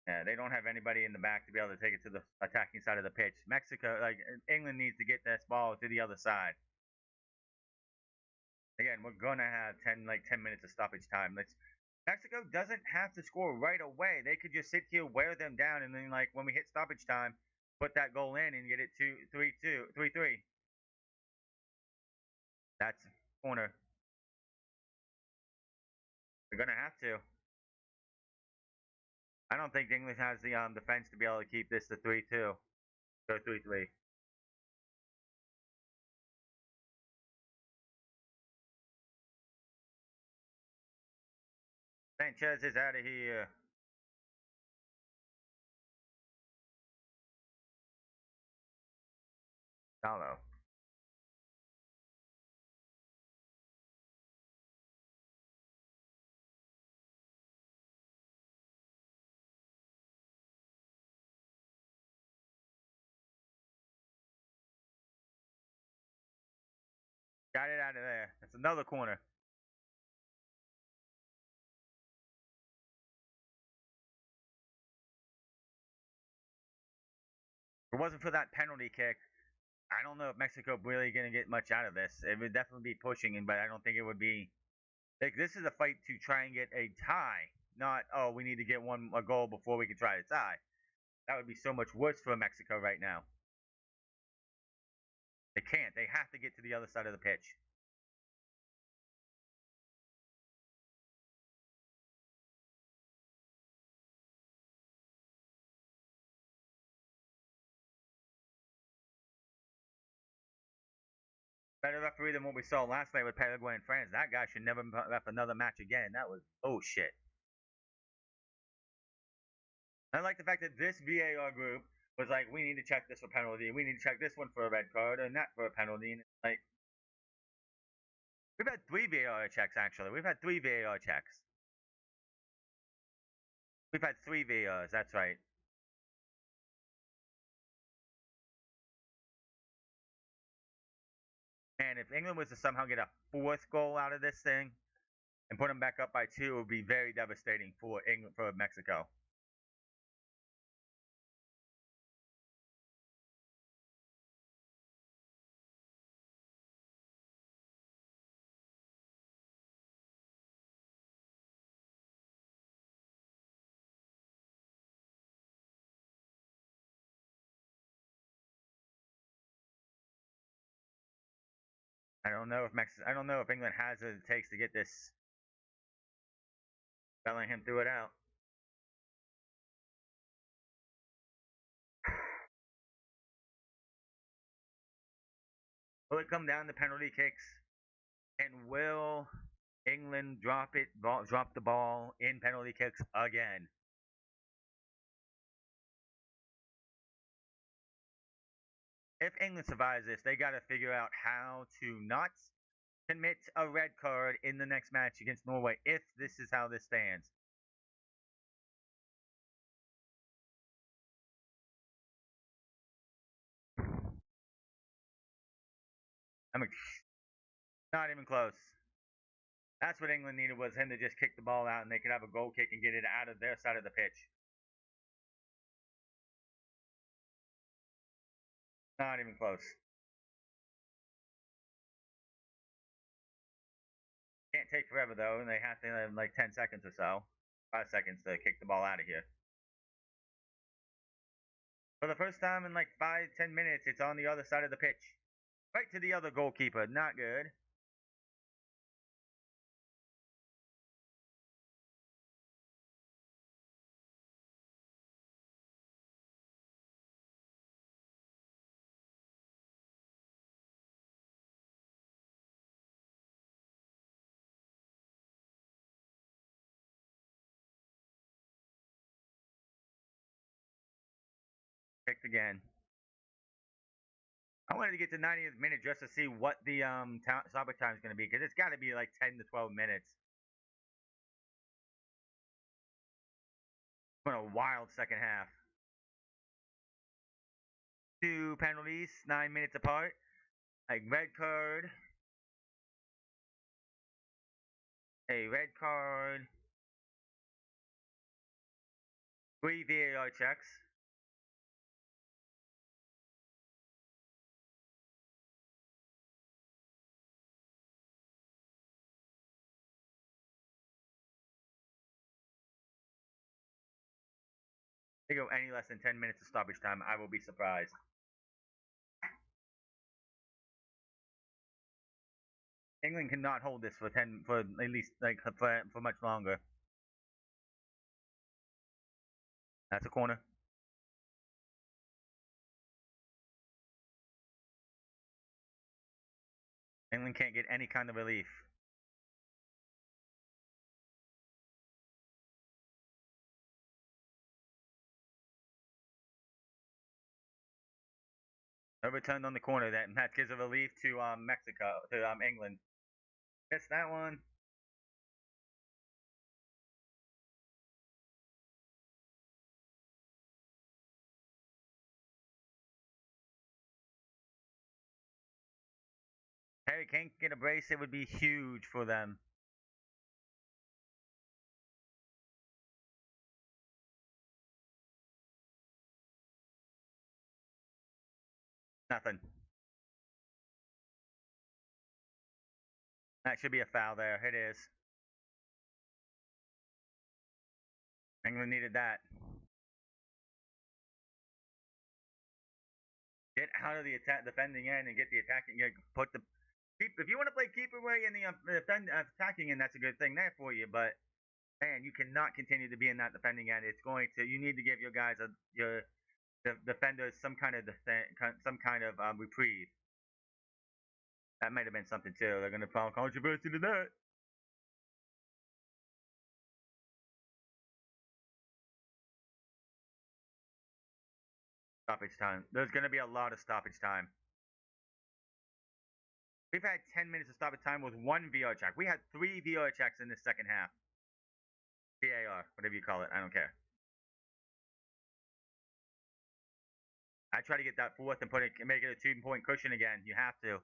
Yeah, they don't have anybody in the back to be able to take it to the attacking side of the pitch. Mexico, like England, needs to get this ball to the other side. Again, we're gonna have 10 minutes of stoppage time. Mexico doesn't have to score right away. They could just sit here, wear them down, and then when we hit stoppage time, put that goal in and get it 3-3. That's corner. They're gonna have to. I don't think English has the defense to be able to keep this to 3-2. Go 3-3. Sanchez is out of here. Salo. Got it out of there. That's another corner. If it wasn't for that penalty kick, I don't know if Mexico really going to get much out of this. It would definitely be pushing, but I don't think it would be. Like, this is a fight to try and get a tie, not, oh, we need to get a goal before we can try to tie. That would be so much worse for Mexico right now. They can't. They have to get to the other side of the pitch. Better referee than what we saw last night with Paraguay and France. That guy should never ref another match again. That was, oh shit. I like the fact that this VAR group was like, we need to check this for penalty. We need to check this one for a red card and that for a penalty. And it's like, we've had 3 VAR checks actually. We've had 3 VAR checks. We've had 3 VARs. That's right. And if England was to somehow get a 4th goal out of this thing and put them back up by 2, it would be very devastating for England, for Mexico. I don't know if England has what it takes to get this. Bellingham threw it out. Will it come down to penalty kicks? And will England drop the ball in penalty kicks again? If England survives this, they got to figure out how to not commit a red card in the next match against Norway if this is how this stands. I'm not even close. That's what England needed, was him to just kick the ball out and they could have a goal kick and get it out of their side of the pitch. Not even close. Can't take forever though, and they have to have like 10 seconds or so, 5 seconds to kick the ball out of here. For the first time in like 5-10 minutes, it's on the other side of the pitch, right to the other goalkeeper. Not good. Kicked again. I wanted to get to 90th minute just to see what the stoppage time is going to be, because it's got to be like 10 to 12 minutes. What a wild second half. 2 penalties, 9 minutes apart. A red card. A red card. 3 VAR checks. They go any less than 10 minutes of stoppage time, I will be surprised. England cannot hold this for at least like for much longer. That's a corner. England can't get any kind of relief. Overturned on the corner. That gives a relief to Mexico, to England. Gets that one. Harry Kane can get a brace. It would be huge for them. Nothing. That should be a foul there. It is. England needed that. Get out of the attack, defending end, and get the attacking. Put the keep. If you want to play keeper way in the attacking end, that's a good thing there for you. But man, you cannot continue to be in that defending end. It's going to. You need to give your guys your defenders some kind of reprieve. That might have been something too. They're going to found controversy to that. Stoppage time. There's going to be a lot of stoppage time. We've had 10 minutes of stoppage time with one VR check. We had 3 VR checks in the second half. VAR, whatever you call it. I don't care. I try to get that fourth and make it a 2-point cushion again. You have to.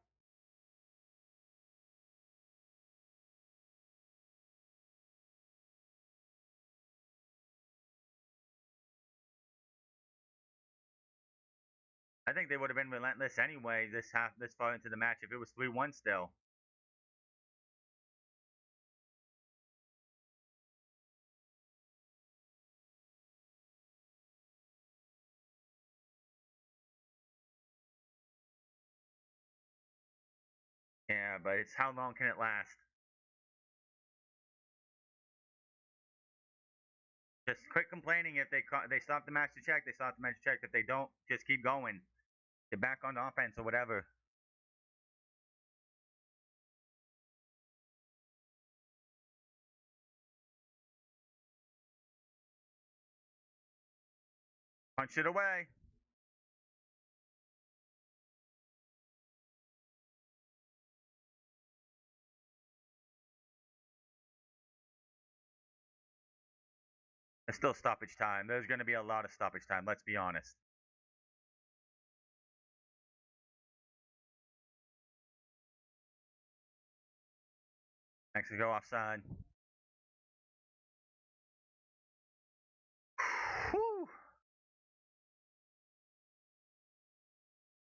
I think they would have been relentless anyway this far into the match if it was 3-1 still. Yeah, but it's how long can it last? Just quit complaining if they stop the match to check. They stop the match to check. If they don't, just keep going. Get back on offense or whatever. Punch it away. There's still stoppage time. There's going to be a lot of stoppage time. Let's be honest. Mexico offside. Whew.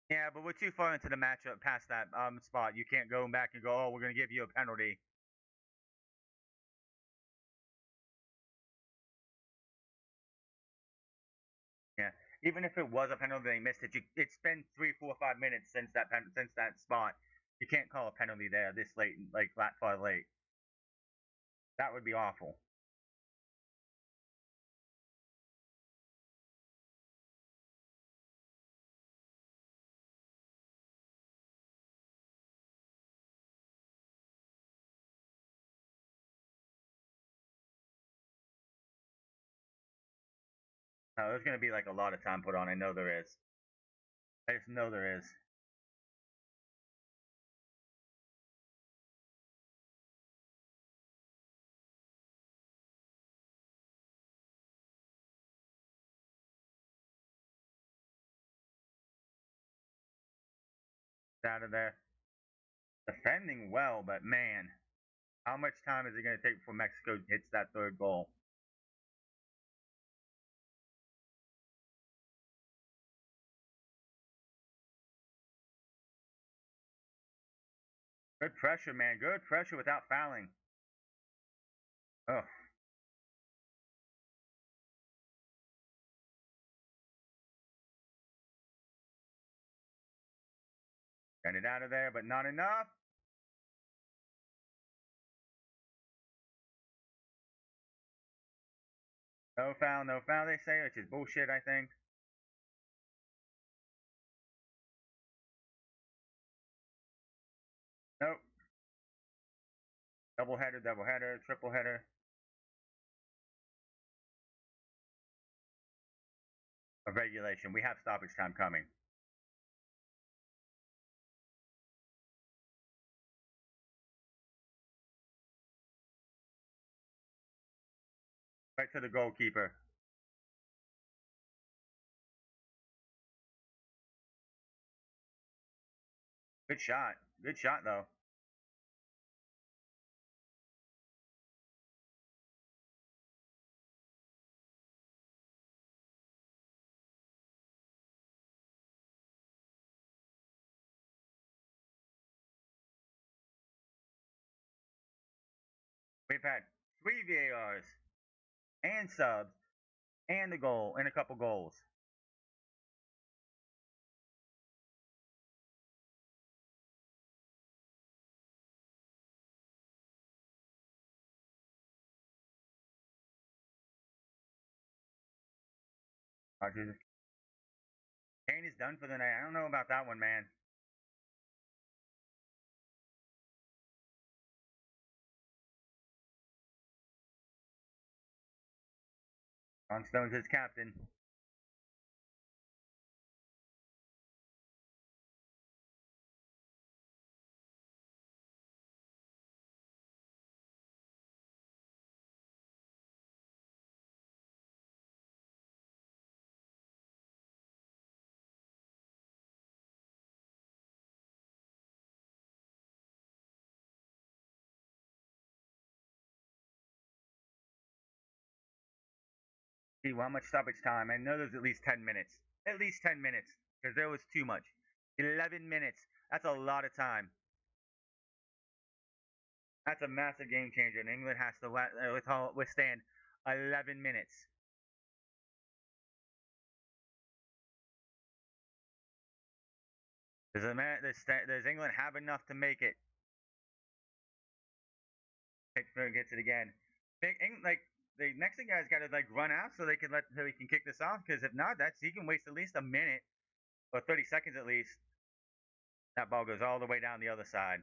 Yeah, but we're too far into the matchup past that spot. You can't go back and go, oh, we're going to give you a penalty. Yeah, even if it was a penalty, they missed it. It's been 3, 4, 5 minutes since that spot. You can't call a penalty there this late, like that far late. That would be awful. There's going to be like a lot of time put on. I know there is. I just know there is. Out of there. Defending well, but man, how much time is it going to take before Mexico hits that third goal? Good pressure, man. Good pressure without fouling. Oh, got it out of there, but not enough. No foul, no foul, they say, which is bullshit, I think. Nope. Double header, triple header. Of regulation. We have stoppage time coming. Right to the goalkeeper. Good shot. Good shot though. We've had 3 VARs and subs and a goal and a couple goals. Kane is done for the night. I don't know about that one, man. Ron Stone's his captain. See how much stoppage time. I know there's at least 10 minutes. At least 10 minutes. Because there was too much. 11 minutes. That's a lot of time. That's a massive game changer. And England has to withstand 11 minutes. Does England have enough to make it? Pickford gets it again. Like the next thing guy's got to like run out so he can kick this off. Because if not, that's he can waste at least a minute or 30 seconds at least. That ball goes all the way down the other side.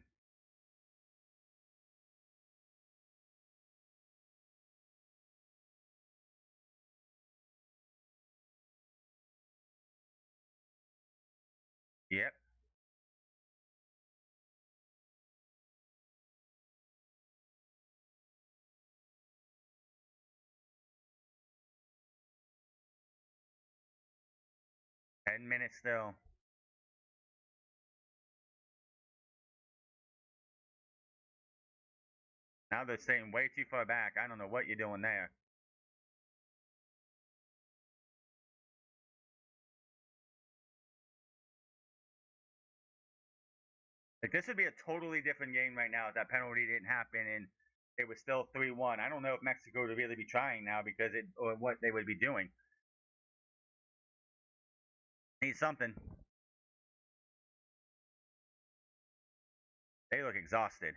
Yep. 10 minutes still. Now they're staying way too far back. I don't know what you're doing there. Like this would be a totally different game right now if that penalty didn't happen and it was still 3-1. I don't know if Mexico would really be trying now because it or what they would be doing. Need something. They look exhausted.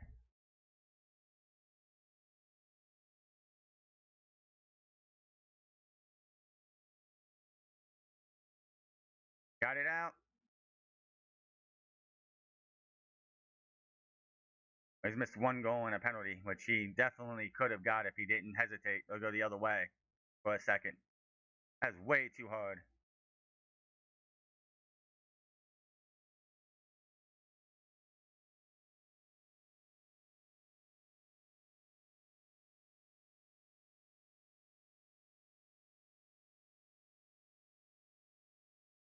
Got it out. He's missed one goal and a penalty, which he definitely could have got if he didn't hesitate or go the other way for a second. That's way too hard.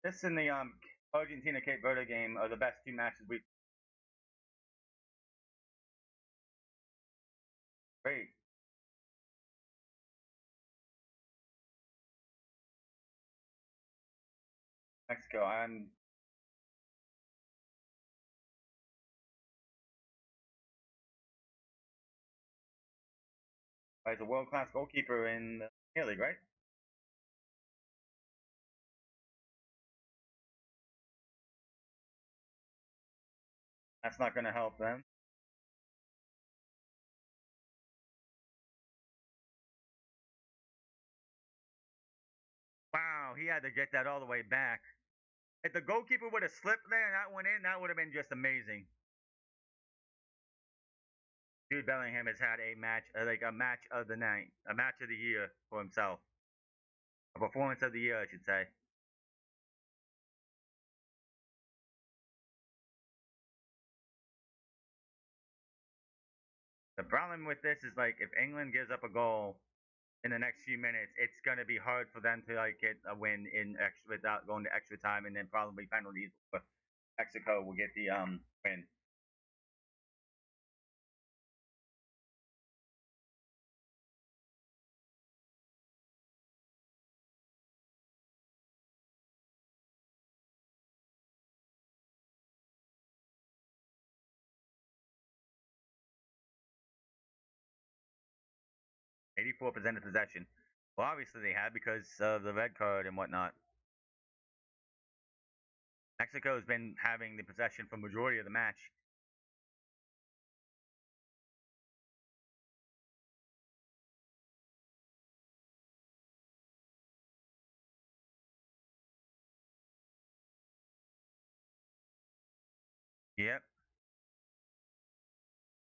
This and the Argentina Cape Verde game are the best two matches we've played. Mexico. He's a world class goalkeeper in the Premier League, right? That's not going to help them. Wow, he had to get that all the way back. If the goalkeeper would have slipped there and that went in, that would have been just amazing. Jude Bellingham has had a match, like a match of the night, a match of the year for himself, a performance of the year, I should say. The problem with this is like if England gives up a goal, in the next few minutes, it's going to be hard for them to like get a win in extra without going to extra time, and then probably penalties. But Mexico will get the win. 84% of possession. Well, obviously they had because of the red card and whatnot. Mexico has been having the possession for majority of the match. Yep.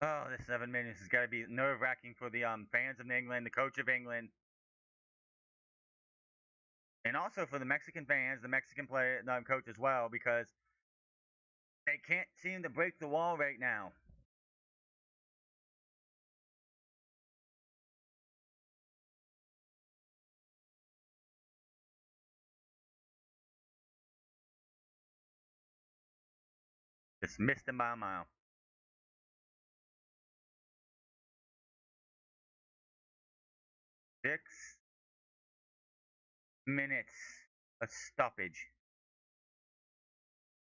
Oh, this 7 minutes has got to be nerve wracking for the fans of England, the coach of England, and also for the Mexican fans, the Mexican player coach as well, because they can't seem to break the wall right now. Just missed him by a mile. 6 minutes. A stoppage.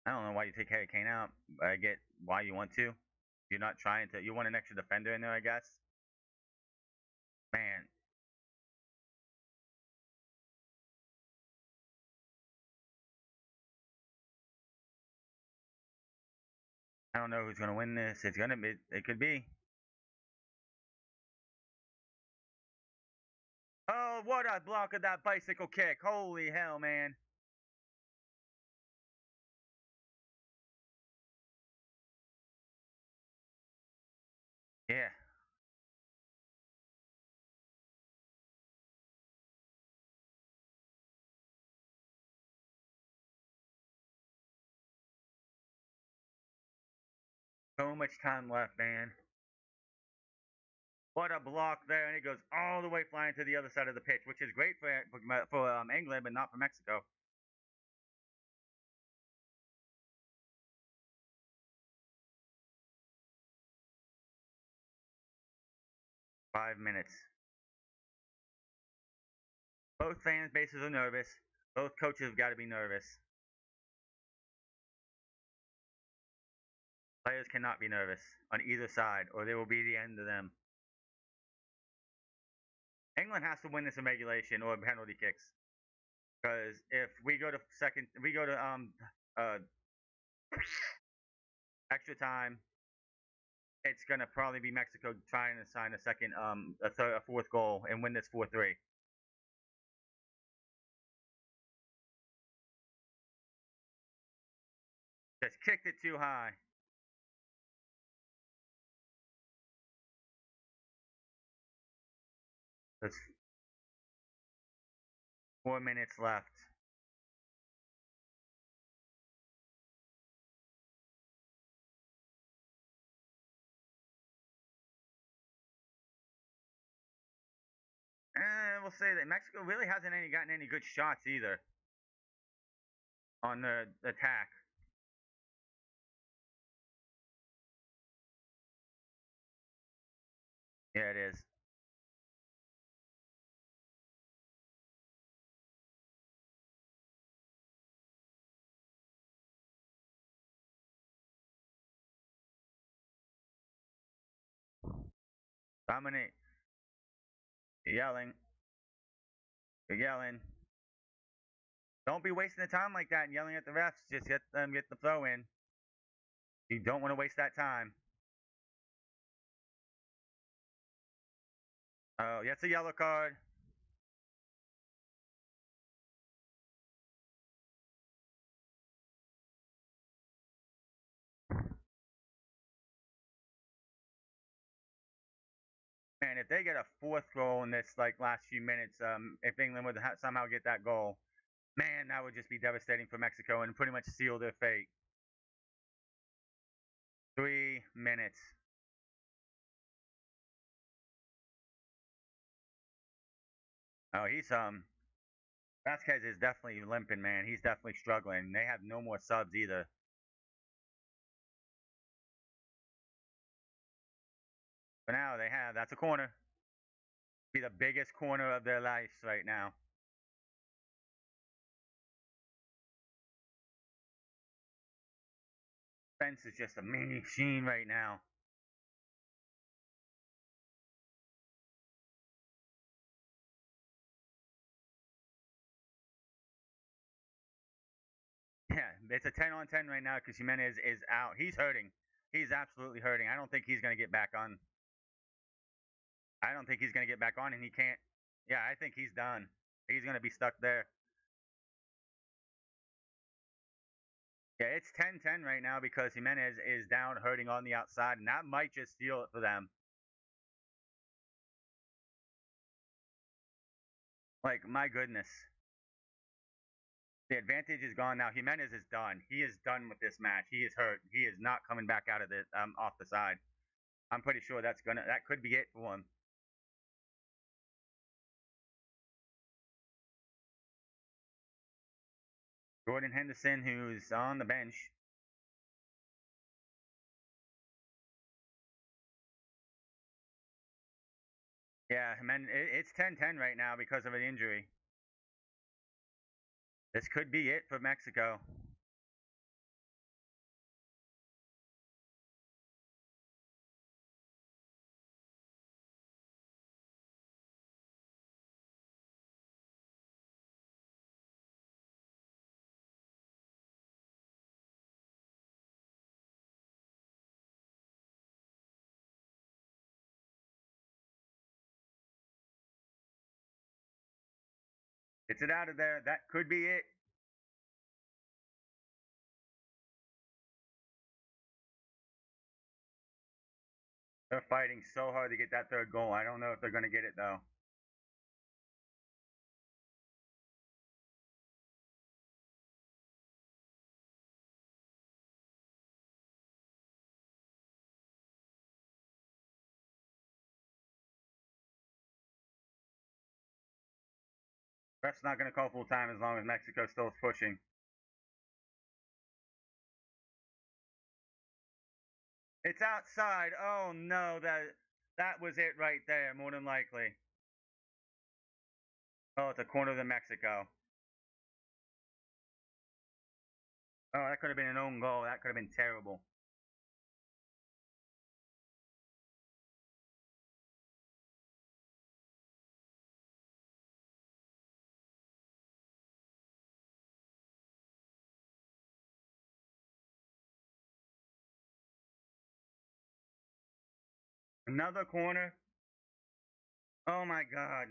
I don't know why you take Harry Kane out. I get why you want to. You're not trying to. You want an extra defender in there, I guess. Man, I don't know who's gonna win this. It's gonna be. It could be. Oh, what a block of that bicycle kick! Holy hell, man! Yeah. So much time left, man. What a block there, and it goes all the way flying to the other side of the pitch, which is great for England, but not for Mexico. Five minutes. Both fan bases are nervous. Both coaches have got to be nervous. Players cannot be nervous on either side, or they will be the end of them. England has to win this in regulation or penalty kicks. Because if we go to uh, extra time, it's gonna probably be Mexico trying to sign a second a fourth goal and win this 4-3. Just kicked it too high. There's 4 minutes left. And we'll say that Mexico really hasn't gotten any good shots either on the attack. Yeah, it is. Dominate. Yelling. You're yelling. Don't be wasting the time like that and yelling at the refs. Just get them get the throw in. You don't want to waste that time. Oh, that's a yellow card. Man, if they get a fourth goal in this like last few minutes, if England would somehow get that goal, man, that would just be devastating for Mexico and pretty much seal their fate. 3 minutes. Oh, he's Vasquez is definitely limping, man. He's definitely struggling. They have no more subs either. But now they have. That's a corner. Be the biggest corner of their lives right now. Spence is just a machine right now. Yeah, it's a 10 on 10 right now because Jimenez is out. He's hurting. He's absolutely hurting. I don't think he's going to get back on. I don't think he's going to get back on, and he can't. Yeah, I think he's done. He's going to be stuck there. Yeah, it's 10-10 right now because Jimenez is down hurting on the outside, and that might just seal it for them. Like, my goodness. The advantage is gone now. Jimenez is done. He is done with this match. He is hurt. He is not coming back out of this off the side. I'm pretty sure that could be it for him. Jordan Henderson, who's on the bench. Yeah, man, it's 10-10 right now because of an injury. This could be it for Mexico. Gets it out of there. That could be it. They're fighting so hard to get that third goal. I don't know if they're going to get it, though. Ref's not going to call full time as long as Mexico still is pushing. It's outside. Oh no, that was it right there, more than likely. Oh, it's a corner to Mexico. Oh, that could have been an own goal. That could have been terrible. Another corner. Oh my God.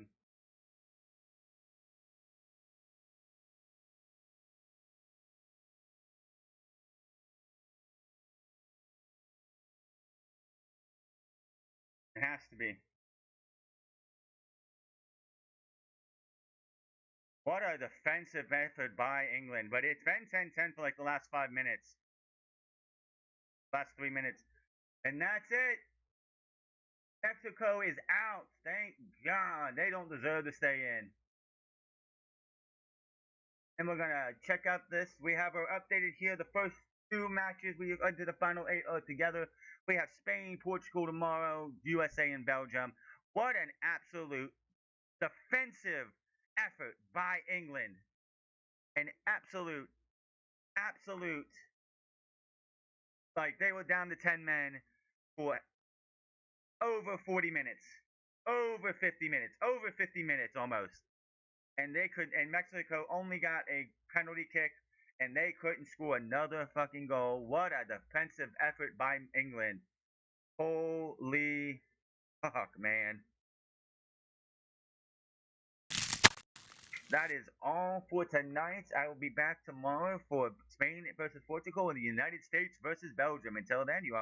It has to be. What a defensive effort by England. But it's been 10-10 for like the last 5 minutes, last 3 minutes. And that's it. Mexico is out. Thank God. They don't deserve to stay in. And we're going to check out this. We have our updated here. The first two matches we into the final eight are together. We have Spain, Portugal tomorrow, USA, and Belgium. What an absolute defensive effort by England. An absolute, like they were down to 10 men for over 40 minutes, over 50 minutes, over 50 minutes almost. And Mexico only got a penalty kick and they couldn't score another fucking goal. What a defensive effort by England. Holy fuck, man. That is all for tonight. I will be back tomorrow for Spain versus Portugal and the United States versus Belgium. Until then, you are